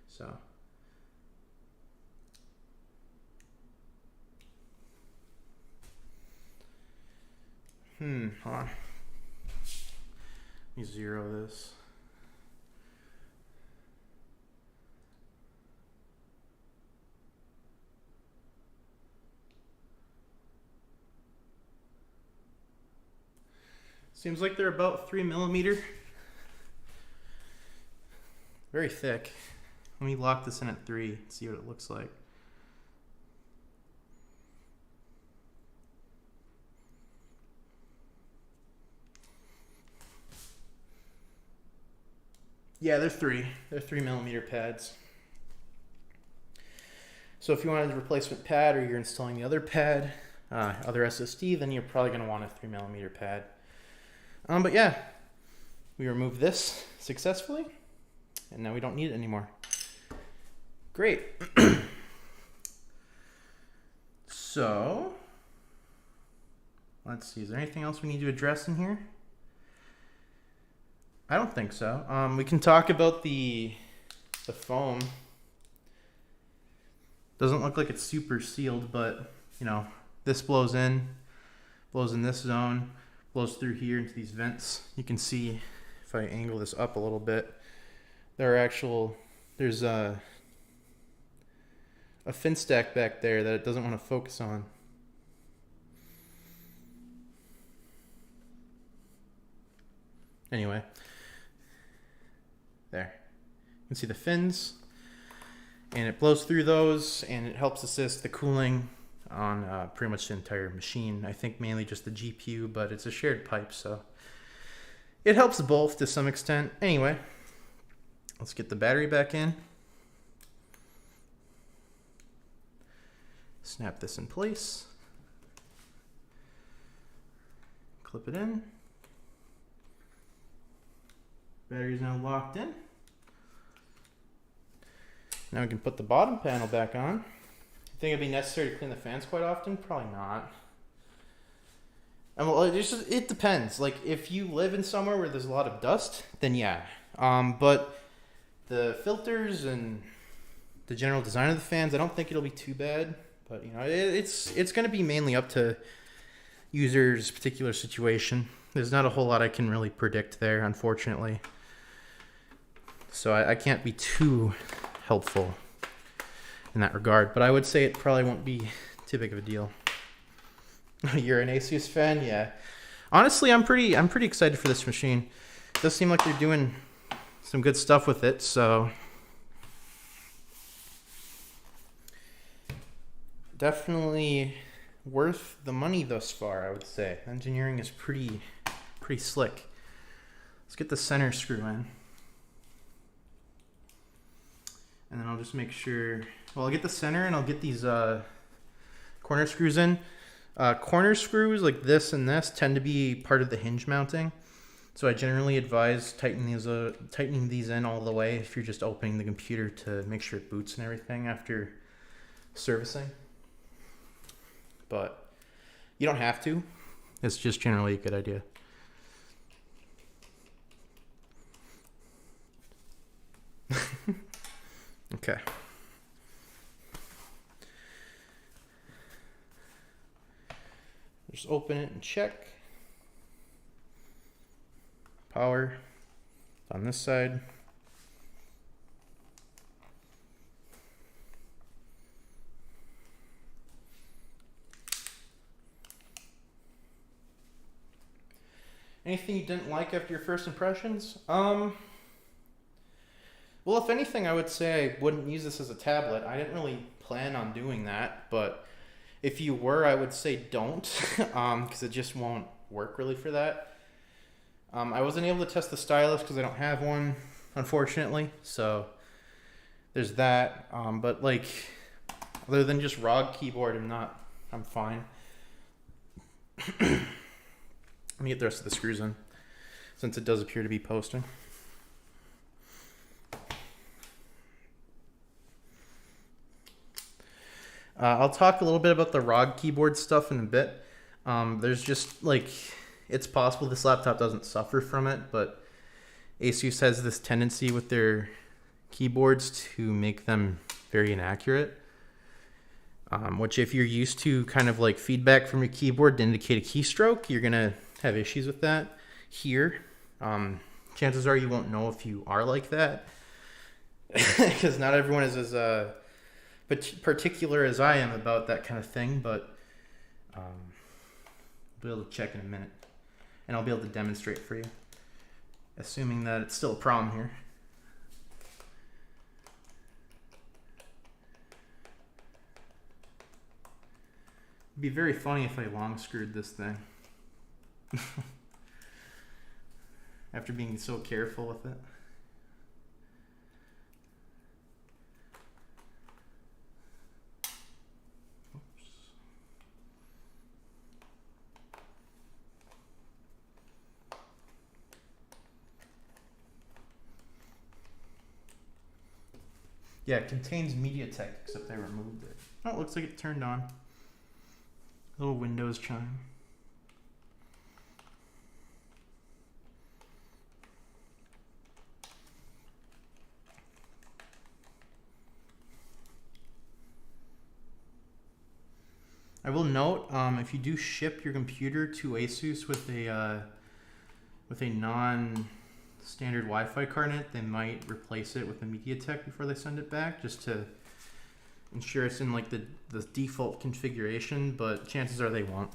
so hold on, let me zero this. Seems like they're about 3 millimeter. Very thick. Let me lock this in at 3 and see what it looks like. Yeah, they're 3. They're 3 millimeter pads. So if you wanted a replacement pad, or you're installing the other pad, other SSD, then you're probably going to want a 3 millimeter pad. But yeah, we removed this successfully, and now we don't need it anymore. Great. So, let's see, is there anything else we need to address in here? I don't think so. We can talk about the foam. Doesn't look like it's super sealed, but you know, this blows in this zone, blows through here into these vents. You can see if I angle this up a little bit, there's a fin stack back there that it doesn't want to focus on. Anyway, there. You can see the fins, and it blows through those, and it helps assist the cooling on pretty much the entire machine. I think mainly just the GPU, but it's a shared pipe, so it helps both to some extent. Anyway, let's get the battery back in. Snap this in place. Clip it in. Battery is now locked in. Now we can put the bottom panel back on. Think it'd be necessary to clean the fans quite often? Probably not. And well, it depends. Like if you live in somewhere where there's a lot of dust, then yeah. But the filters and the general design of the fans, I don't think it'll be too bad. But you know, it's going to be mainly up to users' particular situation. There's not a whole lot I can really predict there, unfortunately. So I can't be too helpful in that regard, but I would say it probably won't be too big of a deal. You're an ASUS fan? Yeah. Honestly, I'm pretty excited for this machine. It does seem like they're doing some good stuff with it, so definitely worth the money thus far, I would say. Engineering is pretty slick. Let's get the center screw in. And then I'll just make sure, well, I'll get the center and I'll get these corner screws in. Corner screws like this and this tend to be part of the hinge mounting. So I generally advise tightening these in all the way if you're just opening the computer to make sure it boots and everything after servicing. But you don't have to. It's just generally a good idea. Okay. Just open it and check. Power on this side. Anything you didn't like after your first impressions? Well, if anything, I would say I wouldn't use this as a tablet. I didn't really plan on doing that, but if you were, I would say don't, because it just won't work really for that. I wasn't able to test the stylus because I don't have one, unfortunately, so there's that. But like, other than just ROG keyboard, I'm fine. Let me get the rest of the screws in, since it does appear to be posting. I'll talk a little bit about the ROG keyboard stuff in a bit. There's just like, it's possible this laptop doesn't suffer from it, but ASUS has this tendency with their keyboards to make them very inaccurate. Which if you're used to kind of like feedback from your keyboard to indicate a keystroke, you're gonna have issues with that here. Chances are you won't know if you are like that, because not everyone is as particular as I am about that kind of thing, but I'll be able to check in a minute, and I'll be able to demonstrate for you, assuming that it's still a problem here. It'd be very funny if I long screwed this thing. After being so careful with it. Oops. Yeah, it contains MediaTek, except I removed it. Oh, it looks like it turned on. Little Windows chime. I will note, if you do ship your computer to ASUS with a non-standard Wi-Fi card in it, they might replace it with a MediaTek before they send it back, just to ensure it's in like the default configuration, but chances are they won't.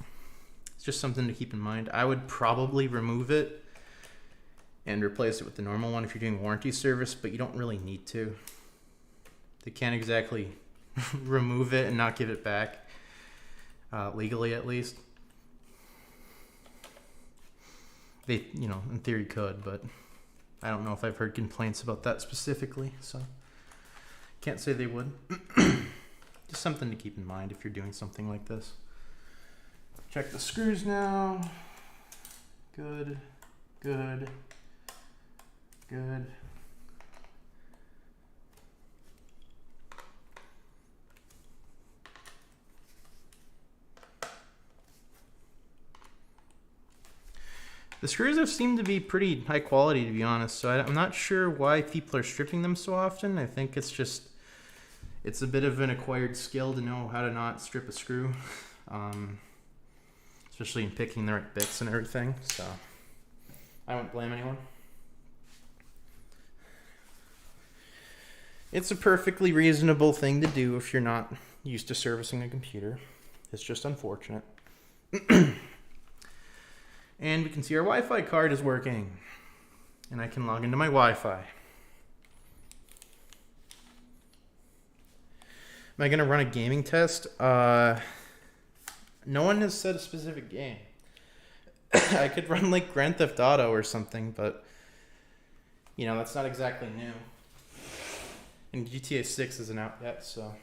It's just something to keep in mind. I would probably remove it and replace it with the normal one if you're doing warranty service, but you don't really need to. They can't exactly remove it and not give it back, legally at least. They, in theory could, but I don't know if I've heard complaints about that specifically, so can't say they would. Just something to keep in mind if you're doing something like this. Check the screws now. Good, good, good. The screws have seemed to be pretty high quality, to be honest, so I'm not sure why people are stripping them so often. I think it's a bit of an acquired skill to know how to not strip a screw, especially in picking the right bits and everything, so I won't blame anyone. It's a perfectly reasonable thing to do if you're not used to servicing a computer. It's just unfortunate. And we can see our Wi-Fi card is working. And I can log into my Wi-Fi. Am I going to run a gaming test? No one has said a specific game. I could run like Grand Theft Auto or something, but that's not exactly new. And GTA 6 isn't out yet, so.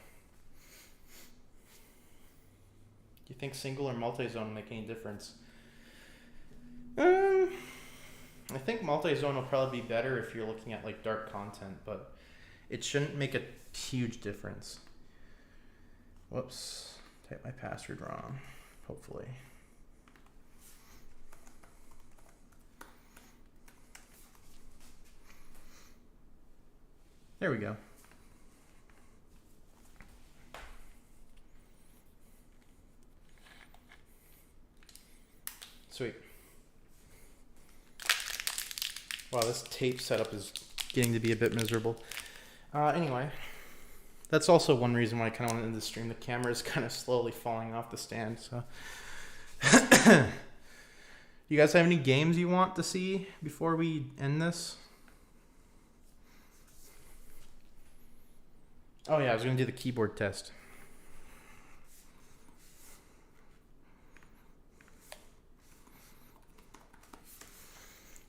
Do you think single or multi-zone make any difference? I think multi-zone will probably be better if you're looking at like dark content, but it shouldn't make a huge difference. Whoops, typed my password wrong, hopefully. There we go. Sweet. Wow, this tape setup is getting to be a bit miserable. Anyway, that's also one reason why I kind of wanted to stream. The camera is kind of slowly falling off the stand. So, you guys have any games you want to see before we end this? Oh yeah, I was gonna do the keyboard test.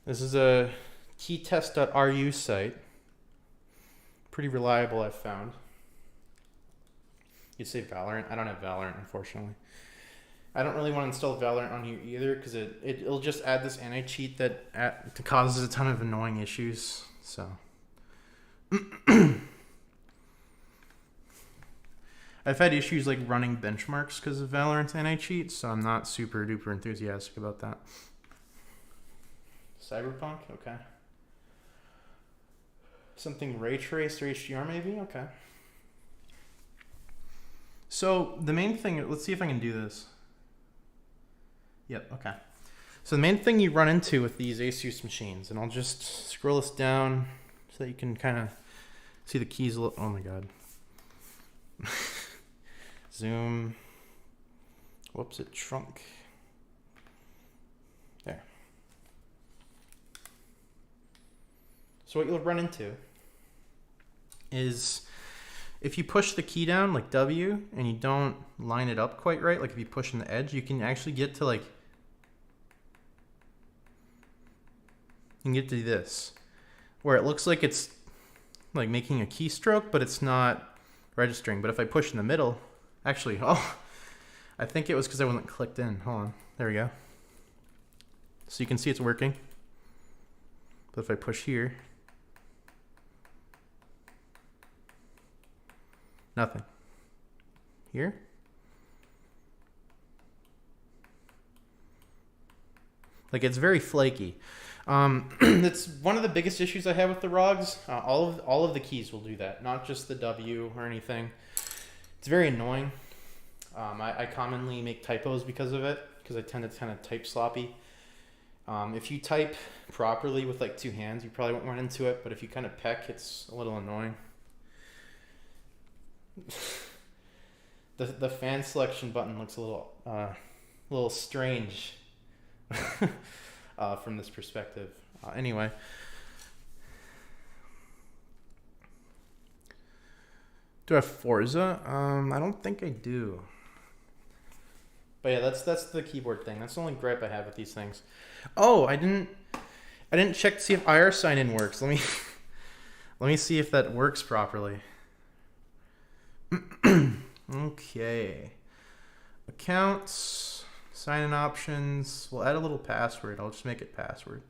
This is a keytest.ru site. Pretty reliable, I've found. You'd say Valorant. I don't have Valorant, unfortunately. I don't really want to install Valorant on here either because it'll just add this anti-cheat that causes a ton of annoying issues. So. I've had issues like running benchmarks because of Valorant's anti-cheat, so I'm not super duper enthusiastic about that. Cyberpunk? Okay. Something ray traced or HDR maybe? Okay. So the main thing, let's see if I can do this. Yep, okay. So the main thing you run into with these ASUS machines, and I'll just scroll this down so that you can kind of see the keys a little. Oh my god. Zoom. Whoops, it shrunk. There. So what you'll run into is if you push the key down like W and you don't line it up quite right, like if you push on the edge, you can actually get to like, you can get to this, where it looks like it's like making a keystroke, but it's not registering. But if I push in the middle, actually, oh, I think it was because I wasn't clicked in. Hold on, there we go. So you can see it's working. But if I push here, nothing. Here? Like it's very flaky. That's one of the biggest issues I have with the ROGs. All of the keys will do that, not just the W or anything. It's very annoying. I commonly make typos because of it, because I tend to kind of type sloppy. If you type properly with like two hands, you probably won't run into it, but if you kind of peck, it's a little annoying. The fan selection button looks a little strange from this perspective. Anyway, do I have Forza? I don't think I do. But yeah, that's the keyboard thing. That's the only gripe I have with these things. Oh, I didn't check to see if IR sign-in works. Let me see if that works properly. Okay. Accounts, sign-in options. We'll add a little password. I'll just make it password.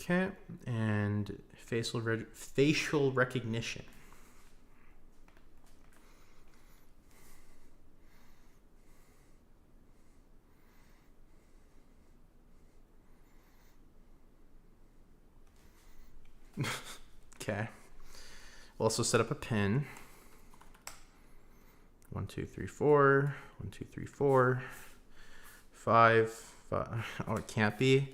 Okay, and facial recognition. Okay. We'll also set up a pin. 1, 2, 3, 4. 1, 2, 3, 4. 5. Oh, it can't be.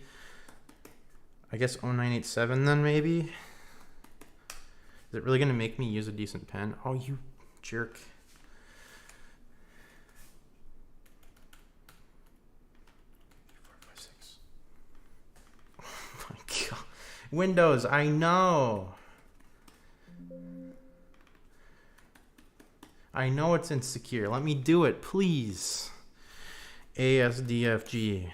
I guess 0987 then maybe. Is it really going to make me use a decent pen? Oh, you jerk. Oh my god. Windows, I know. I know it's insecure. Let me do it, please. ASDFG.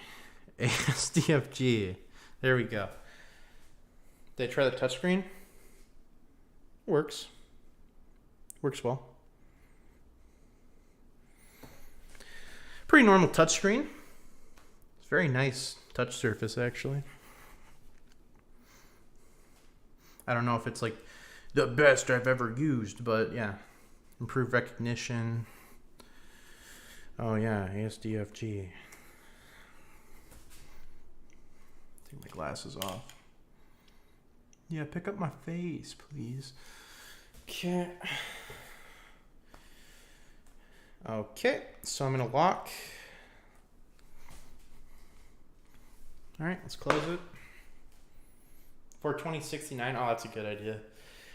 ASDFG. There we go. Did I try the touchscreen? Works. Works well. Pretty normal touchscreen. It's very nice touch surface, actually. I don't know if it's like the best I've ever used, but yeah. Improved recognition. Oh yeah, ASDFG. Take my glasses off. Yeah, pick up my face, please. Okay. Okay, so I'm gonna lock. All right, let's close it. 42069. Oh, that's a good idea.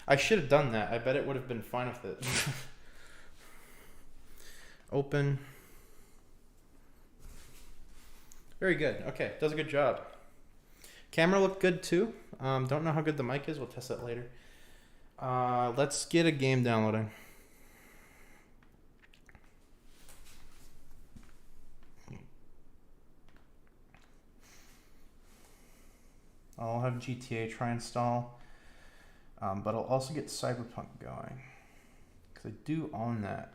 I should have done that. I bet it would have been fine with it. Open. Very good. Okay, does a good job. Camera looked good too. Don't know how good the mic is. We'll test that later. Let's get a game downloading. I'll have GTA try install, but I'll also get Cyberpunk going because I do own that.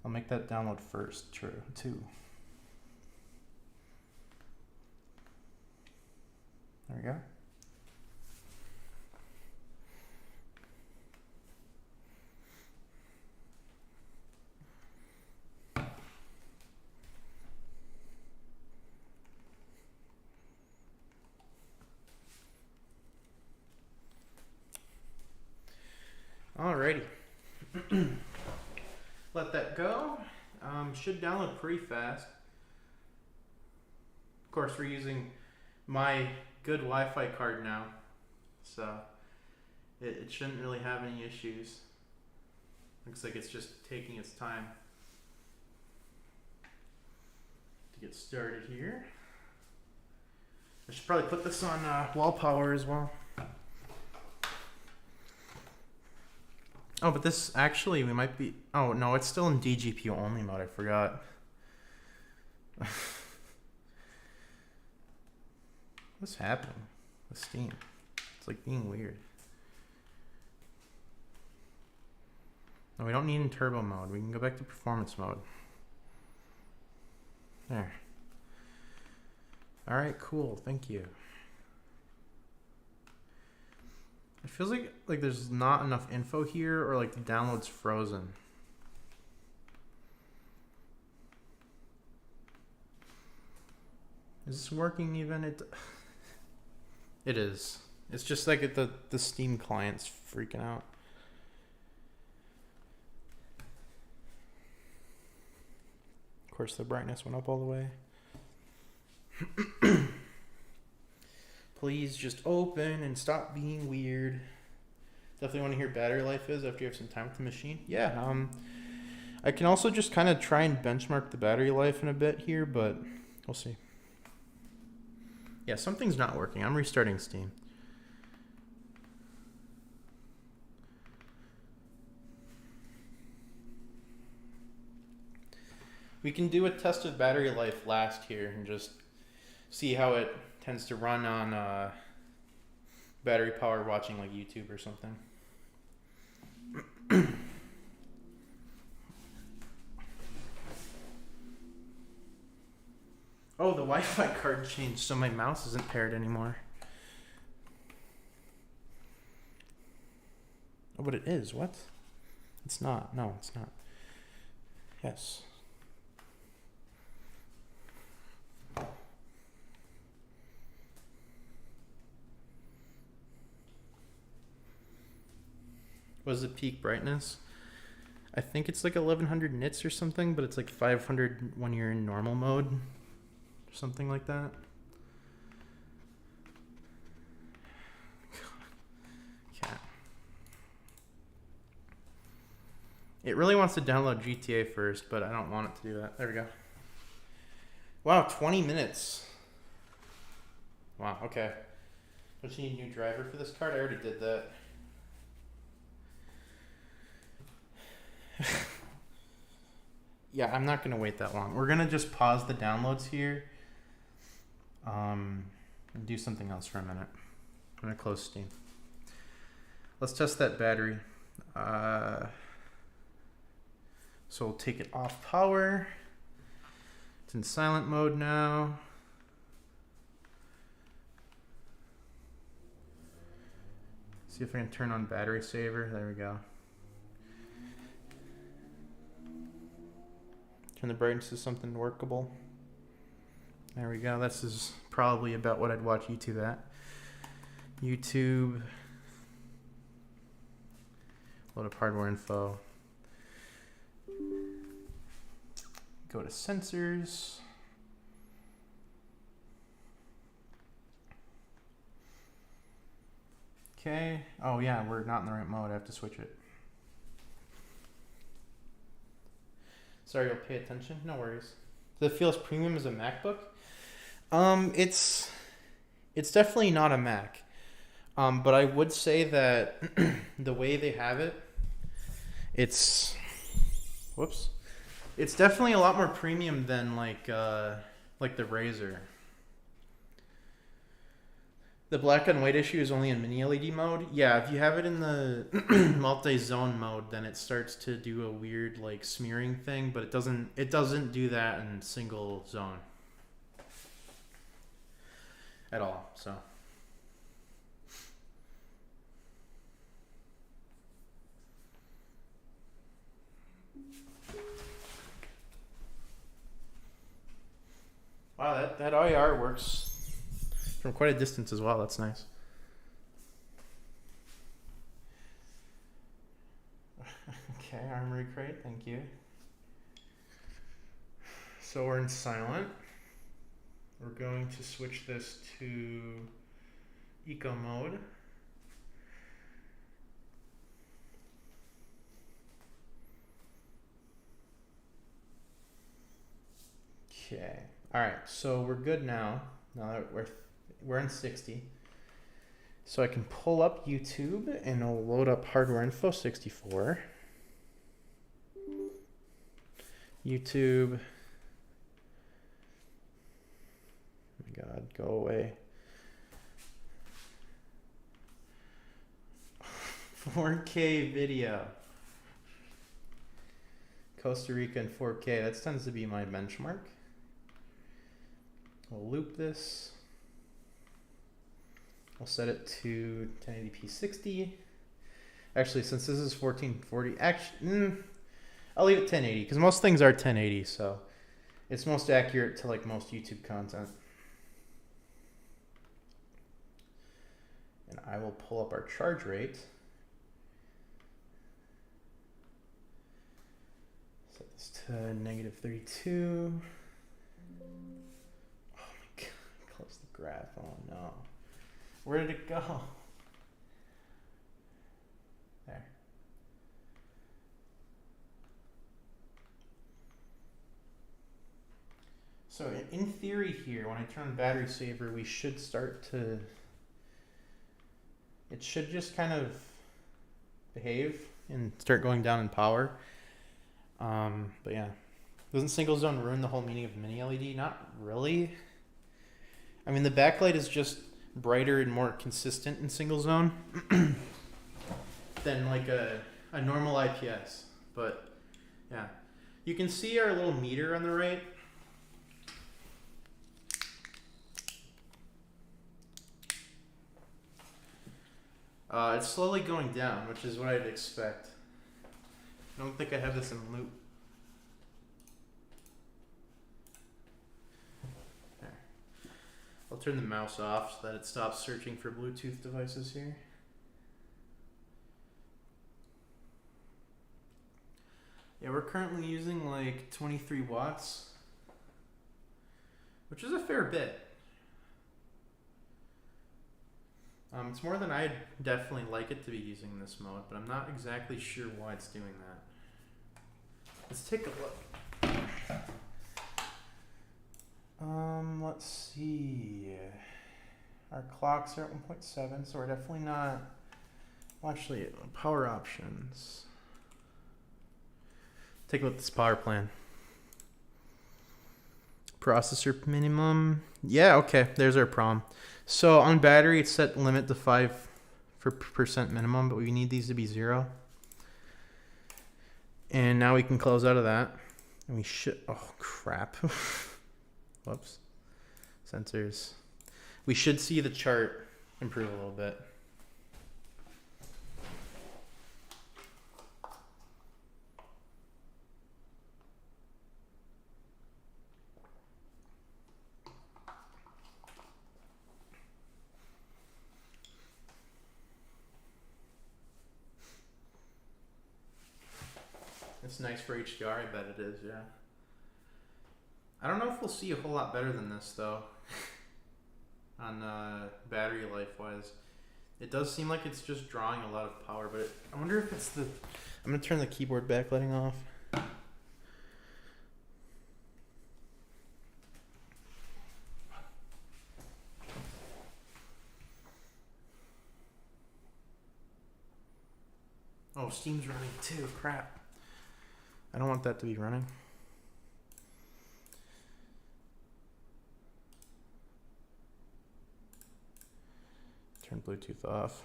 I'll make that download first, too. There we go. Alrighty. Let that go. Should download pretty fast. Of course, we're using my good Wi-Fi card now, so it shouldn't really have any issues. Looks like it's just taking its time to get started here. I should probably put this on wall power as well. Oh, but this actually, we might be... Oh, no, it's still in DGPU only mode. I forgot. What's happening with Steam? It's like being weird. No, we don't need in turbo mode. We can go back to performance mode. There. All right, cool. Thank you. It feels like there's not enough info here, or like the download's frozen. Is this working even? It is. It's just like the Steam client's freaking out. Of course, the brightness went up all the way. Please just open and stop being weird. Definitely want to hear battery life is after you have some time with the machine. Yeah, I can also just kind of try and benchmark the battery life in a bit here, but we'll see. Yeah, something's not working. I'm restarting Steam. We can do a test of battery life last here and just see how it tends to run on battery power watching like YouTube or something. Oh, the Wi-Fi card changed, so my mouse isn't paired anymore. Oh, but it is. What? It's not. No, it's not. Yes. What is the peak brightness? I think it's like 1100 nits or something, but it's like 500 when you're in normal mode. Or something like that. Cat. It really wants to download GTA first, but I don't want it to do that. There we go. Wow, 20 minutes. Wow, okay. Don't you need a new driver for this card? I already did that. Yeah, I'm not going to wait that long. We're going to just pause the downloads here and do something else for a minute. I'm going to close Steam. Let's test that battery. So we'll take it off power. It's in silent mode now. See if I can turn on battery saver. There we go. Turn the brightness to something workable. There we go. This is probably about what I'd watch YouTube at. YouTube. Load up hardware info. Go to sensors. Okay. Oh yeah, we're not in the right mode. I have to switch it. Sorry, you'll pay attention. No worries. Does it feel as premium as a MacBook? It's definitely not a Mac. But I would say that the way they have it, it's definitely a lot more premium than like the Razer. The black and white issue is only in mini LED mode. Yeah, if you have it in the multi-zone mode, then it starts to do a weird like smearing thing, but it doesn't do that in single zone at all. So wow, that IR works from quite a distance as well. That's nice. Okay, Armory crate, thank you. So we're in silent. We're going to switch this to eco mode. Okay. All right, so we're good now. Now that we're in 60. So I can pull up YouTube and I'll load up hardware info 64. YouTube. Oh my God, go away. 4K video. Costa Rica in 4K. That tends to be my benchmark. We'll loop this. I'll set it to 1080p 60. Actually, since this is 1440, I'll leave it 1080 because most things are 1080, so it's most accurate to like most YouTube content. And I will pull up our charge rate. Set this to -32. Oh my God, close the graph. Oh no. Where did it go? There. So in theory here, when I turn battery saver, we should start to, it should just kind of behave and start going down in power. But yeah, doesn't single zone ruin the whole meaning of mini LED? Not really. I mean, the backlight is just brighter and more consistent in single zone than like a normal IPS. But yeah, you can see our little meter on the right. It's slowly going down, which is what I'd expect. I don't think I have this in loop. There. I'll turn the mouse off so that it stops searching for Bluetooth devices here. Yeah, we're currently using like 23 watts, which is a fair bit. It's more than I'd definitely like it to be using in this mode, but I'm not exactly sure why it's doing that. Let's take a look. Let's see. Our clocks are at 1.7, so we're definitely not. Well, actually, power options. Take a look at this power plan. Processor minimum. Yeah, okay, there's our prom. So on battery, it's set limit to 5% minimum, but we need these to be 0. And now we can close out of that. And we should, oh crap. Whoops. Sensors. We should see the chart improve a little bit. It's nice for HDR, I bet it is, yeah. I don't know if we'll see a whole lot better than this, though, on battery life-wise. It does seem like it's just drawing a lot of power, but I wonder if it's the... I'm going to turn the keyboard backlighting off. Oh, Steam's running too. Crap. I don't want that to be running. Turn Bluetooth off.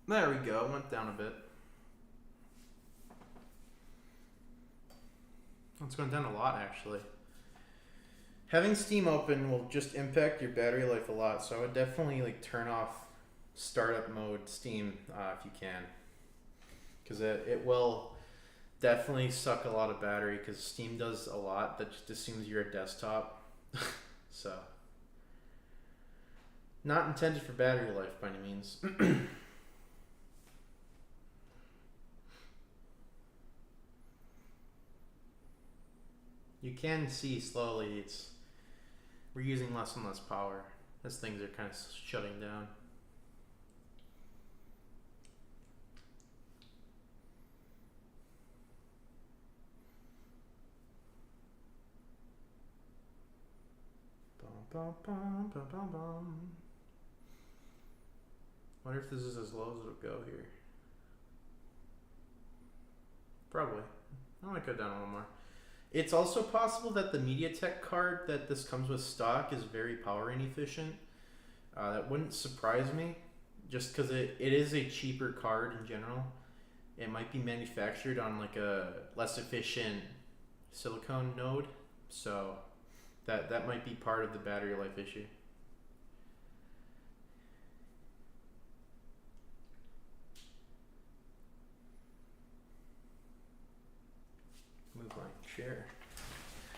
There we go. Went down a bit. It's going down a lot, actually. Having Steam open will just impact your battery life a lot, so I would definitely like turn off startup mode Steam if you can, because it will definitely suck a lot of battery, because Steam does a lot that just assumes you're a desktop. So not intended for battery life by any means. You can see slowly we're using less and less power as things are kind of shutting down. Bum, bum, bum, bum, bum. Wonder if this is as low as it'll go here. Probably. I might go down a little more. It's also possible that the MediaTek card that this comes with stock is very power inefficient. That wouldn't surprise me, just because it is a cheaper card in general. It might be manufactured on like a less efficient silicone node, so that might be part of the battery life issue. Move my chair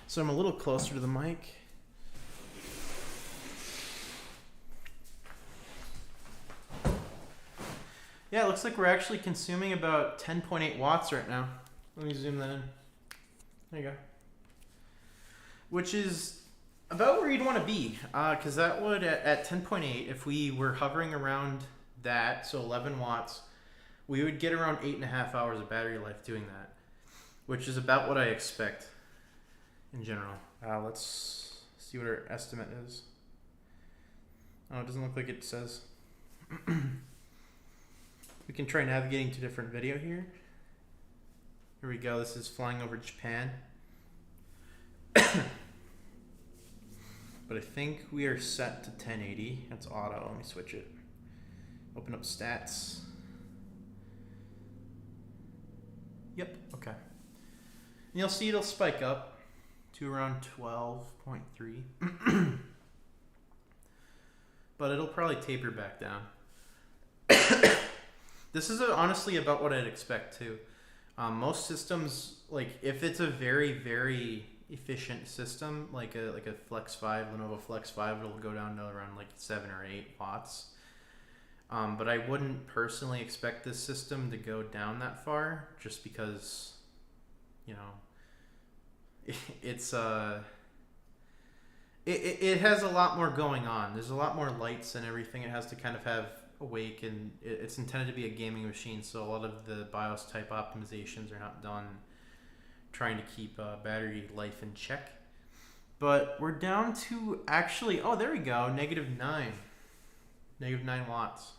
so I'm a little closer to the mic. Yeah, it looks like we're actually consuming about 10.8 watts right now. Let me zoom that in. There you go. Which is about where you'd want to be, because that would, at 10.8, if we were hovering around that, so 11 watts, we would get around 8.5 hours of battery life doing that, which is about what I expect in general. Let's see what our estimate is. Oh, it doesn't look like it says. We can try navigating to different video here. Here we go. This is flying over Japan. But I think we are set to 1080. That's auto. Let me switch it. Open up stats. Yep, okay. And you'll see it'll spike up to around 12.3. But it'll probably taper back down. This is honestly about what I'd expect too. Most systems, like if it's a very, very efficient system, like a Flex 5, Lenovo Flex 5, it'll go down to around like 7 or 8 watts. But I wouldn't personally expect this system to go down that far, just because, you know, it has a lot more going on. There's a lot more lights and everything it has to kind of have awake, and it's intended to be a gaming machine, so a lot of the BIOS type optimizations are not done trying to keep battery life in check. But we're down to actually, oh, there we go, -9 watts.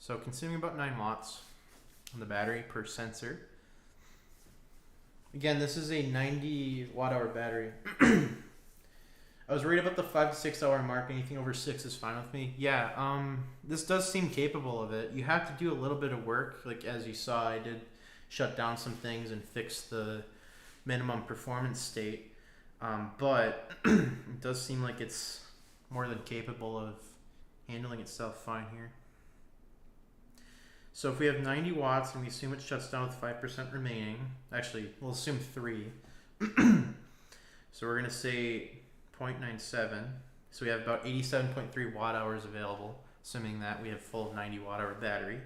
So consuming about 9 watts on the battery per sensor. Again, this is a 90 watt hour battery. I was worried about the 5 to 6 hour mark. Anything over 6 is fine with me. Yeah, this does seem capable of it. You have to do a little bit of work. Like as you saw, I did shut down some things and fix the minimum performance state. But it does seem like it's more than capable of handling itself fine here. So if we have 90 watts and we assume it shuts down with 5% remaining, actually, we'll assume 3. So we're going to say 0.97. So we have about 87.3 watt hours available, assuming that we have full 90 watt hour battery.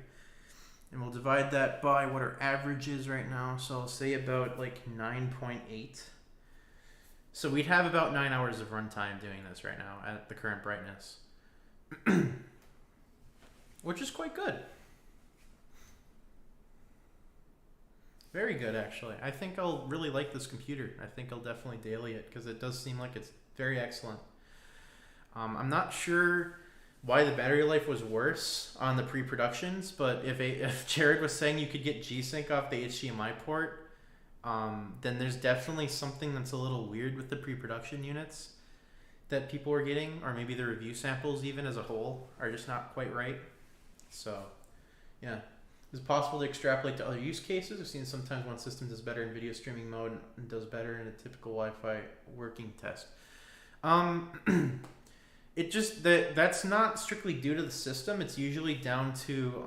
And we'll divide that by what our average is right now. So I'll say about like 9.8. So we'd have about 9 hours of runtime doing this right now at the current brightness. Which is quite good. Very good, actually. I think I'll really like this computer. I think I'll definitely daily it because it does seem like it's very excellent. I'm not sure why the battery life was worse on the pre-productions, but if Jared was saying you could get G-Sync off the HDMI port, then there's definitely something that's a little weird with the pre-production units that people are getting, or maybe the review samples even as a whole are just not quite right. So, yeah. Is it possible to extrapolate to other use cases? I've seen sometimes one system does better in video streaming mode and does better in a typical Wi-Fi working test. It just that's not strictly due to the system. It's usually down to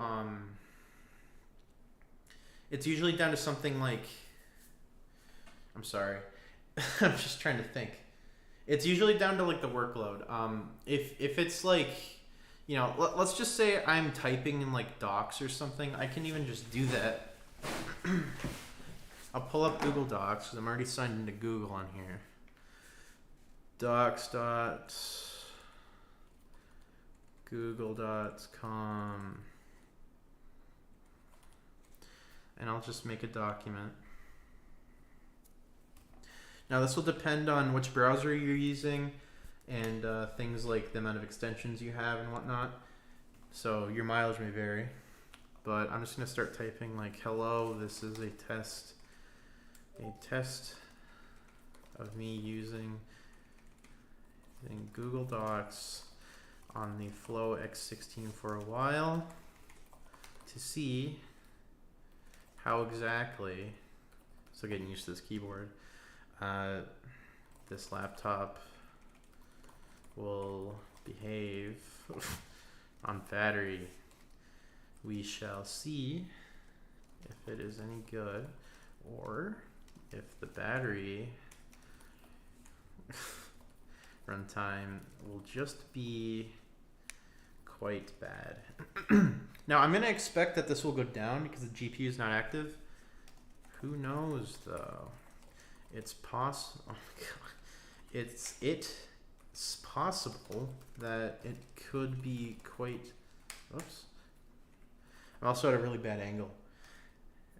something like, I'm sorry, I'm just trying to think. It's usually down to like the workload. If it's like, you know, let's just say I'm typing in like Docs or something, I can even just do that. I'll pull up Google Docs because I'm already signed into Google on here. Docs.google.com, and I'll just make a document. Now this will depend on which browser you're using and things like the amount of extensions you have and whatnot. So your mileage may vary, but I'm just going to start typing like, hello, this is a test of me using Google Docs on the Flow X16 for a while to see how exactly, still getting used to this keyboard, this laptop will behave on battery. We shall see if it is any good, or if the battery runtime will just be quite bad. Now I'm going to expect that this will go down because the GPU is not active. Who knows though? It's possible. Oh my god. It's possible that it could be quite. Oops. I'm also at a really bad angle.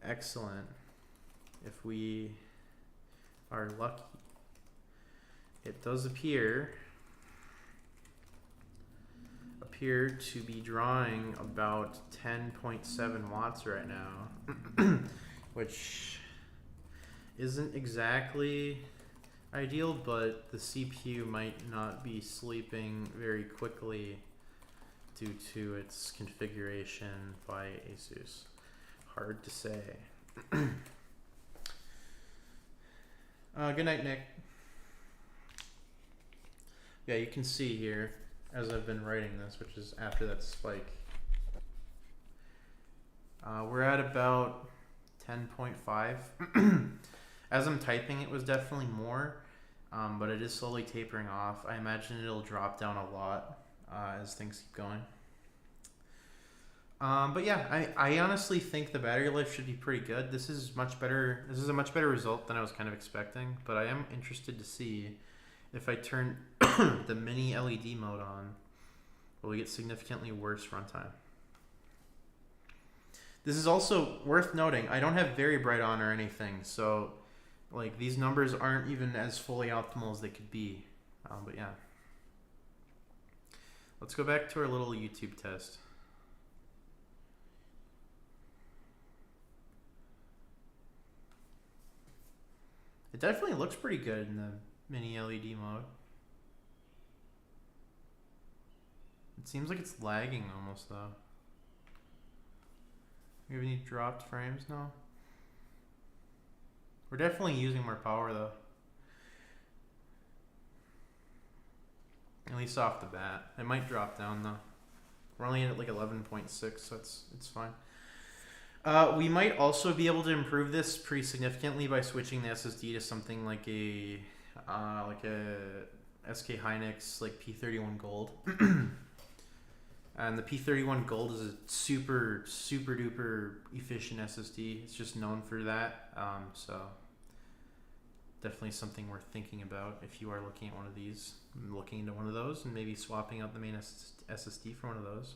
Excellent. If we are lucky, it does appear to be drawing about 10.7 watts right now, which isn't exactly ideal, but the CPU might not be sleeping very quickly due to its configuration by ASUS. Hard to say. Good night, Nick. Yeah, you can see here as I've been writing this, which is after that spike. We're at about 10.5. As I'm typing, it was definitely more, but it is slowly tapering off. I imagine it'll drop down a lot as things keep going. But yeah, I honestly think the battery life should be pretty good. This is much better. This is a much better result than I was kind of expecting, but I am interested to see if I turn the mini LED mode on, will we get significantly worse runtime? This is also worth noting, I don't have very bright on or anything, so like these numbers aren't even as fully optimal as they could be. But yeah. Let's go back to our little YouTube test. It definitely looks pretty good in the mini LED mode. It seems like it's lagging almost though. We have any dropped frames now? We're definitely using more power though. At least off the bat. It might drop down though. We're only at like 11.6, so it's fine. We might also be able to improve this pretty significantly by switching the SSD to something like a SK Hynix like P31 Gold. And the P31 Gold is a super duper efficient SSD. It's just known for that. So definitely something worth thinking about if you are looking at one of these, looking into one of those, and maybe swapping out the main SSD for one of those.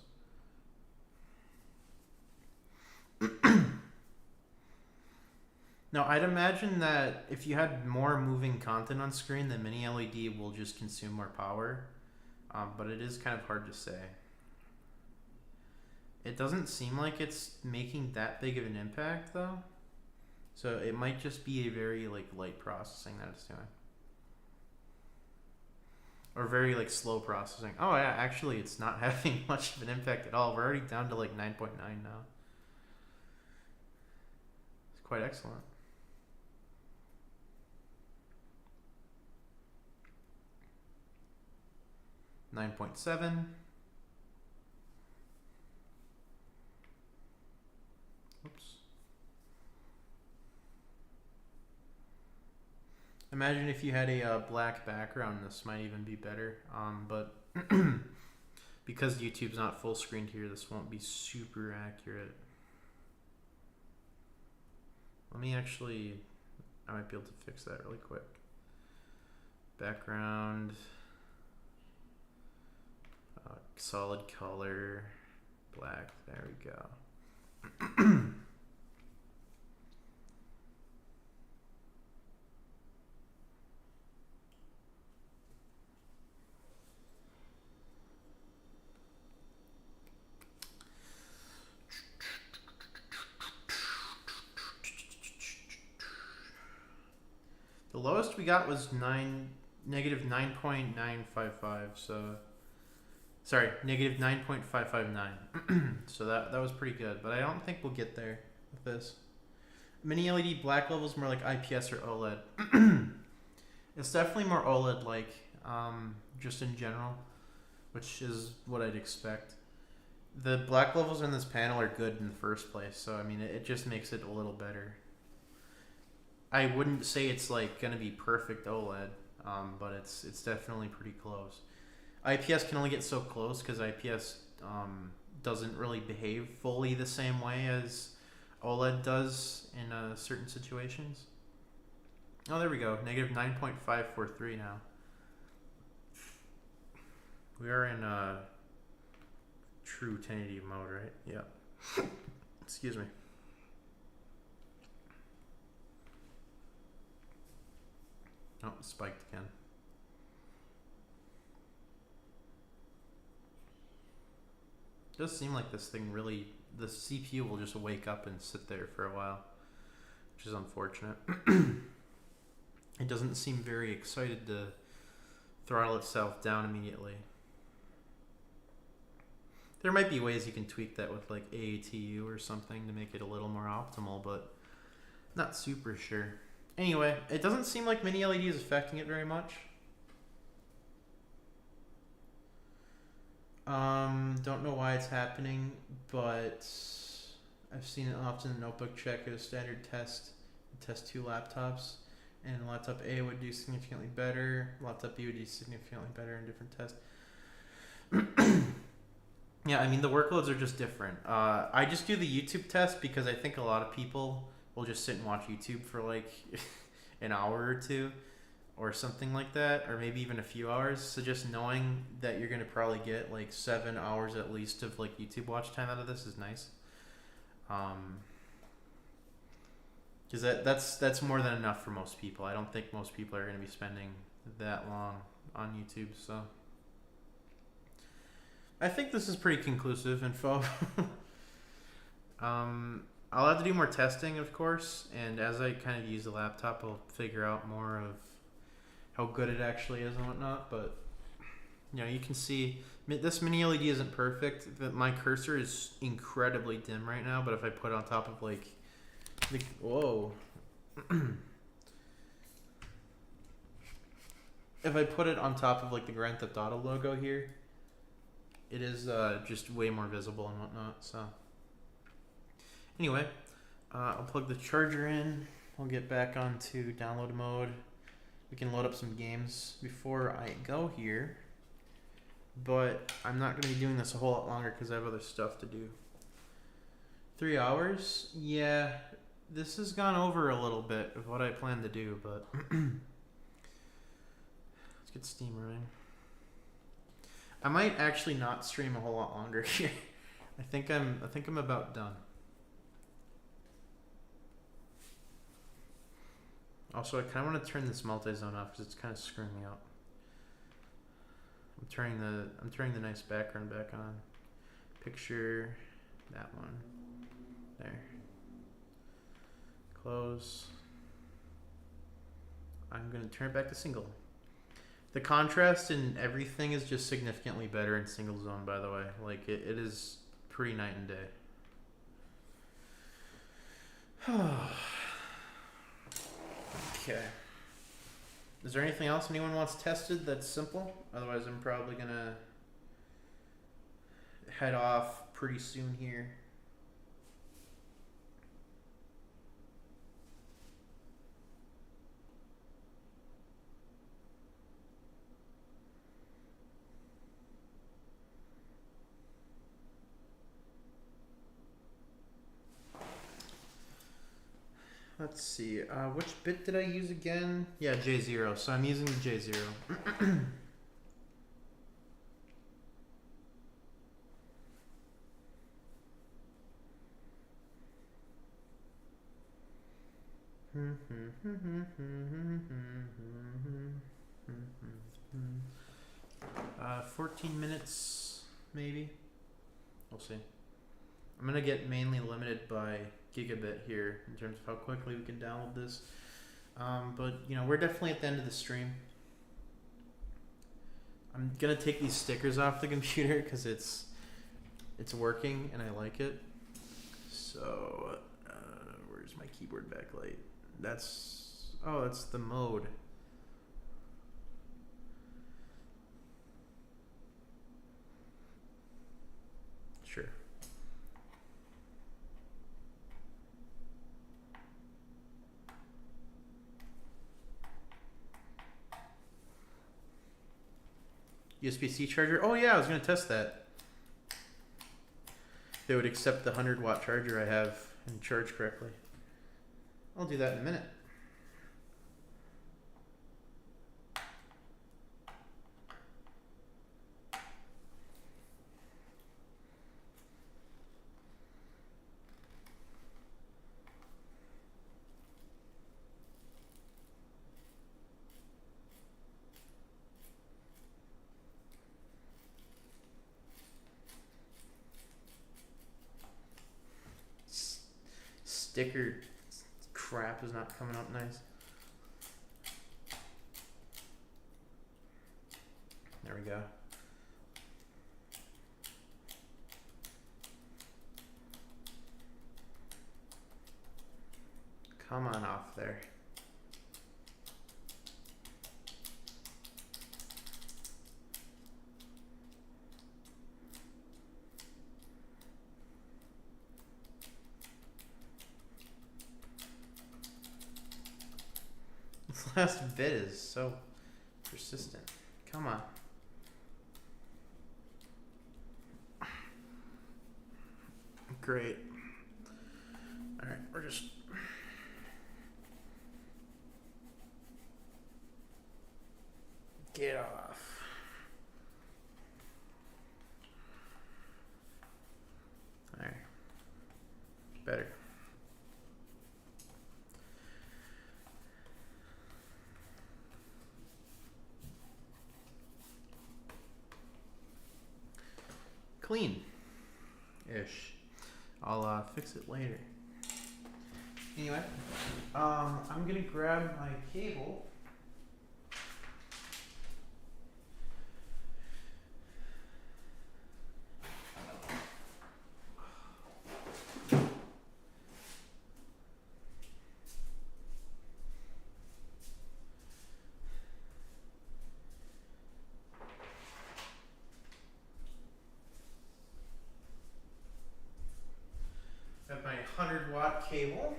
Now, I'd imagine that if you had more moving content on screen, the mini LED will just consume more power, but it is kind of hard to say. It doesn't seem like it's making that big of an impact, though. So it might just be a very light processing that it's doing. Or very slow processing. Oh yeah, actually it's not having much of an impact at all. We're already down to 9.9 now. It's quite excellent. .7. Oops. Imagine if you had a black background, this might even be better. But because YouTube's not full screened here, this won't be super accurate. I might be able to fix that really quick. Background, solid color, black, there we go. The lowest we got was negative 9.955. So, sorry, negative 9.559. So that was pretty good, but I don't think we'll get there with this. Mini LED black level is more like IPS or OLED. It's definitely more OLED-like, just in general, which is what I'd expect. The black levels in this panel are good in the first place, so I mean, it just makes it a little better. I wouldn't say it's gonna be perfect OLED, but it's definitely pretty close. IPS can only get so close because IPS doesn't really behave fully the same way as OLED does in certain situations. Oh, there we go. Negative 9.543 now. We are in true 1080 mode, right? Yeah. Excuse me. Oh, it spiked again. It does seem like this thing really, the CPU will just wake up and sit there for a while, which is unfortunate. It doesn't seem very excited to throttle itself down immediately. There might be ways you can tweak that with AATU or something to make it a little more optimal, but not super sure. Anyway, it doesn't seem like mini LED is affecting it very much. Don't know why it's happening, but I've seen it often in Notebook Check as a standard test. Test two laptops, and laptop A would do significantly better. Laptop B would do significantly better in different tests. Yeah, I mean, the workloads are just different. I just do the YouTube test because I think a lot of people will just sit and watch YouTube for an hour or two or something like that, or maybe even a few hours. So just knowing that you're going to probably get 7 hours at least of YouTube watch time out of this is nice. Because that's more than enough for most people. I don't think most people are going to be spending that long on YouTube, so I think this is pretty conclusive info. I'll have to do more testing, of course, and as I kind of use the laptop, I'll figure out more of how good it actually is and whatnot. But you can see this mini LED isn't perfect. My cursor is incredibly dim right now, but if I put it on top of whoa. If I put it on top of the Grand Theft Auto logo here, it is just way more visible and whatnot. So anyway, I'll plug the charger in. We'll get back onto download mode. We can load up some games. Before I go here, but I'm not going to be doing this a whole lot longer because I have other stuff to do. 3 hours? Yeah, this has gone over a little bit of what I planned to do, but let's get Steam running. I might actually not stream a whole lot longer here. I think I'm about done. Also, I kind of want to turn this multi-zone off because it's kind of screwing me out. I'm turning the nice background back on. Picture that one. There. Close. I'm gonna turn it back to single. The contrast in everything is just significantly better in single zone, by the way. Like it is pretty night and day. Okay. Is there anything else anyone wants tested that's simple? Otherwise, I'm probably gonna head off pretty soon here. Let's see, which bit did I use again? Yeah, J0, so I'm using the J0. Uh, 14 minutes, maybe. We'll see. I'm gonna get mainly limited by gigabit here in terms of how quickly we can download this. But you know, we're definitely at the end of the stream. I'm gonna take these stickers off the computer because it's working and I like it. So where's my keyboard backlight? That's the mode. Sure. USB-C charger? Oh yeah, I was gonna test that. They would accept the 100-watt charger I have and charge correctly. I'll do that in a minute. Sticker crap is not coming up nice. There we go. Come on off there. This last bit is so persistent. Come on. Great. All right, we're just get off. All right. Better. Clean-ish. I'll fix it later. Anyway, I'm gonna grab my cable. Got my 100-watt cable.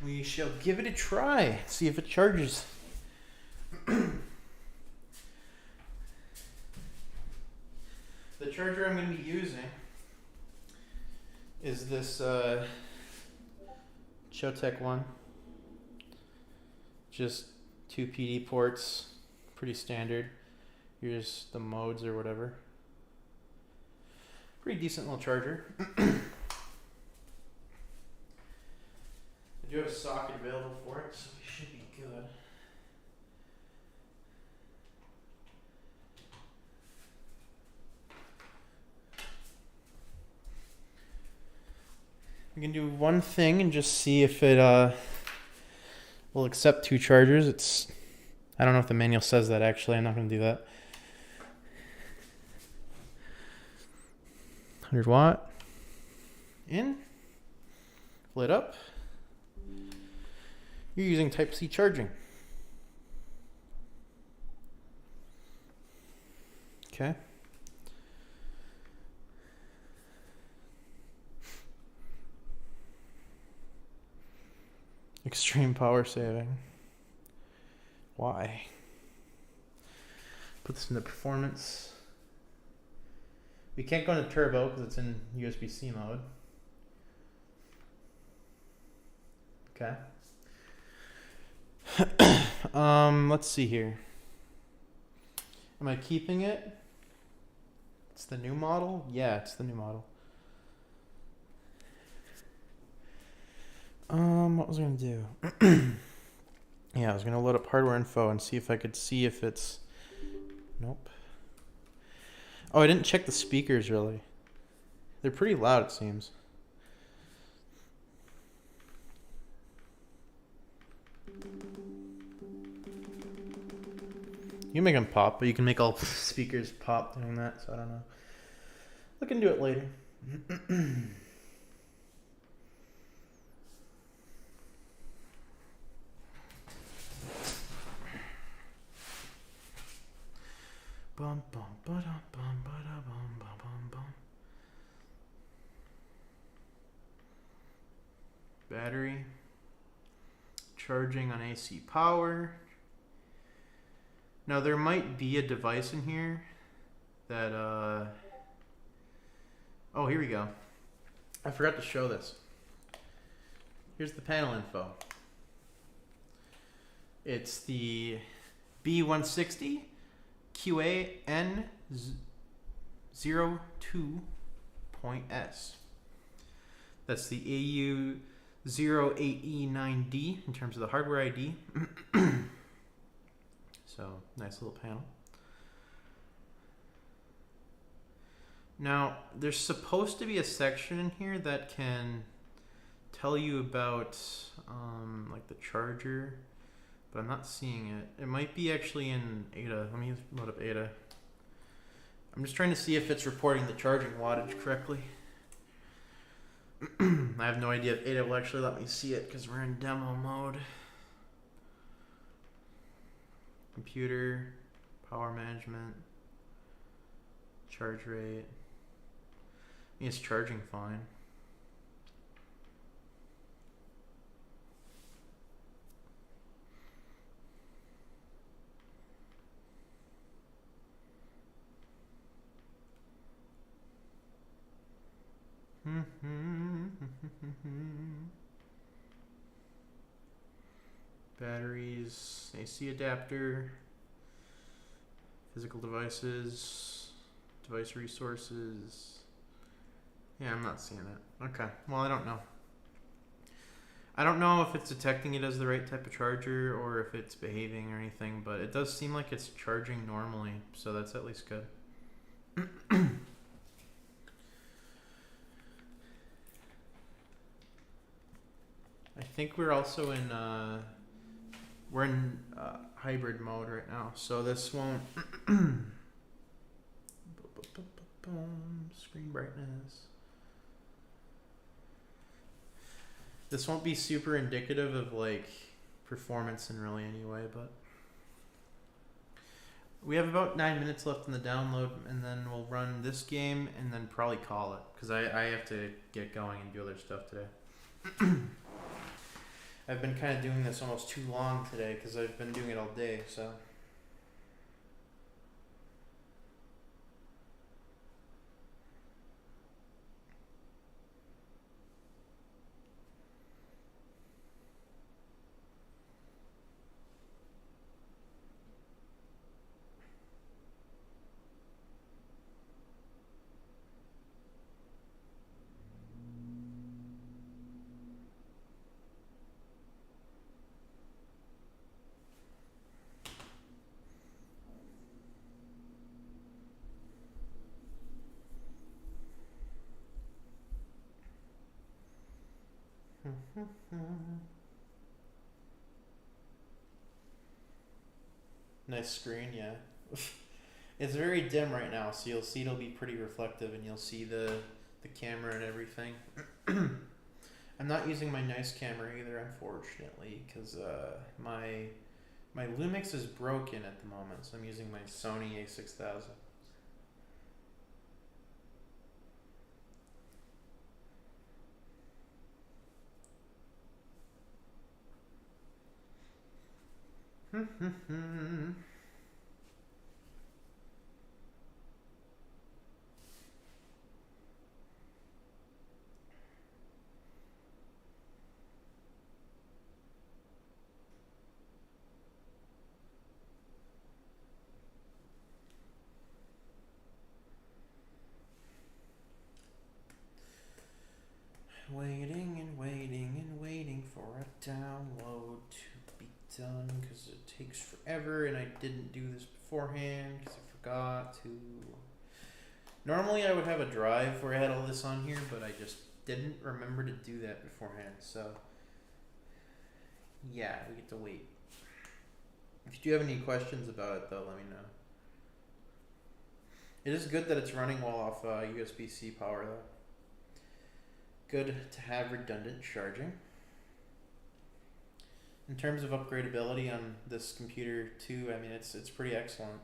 We shall give it a try, see if it charges. charger I'm going to be using is this Pro Tech one. Just 2 PD ports, pretty standard. Here's the modes or whatever. Pretty decent little charger. I do have a socket available for it, so we should be good. We can do one thing and just see if it will accept 2 chargers. I don't know if the manual says that actually. I'm not going to do that. 100 watt in, lit up. You're using Type-C charging. Okay. Extreme power saving. Why? Put this into performance. We can't go into turbo because it's in USB-C mode. Okay. Let's see here. Am I keeping it? It's the new model? Yeah, it's the new model. What was I gonna do? Yeah, I was gonna load up hardware info and see if I could see if it's... Nope. Oh, I didn't check the speakers really. They're pretty loud, it seems. You can make them pop, but you can make all speakers pop doing that, so I don't know. Look into it later. Bum bum ba dum bum ba da bum bum bum bum. Battery. Charging on AC power. Now there might be a device in here that oh, here we go. I forgot to show this. Here's the panel info. It's the B160 QAN02.S. That's the AU08E9D in terms of the hardware ID. So, nice little panel. Now, there's supposed to be a section in here that can tell you about like the charger, but I'm not seeing it. It might be actually in Ada. Let me load up Ada. I'm just trying to see if it's reporting the charging wattage correctly. I have no idea if Ada will actually let me see it because we're in demo mode. Computer, power management, charge rate. I mean, it's charging fine. Batteries, AC adapter, physical devices, device resources. Yeah, I'm not seeing it. Okay, well, I don't know. I don't know if it's detecting it as the right type of charger or if it's behaving or anything, but it does seem like it's charging normally, so that's at least good. I think we're also in hybrid mode right now, so this won't screen brightness. This won't be super indicative of like performance in really any way, but we have about 9 minutes left in the download, and then we'll run this game and then probably call it because I have to get going and do other stuff today. I've been kind of doing this almost too long today because I've been doing it all day, so. Nice screen, yeah. It's very dim right now, so you'll see it'll be pretty reflective, and you'll see the camera and everything. I'm not using my nice camera either, unfortunately, because my Lumix is broken at the moment, so I'm using my Sony A6000. Waiting and waiting and waiting for a download to be done because it takes forever, and I didn't do this beforehand because I forgot to. Normally I would have a drive where I had all this on here, but I just didn't remember to do that beforehand, so yeah, we get to wait. If you do have any questions about it though, let me know. It is good that it's running well off USB-C power though. Good to have redundant charging. In terms of upgradability on this computer too, I mean it's pretty excellent.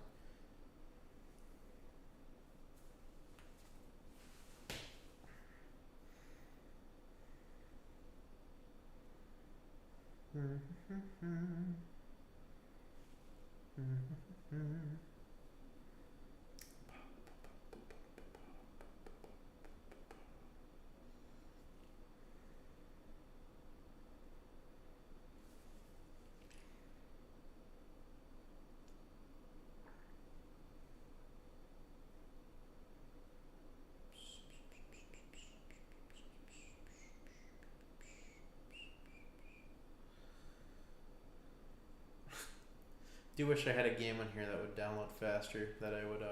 Do wish I had a game on here that would download faster that I would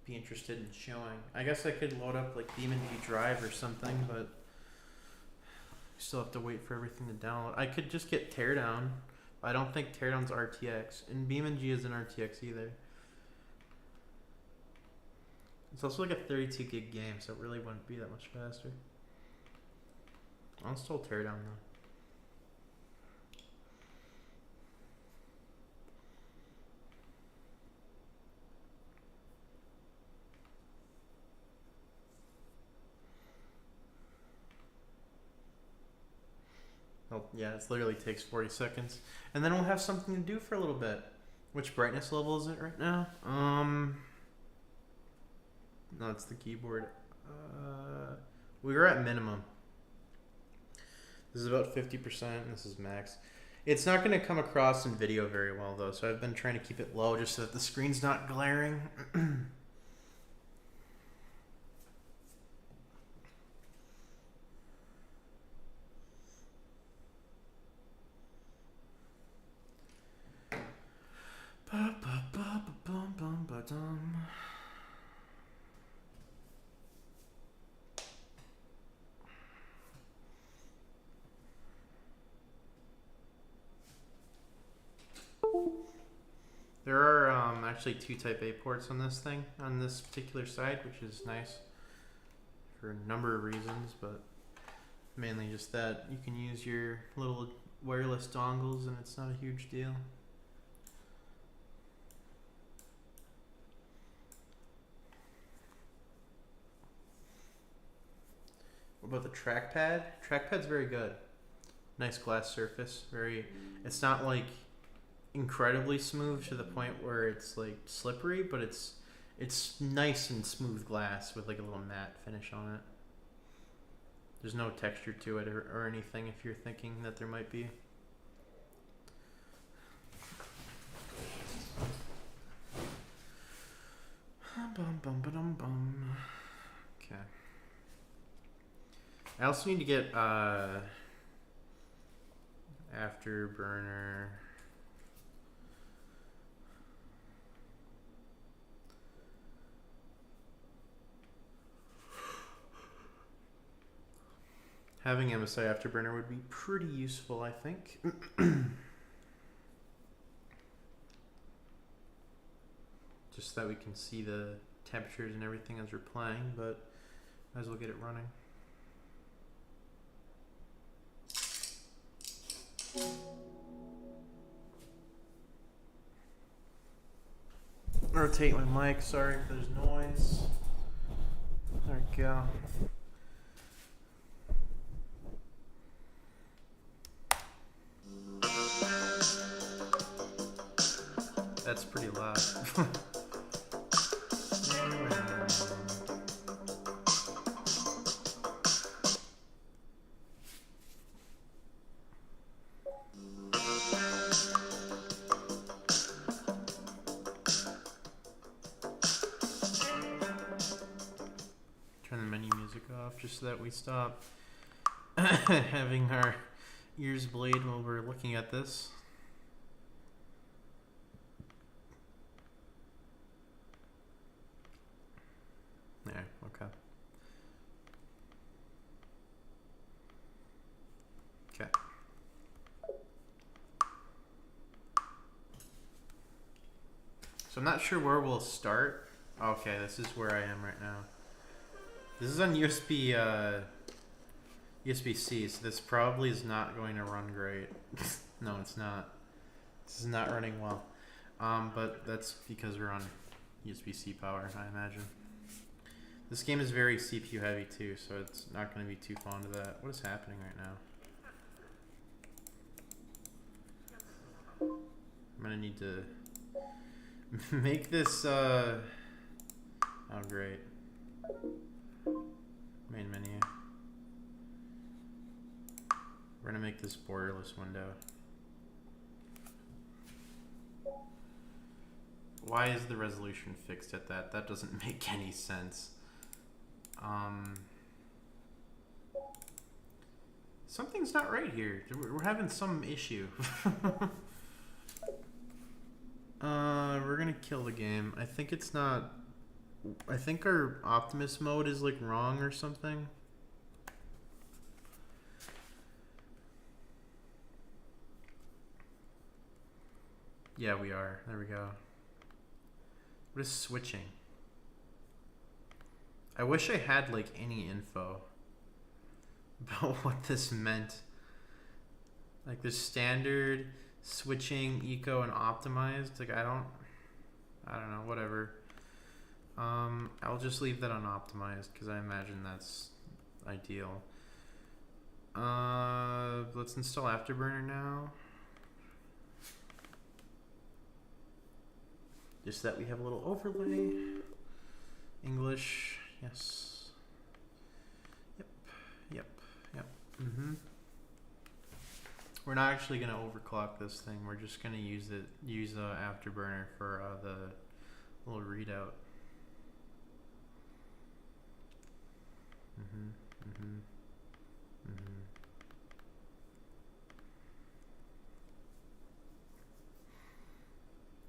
be interested in showing. I guess I could load up like BeamNG Drive or something, but I still have to wait for everything to download. I could just get Teardown. I don't think Teardown's RTX, and BeamNG isn't RTX either. It's also like a 32 gig game, so it really wouldn't be that much faster. I'll install Teardown though. Oh, yeah, it literally takes 40 seconds. And then we'll have something to do for a little bit. Which brightness level is it right now? No, it's the keyboard. We were at minimum. This is about 50%, and this is max. It's not going to come across in video very well, though, so I've been trying to keep it low just so that the screen's not glaring. There are actually two Type A ports on this thing, on this particular side, which is nice for a number of reasons, but mainly just that you can use your little wireless dongles and it's not a huge deal. What about the trackpad? Trackpad's very good. Nice glass surface. It's not like incredibly smooth to the point where it's like slippery, but it's nice and smooth glass with like a little matte finish on it. There's no texture to it or anything if you're thinking that there might be. Okay. I also need to get Afterburner. Having MSI Afterburner would be pretty useful, I think. Just so that we can see the temperatures and everything as we're playing, but might as well get it running. Rotate my mic, sorry if there's noise. There we go. That's pretty loud. Turn the menu music off just so that we stop having our ears bleed while we're looking at this. There, okay. Okay. So I'm not sure where we'll start. Okay, this is where I am right now. This is on USB-C, so this probably is not going to run great. No, it's not. This is not running well. But that's because we're on USB-C power, I imagine. This game is very CPU heavy too, so it's not going to be too fond of that. What is happening right now? I'm going to need to make this, oh great. Main menu. We're going to make this borderless window. Why is the resolution fixed at that? That doesn't make any sense. Something's not right here. We're having some issue. We're gonna kill the game. I think it's not... I think our Optimus mode is like wrong or something. Yeah, we are. There we go. What is switching? I wish I had like any info about what this meant. Like there's standard, switching, eco, and optimized. Like I don't know, whatever. I'll just leave that unoptimized because I imagine that's ideal. Let's install Afterburner now. Just that we have a little overlay. English, yes. Yep. We're not actually gonna overclock this thing. We're just gonna use Afterburner for the little readout.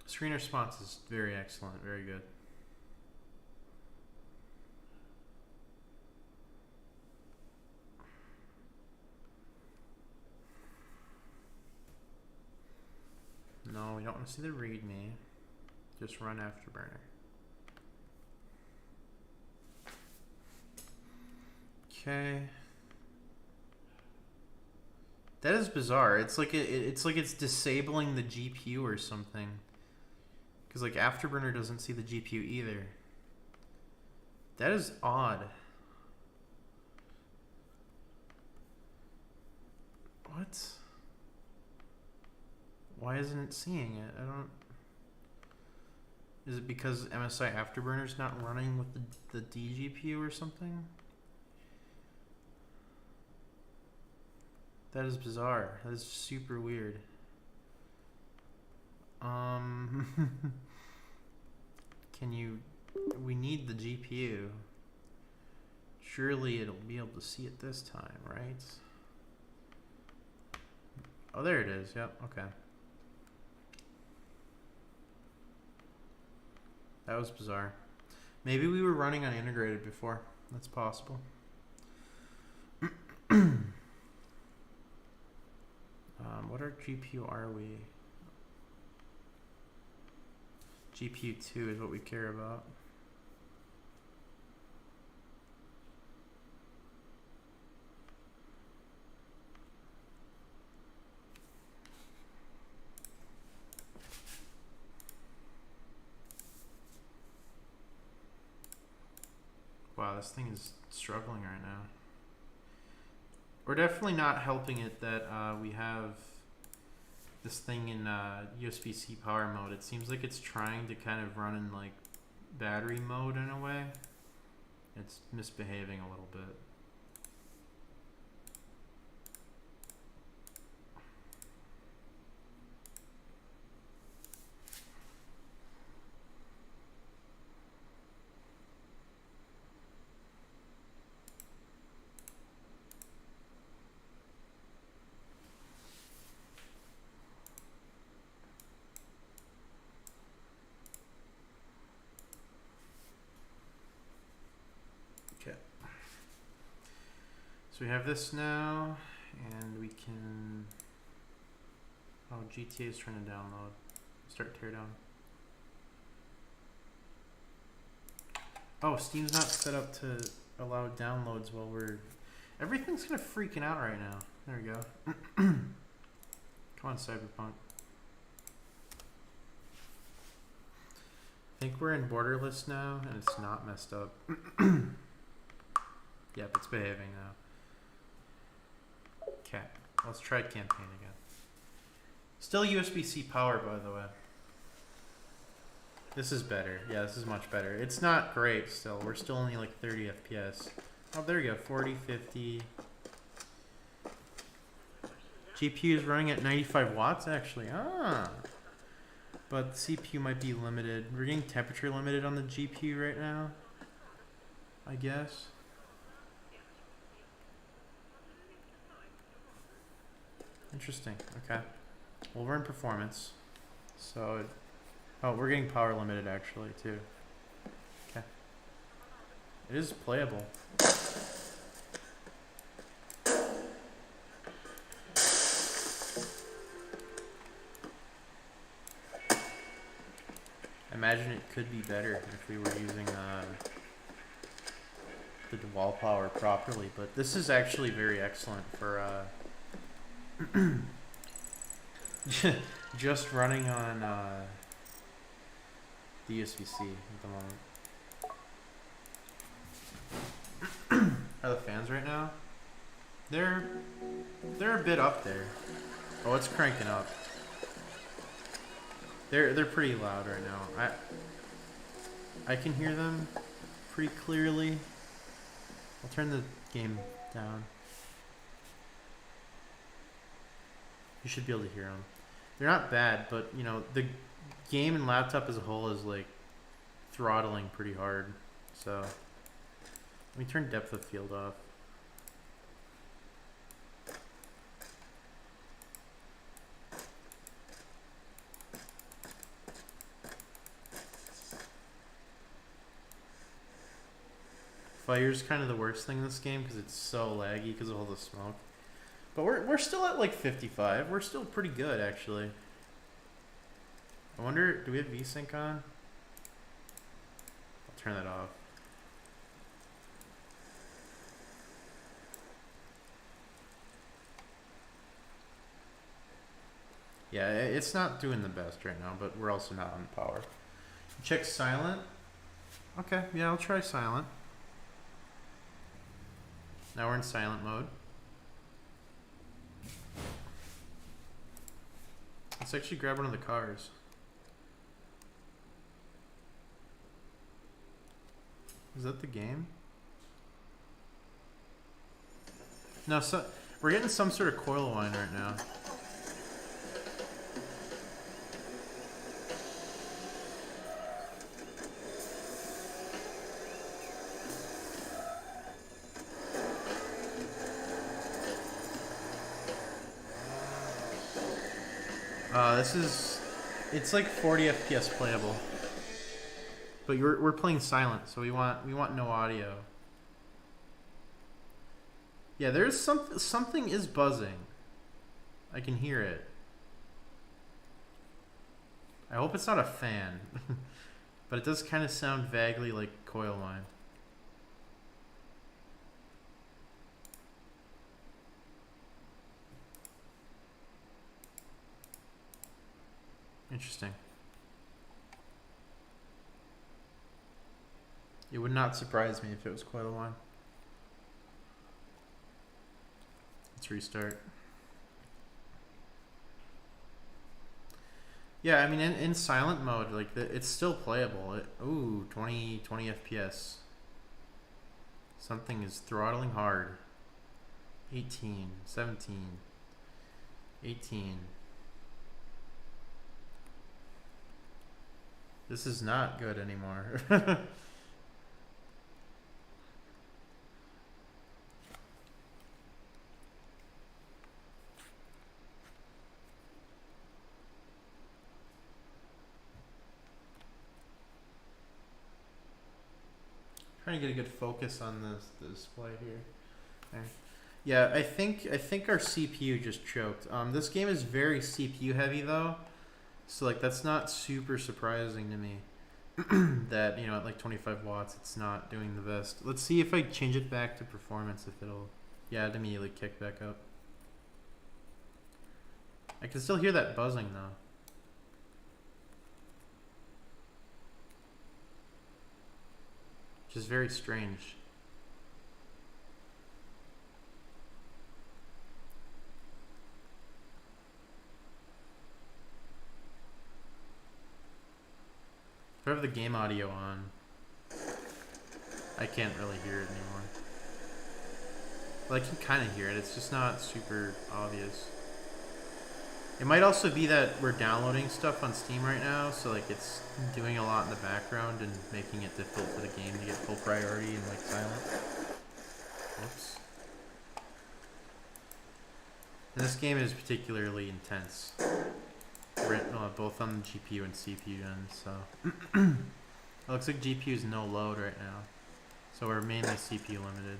Screen response is very excellent, very good. No, we don't want to see the README. Just run Afterburner. Okay. That is bizarre. It's like it's disabling the GPU or something. Because like Afterburner doesn't see the GPU either. That is odd. What? Why isn't it seeing it? I don't... Is it because MSI Afterburner's not running with the DGPU or something? That is bizarre. That is super weird. Can you... We need the GPU. Surely it'll be able to see it this time, right? Oh, there it is. Yep, okay. That was bizarre. Maybe we were running on integrated before. That's possible. What GPU are we? GPU 2 is what we care about. Wow, this thing is struggling right now. We're definitely not helping it that we have this thing in USB-C power mode. It seems like it's trying to kind of run in like battery mode in a way. It's misbehaving a little bit. So we have this now, and we can, oh, GTA is trying to download, start teardown. Oh, Steam's not set up to allow downloads while we're, everything's kind of freaking out right now. There we go. Come on, Cyberpunk. I think we're in borderless now, and it's not messed up. Yep, it's behaving now. Okay, let's try campaign again. Still USB-C power, by the way. This is better. Yeah, this is much better. It's not great still. We're still only like 30 FPS. Oh, there you go. 40, 50. GPU is running at 95 watts, actually. Ah. But CPU might be limited. We're getting temperature limited on the GPU right now, I guess. Interesting. Okay. Well, we're in performance. So, oh, we're getting power limited actually too. Okay. It is playable. I imagine it could be better if we were using the wall power properly, but this is actually very excellent for just running on the USB-C at the moment. Are the fans right now? They're a bit up there. Oh, it's cranking up. They're pretty loud right now. I can hear them pretty clearly. I'll turn the game down. You should be able to hear them. They're not bad, but you know, the game and laptop as a whole is like throttling pretty hard. So let me turn depth of field off. Fire's kind of the worst thing in this game because it's so laggy because of all the smoke. But we're still at like 55. We're still pretty good actually. I wonder, do we have VSync on? I'll turn that off. Yeah, it's not doing the best right now, but we're also not on power. Check silent. Okay, yeah, I'll try silent. Now we're in silent mode. Let's actually grab one of the cars. Is that the game? No, so we're getting some sort of coil whine right now. It's like 40 FPS playable, but we're playing silent, so we want no audio. Yeah, there's something is buzzing. I can hear it. I hope it's not a fan. But it does kind of sound vaguely like coil line. Interesting. It would not surprise me if it was coil line. Let's restart. Yeah, I mean, in silent mode, like, it's still playable. Ooh, 20 FPS. Something is throttling hard. 18, 17, 18. This is not good anymore. Trying to get a good focus on the display here. There. Yeah, I think our CPU just choked. This game is very CPU heavy though, so like that's not super surprising to me. That, you know, at like 25 watts, it's not doing the best. Let's see if I change it back to performance, if it'll, yeah, it immediately kick back up. I can still hear that buzzing though. Which is very strange. If I have the game audio on, I can't really hear it anymore. Well, I can kind of hear it, it's just not super obvious. It might also be that we're downloading stuff on Steam right now, so like it's doing a lot in the background and making it difficult for the game to get full priority and like silent. Whoops. And this game is particularly intense. Both on the GPU and CPU end, so it looks like GPU is no load right now, so we're mainly CPU limited.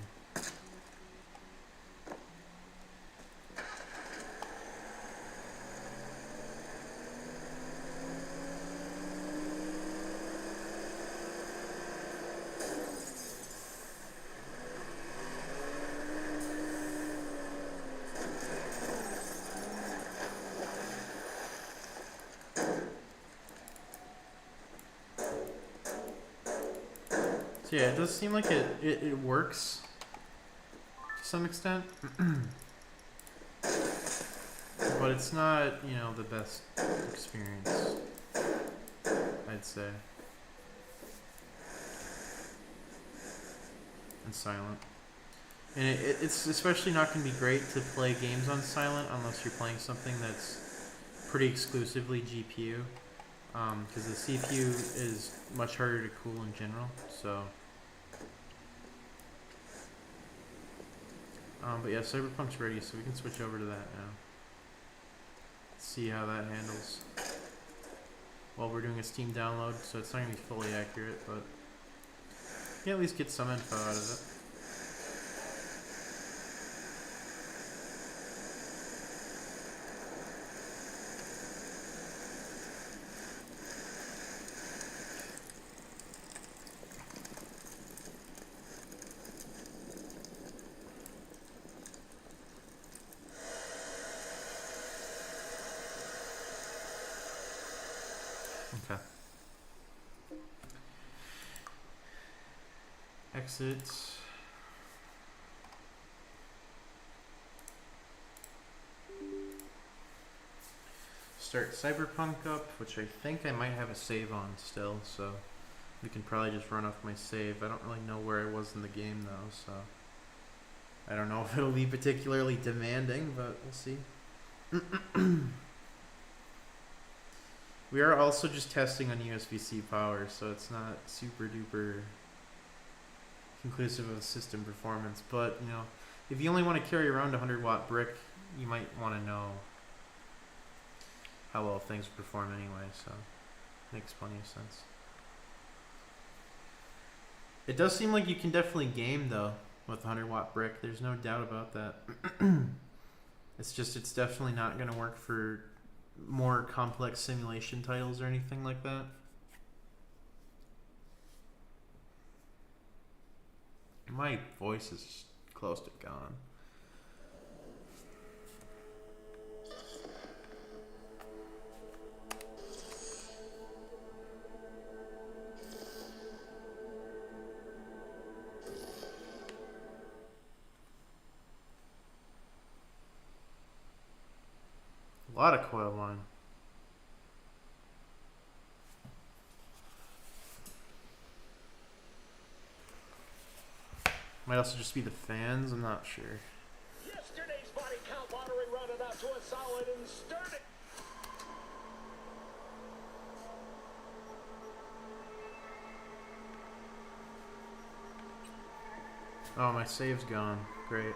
So yeah, it does seem like it works to some extent, but it's not, you know, the best experience, I'd say. And silent. And it's especially not going to be great to play games on silent unless you're playing something that's pretty exclusively GPU. Because the CPU is much harder to cool in general, so. But yeah, Cyberpunk's ready, so we can switch over to that now. See how that handles. While we're doing a Steam download, so it's not going to be fully accurate, but you can at least get some info out of it. Okay. Exit. Start Cyberpunk up, which I think I might have a save on still, so we can probably just run off my save. I don't really know where I was in the game though, so I don't know if it'll be particularly demanding, but we'll see. We are also just testing on USB-C power, so it's not super duper conclusive of system performance, but you know, if you only want to carry around a 100-watt brick, you might want to know how well things perform anyway, so makes plenty of sense. It does seem like you can definitely game though with a 100-watt brick, there's no doubt about that. It's just, it's definitely not going to work for more complex simulation titles or anything like that. My voice is close to gone. A lot of coil line. Might also just be the fans, I'm not sure. Yesterday's body count lottery rounded out to a solid and sturdy. Oh, my save's gone. Great.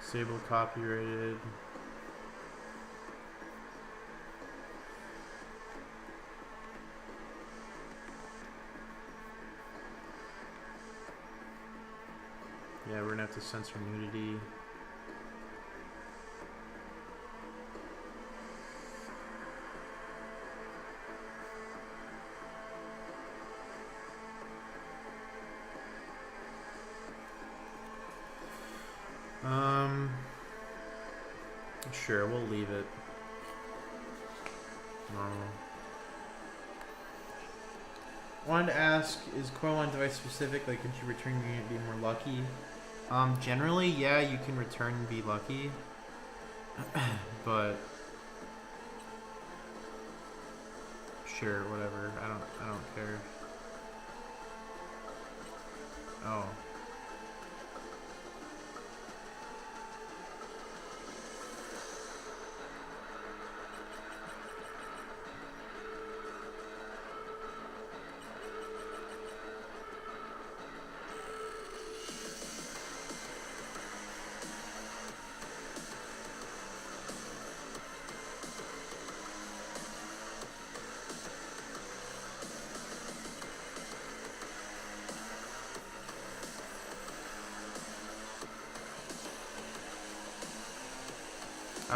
Disable copyrighted. Yeah, we're gonna have to censor nudity. Sure, we'll leave it normal. Wanted to ask, is coil line device specific? Like, could you return your unit and be more lucky? Generally, yeah, you can return and be lucky, but sure, whatever. I don't care. Oh.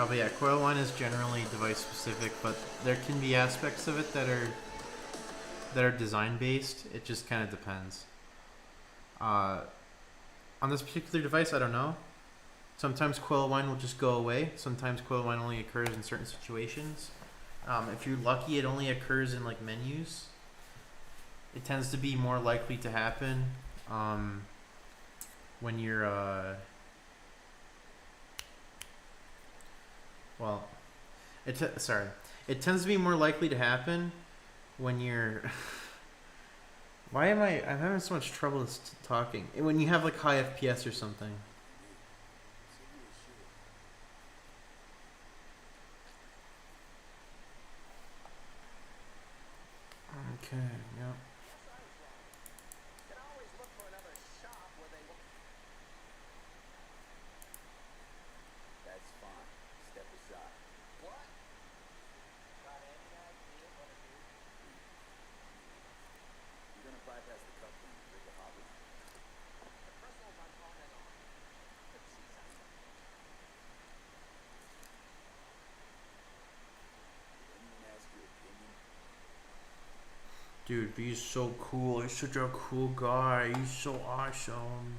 But yeah, coil line is generally device specific, but there can be aspects of it that are design based. It just kind of depends. On this particular device, I don't know. Sometimes coil line will just go away. Sometimes coil line only occurs in certain situations. If you're lucky, it only occurs in like menus. It tends to be more likely to happen when you're well, it tends to be more likely to happen when you're I'm having so much trouble talking. When you have like high FPS or something. Okay, yeah. Dude, he's so cool. He's such a cool guy. He's so awesome.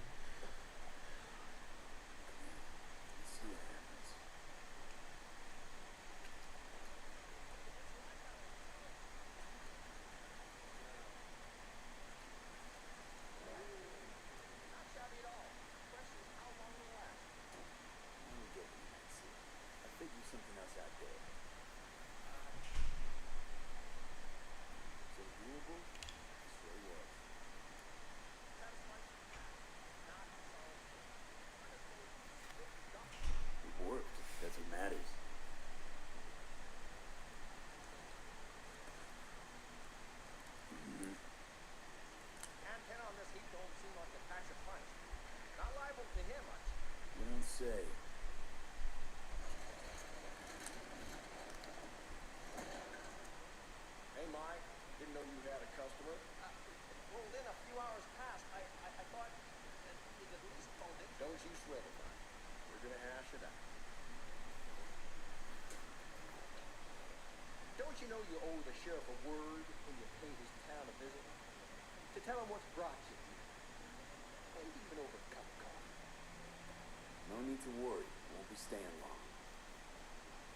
tell him what's brought you here? Maybe even over a cup of coffee. No need to worry. Won't be staying long.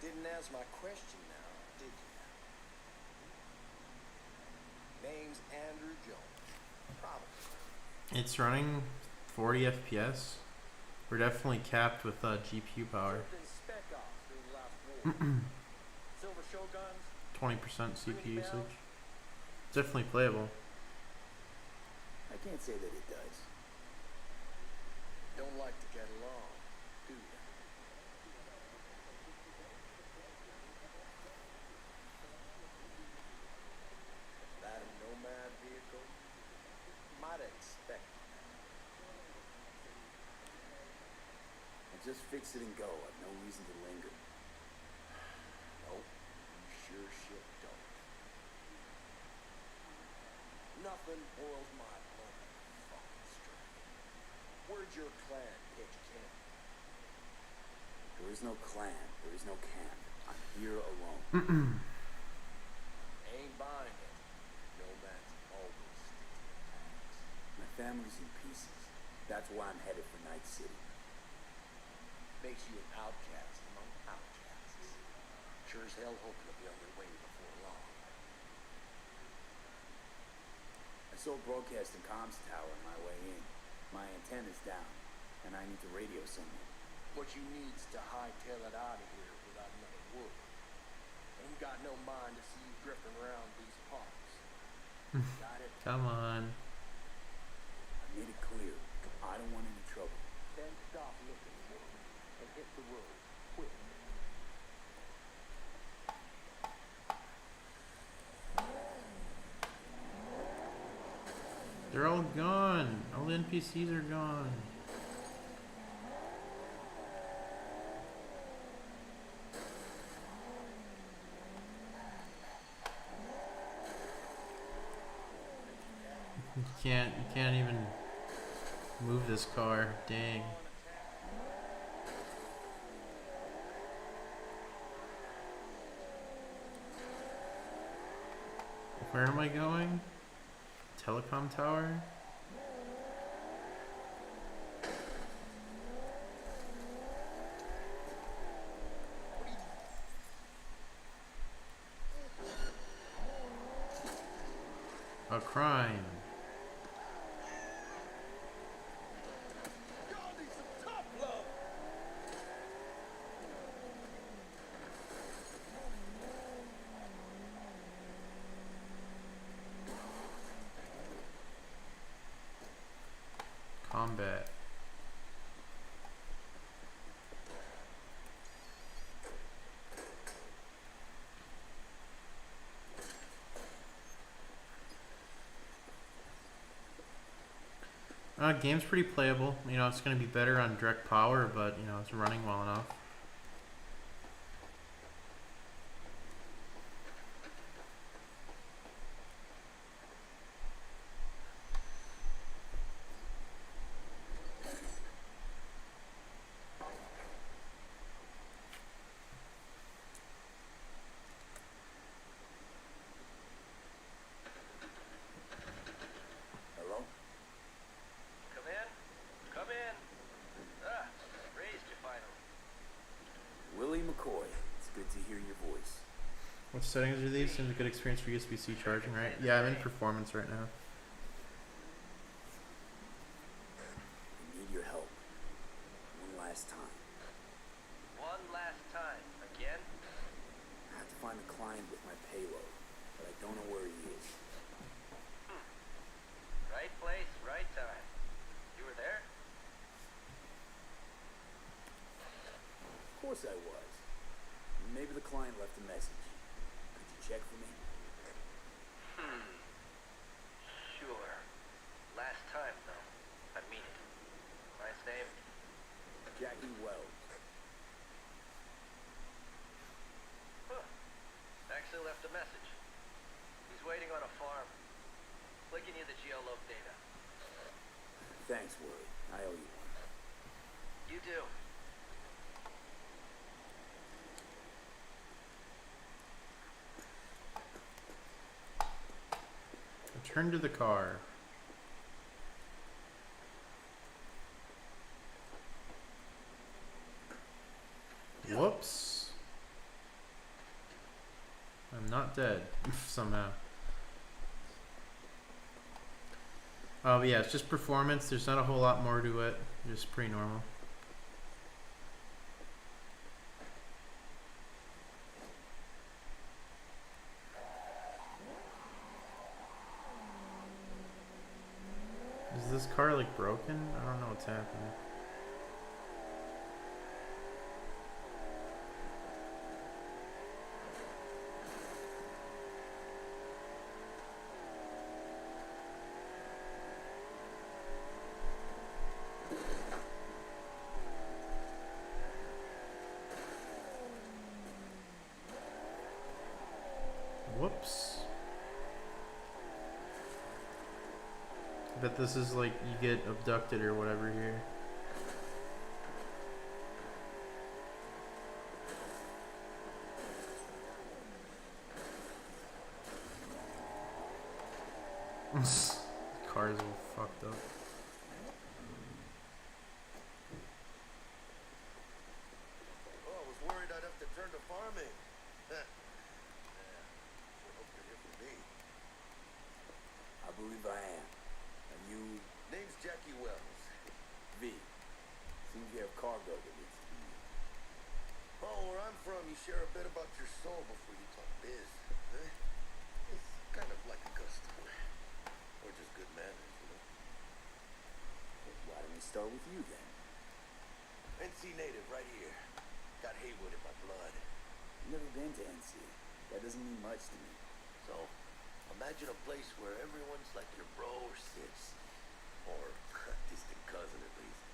Didn't answer my question now, did you? Name's Andrew Jones. Probably. It's running 40 FPS. We're definitely capped with GPU power. Served in spec ops during the last war. Silver Shoguns. 20% CPU usage. It's definitely playable. I can't say that it does. Don't like to get along, do you? That a nomad vehicle? Might expect that. I'll just fix it and go. I've no reason to linger. Nope, you sure shit don't. Nothing boils my blood fucking straight. Where'd your clan pitch camp? There is no clan. There is no camp. I'm here alone. Ain't buying it. Nomads always stick to their plans. My family's in pieces. That's why I'm headed for Night City. Makes you an outcast among outcasts. Sure as hell hoping to be on your way before long. I sold broadcast and comms tower on my way in. My antenna's down, and I need to radio someone. What you need's to hightail it out of here without another word. Ain't got no mind to see you drifting around these parts. Got it? Come on. I made it clear. I don't want any trouble. Then stop looking for me and hit the road quick. They're all gone. All the NPCs are gone. You can't even move this car. Dang. Where am I going? Telecom tower? A crime. Y'all need some tough love. Combat. Game's pretty playable. You know, it's going to be better on direct power, but, you know, it's running well enough. Hello? Come in. Come in. Ah, raised you finally. Willie McCoy. It's good to hear your voice. What settings are these? Seems a good experience for USB-C charging, right? Yeah, I'm in performance right now. I need your help. One last time. One last time. Again? I have to find a client with my payload, but I don't know where he is. Right place, right time. You were there? Of course I was. Maybe the client left a message. Could you check for me? Sure. Last time, though. I mean it. Last name? Jackie Wells. Huh. Actually left a message. He's waiting on a farm. Flicking you the geoloc data. Thanks, Willie. I owe you one. You do. Return to the car. Whoops. I'm not dead somehow. Oh yeah, it's just performance. There's not a whole lot more to it. Just pretty normal. Is this car like broken? I don't know what's happening. Whoops. I bet this is like you get abducted or whatever here. Cars all fucked up. Oh, I was worried I'd have to turn to farming. Yeah. Hope you're here for me. I believe I am. And you, Name's Jackie Wells. V. Seems you have cargo that needs to be used. Oh, where I'm from, you share a bit about your soul before you talk biz. Eh? It's kind of like a custom. Or just good manners, you know? Why don't we start with you then? NC native right here. Got Haywood in my blood. Never been to NC. That doesn't mean much to me. So, imagine a place where everyone's like your bro or sis. Or distant cousin at least.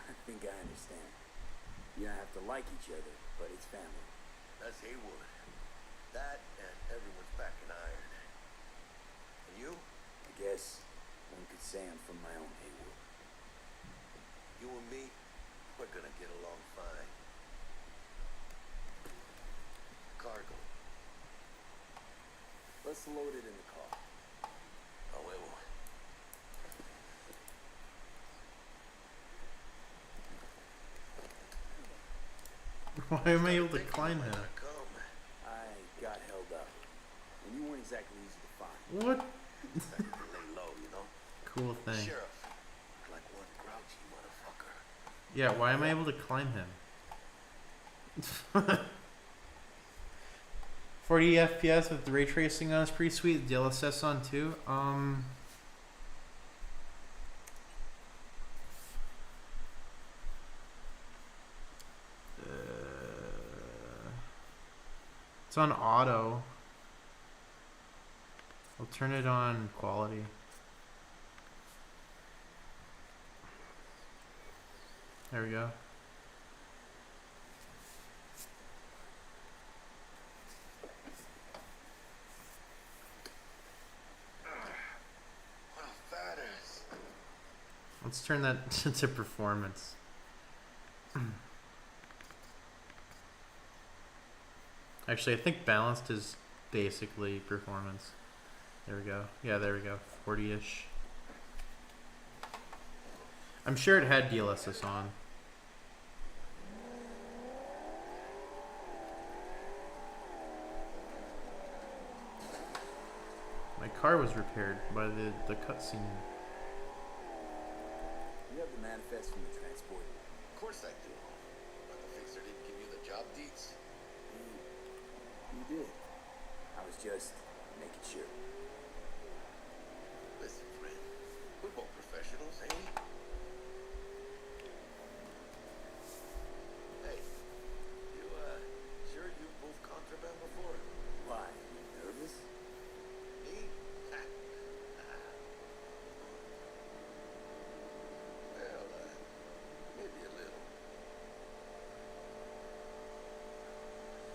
I think I understand. You don't have to like each other, but it's family. That's Haywood. That and everyone's back in iron. And you? I guess one could say I'm from my own Haywood. You and me, we're gonna get along fine. Cargo. Let's load it in the car. Oh, wait, well. Why am I able to climb him? I got held up. And you weren't exactly easy to find. What? Lay low, you know? Cool thing. Sheriff. Like one grouchy motherfucker. Yeah, why am I able to climb him? 40 FPS with the ray tracing on is pretty sweet. DLSS on too. It's on auto. I'll turn it on quality. There we go. What a fat ass. Let's turn that to performance. Actually, I think balanced is basically performance. There we go. Yeah, there we go. 40-ish. I'm sure it had DLSS on. My car was repaired by the cutscene. You have the manifest from the transport. Of course I do. But the fixer didn't give you the job deeds. You did. I was just making sure. Listen, friend. We're both professionals, ain't we? Hey, you, sure you've moved contraband before? Why? You nervous? Me? Well, maybe a little.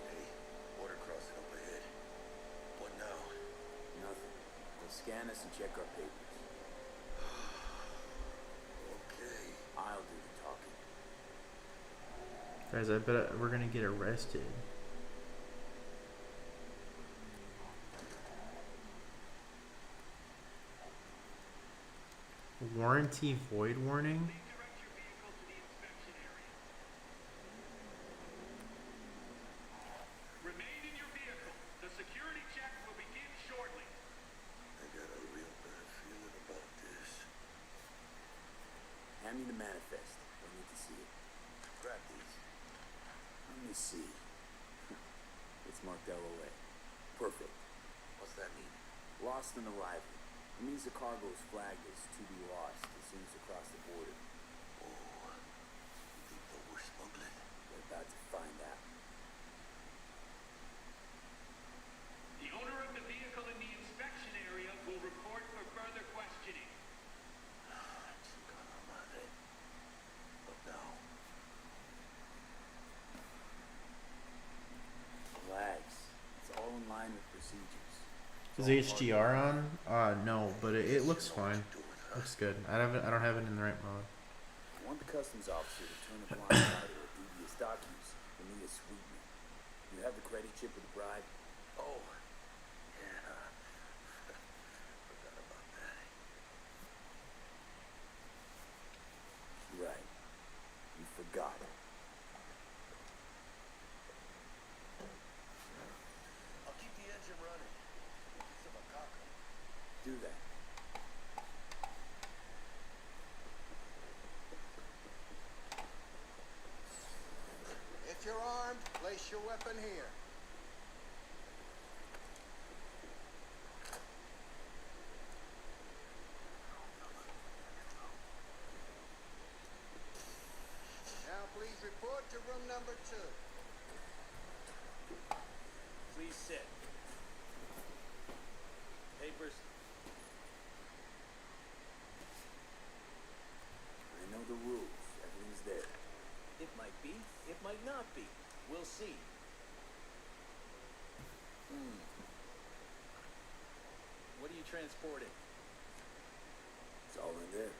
Hey, border crossing up ahead. What now? Nothing. They'll scan us and check our papers. Okay. I'll do the talking. Guys, I bet we're gonna get arrested. Warranty void warning? your manifest. I need to see it. Grab these. Let me see. It's marked LOA. Perfect. What's that mean? Lost on arrival. It means the cargo is flagged as to be lost as soon as it crosses the border. Oh, you think that we're smuggling? We're about to find out. The owner of the vehicle in the inspection area will report for further questioning. Chingada madre. What now? Relax. It's all in line with procedures. Is HDR on? No, but it looks fine. Looks good. I don't have it in the right mode. I want the customs officer to turn a blind eye to a devious dock use. We need a sweetener. You have the credit chip with the bribe? Oh, yeah. Forgot about that. Right. You forgot it. I'll keep the engine running. Do that. If you're armed, place your weapon here. Now please report to room number 2. Please sit. Papers. I know the rules. Everything's there. It might be, it might not be. We'll see. What are you transporting? It's all in there.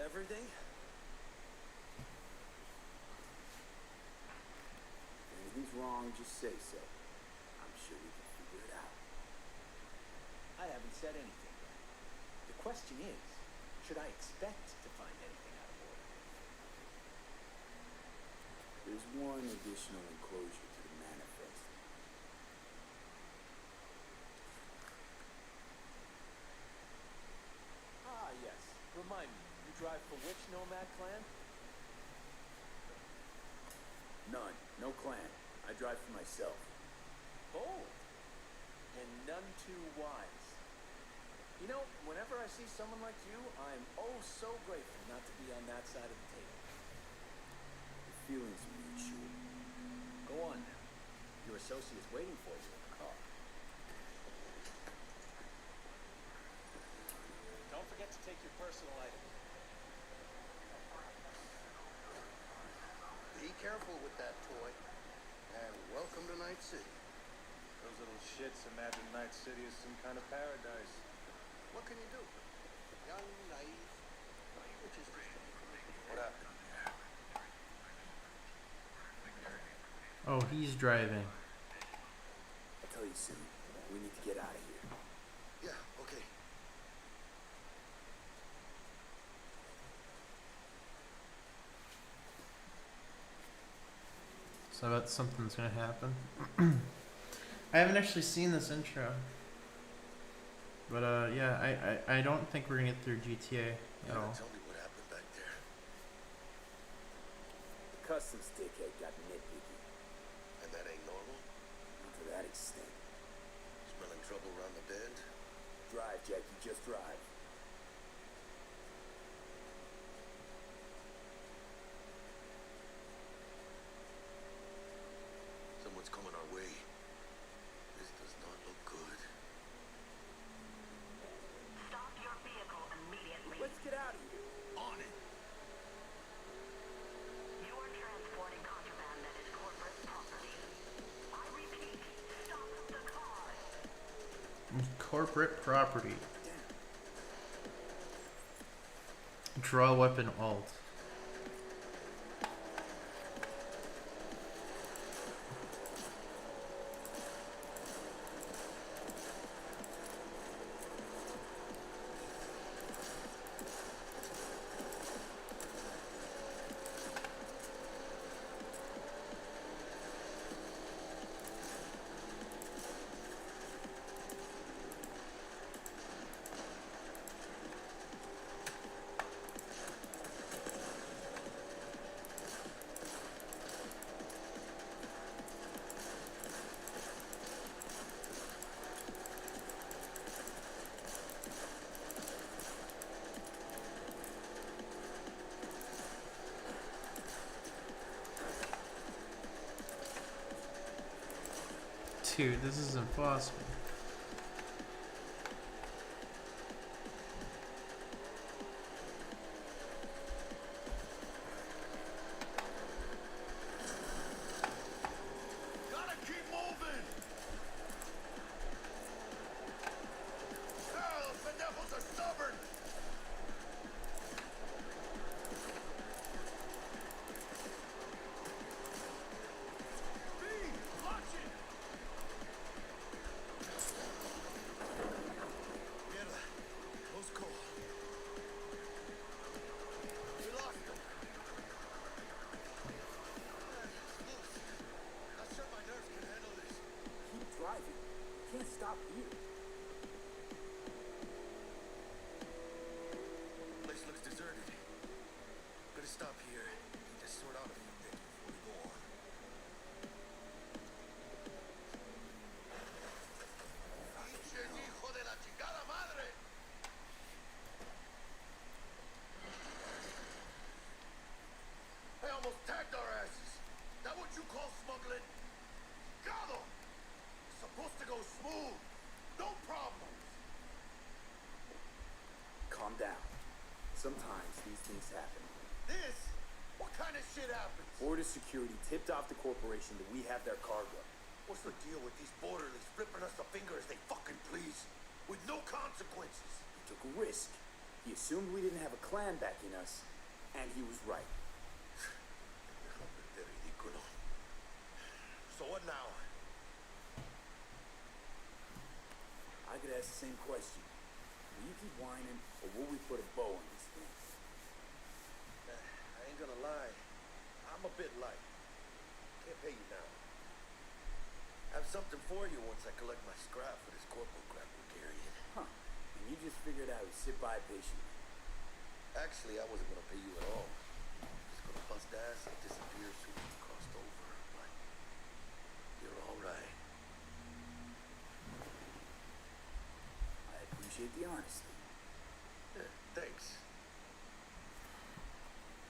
Everything? If anything's wrong, just say so. I'm sure we can figure it out. I haven't said anything yet. The question is, should I expect to find anything out of order? There's one additional enclosure to the manifest. Ah, yes. Remind me, you drive for which nomad clan? None. No clan. I drive for myself. Bold. And none too wise. You know, whenever I see someone like you, I'm oh so grateful not to be on that side of the table. The feelings are mutual. Go on now. Your associate's waiting for you in the car. Don't forget to take your personal items. Be careful with that toy. And welcome to Night City. Those little shits imagine Night City is some kind of paradise. What can you do? Young, naive, which is just what happened? Oh, he's driving. I'll tell you soon. We need to get out of here. Yeah, okay. So I bet something's gonna happen. I haven't actually seen this intro. But yeah, I don't think we're gonna get through GTA at all. Tell me what happened back there. The customs dickhead got nitpicky. And that ain't normal? Not to that extent. Smelling trouble around the bend? Drive, Jackie. Just drive. Someone's coming our way. This does not look good. Stop your vehicle immediately. Let's get out of here. On it! You are transporting contraband that is corporate property. I repeat, stop the car. Corporate property. Draw weapon alt. Dude, this is impossible. Gotta keep moving! Ah, those pendejos are stubborn! B, watch it! Mierda, close call. We lost him. Not sure my nerves can handle this. Keep driving. Can't stop here. Place looks deserted. Better stop here. Need to sort out a few things before we go on. ¡Pinche hijo de la chingada madre! They almost tagged our asses. That what you call smuggling? Gado! It's supposed to go smooth. No problems. Calm down. Sometimes these things happen. This? What kind of shit happens? Border security tipped off the corporation that we have their cargo. What's the deal with these borderlies flipping us the finger as they fucking please? With no consequences. He took a risk. He assumed we didn't have a clan backing us, and he was right. Ridículo. So what now? I could ask the same question. Will you keep whining, or will we put a bow on this thing? I ain't gonna lie. I'm a bit light. Can't pay you now. I have something for you once I collect my scrap for this corporal crap we're carrying. Huh. And you just figured out to sit by patiently. Actually, I wasn't gonna pay you at all. Just gonna bust ass and disappear as soon as you crossed over. But you're all right. I appreciate the honesty. Yeah, thanks.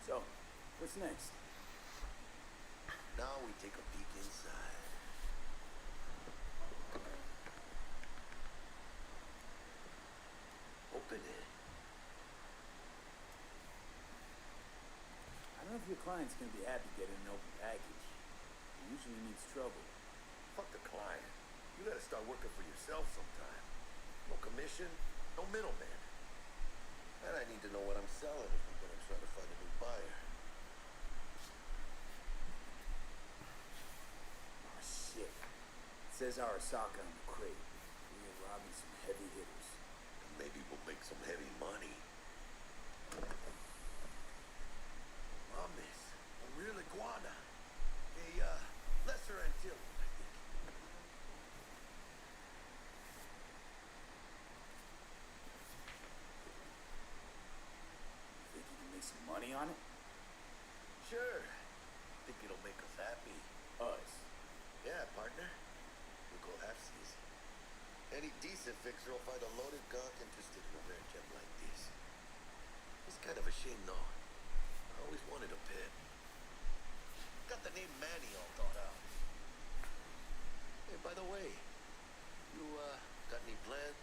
So, what's next? Now we take a peek inside. Open it. I don't know if your client's gonna be happy getting an open package. He usually means trouble. Fuck the client. You gotta start working for yourself sometime. No commission, no middleman. And I need to know what I'm selling if I'm gonna try to find a new buyer. Oh shit. It says Arasaka on the crate. We are robbing some heavy hitters. And maybe we'll make some heavy money. Mames, a real iguana. A lesser Antillian, I think. Think you can make some money on it? Sure. Think it'll make us happy. Us. Yeah, partner. We'll go half season. Any decent fixer will find a loaded gonk interested in a rare gem like this. It's kind of a shame, though. I always wanted a pet. Got the name Manny all thought out. Hey, by the way, you, got any plans?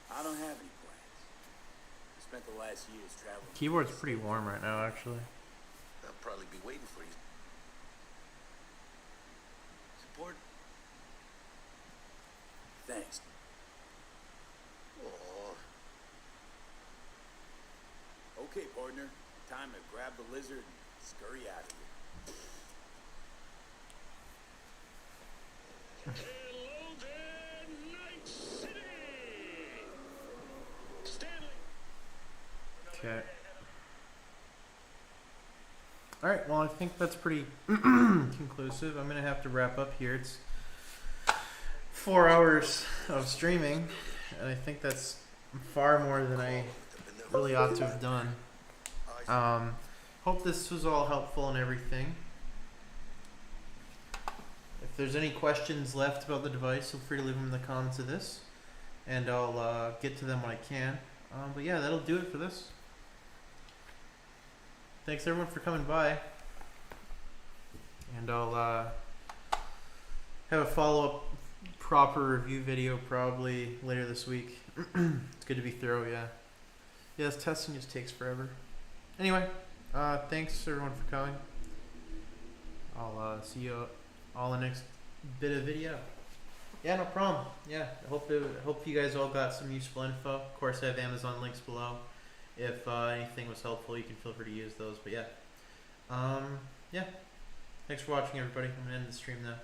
I don't have any plans. I spent the last years traveling. Keyboard's pretty warm right now, actually. I'll probably be waiting for you. Support? Thanks. Aw. Okay, partner. Time to grab the lizard and scurry out of here. Hello there, Night City! Stanley! Okay. Alright, well, I think that's pretty conclusive. I'm going to have to wrap up here. It's 4 hours of streaming, and I think that's far more than I really ought to have done. Hope this was all helpful and everything. If there's any questions left about the device, feel free to leave them in the comments of this, and I'll get to them when I can. But yeah, that'll do it for this. Thanks everyone for coming by, and I'll have a follow-up proper review video probably later this week. It's good to be thorough, yeah. Yes, testing just takes forever. Anyway, thanks everyone for coming. I'll see you all in the next bit of video. Yeah, no problem. Yeah, I hope you guys all got some useful info. Of course, I have Amazon links below. If anything was helpful, you can feel free to use those. But yeah, yeah. Thanks for watching, everybody. I'm gonna end the stream now.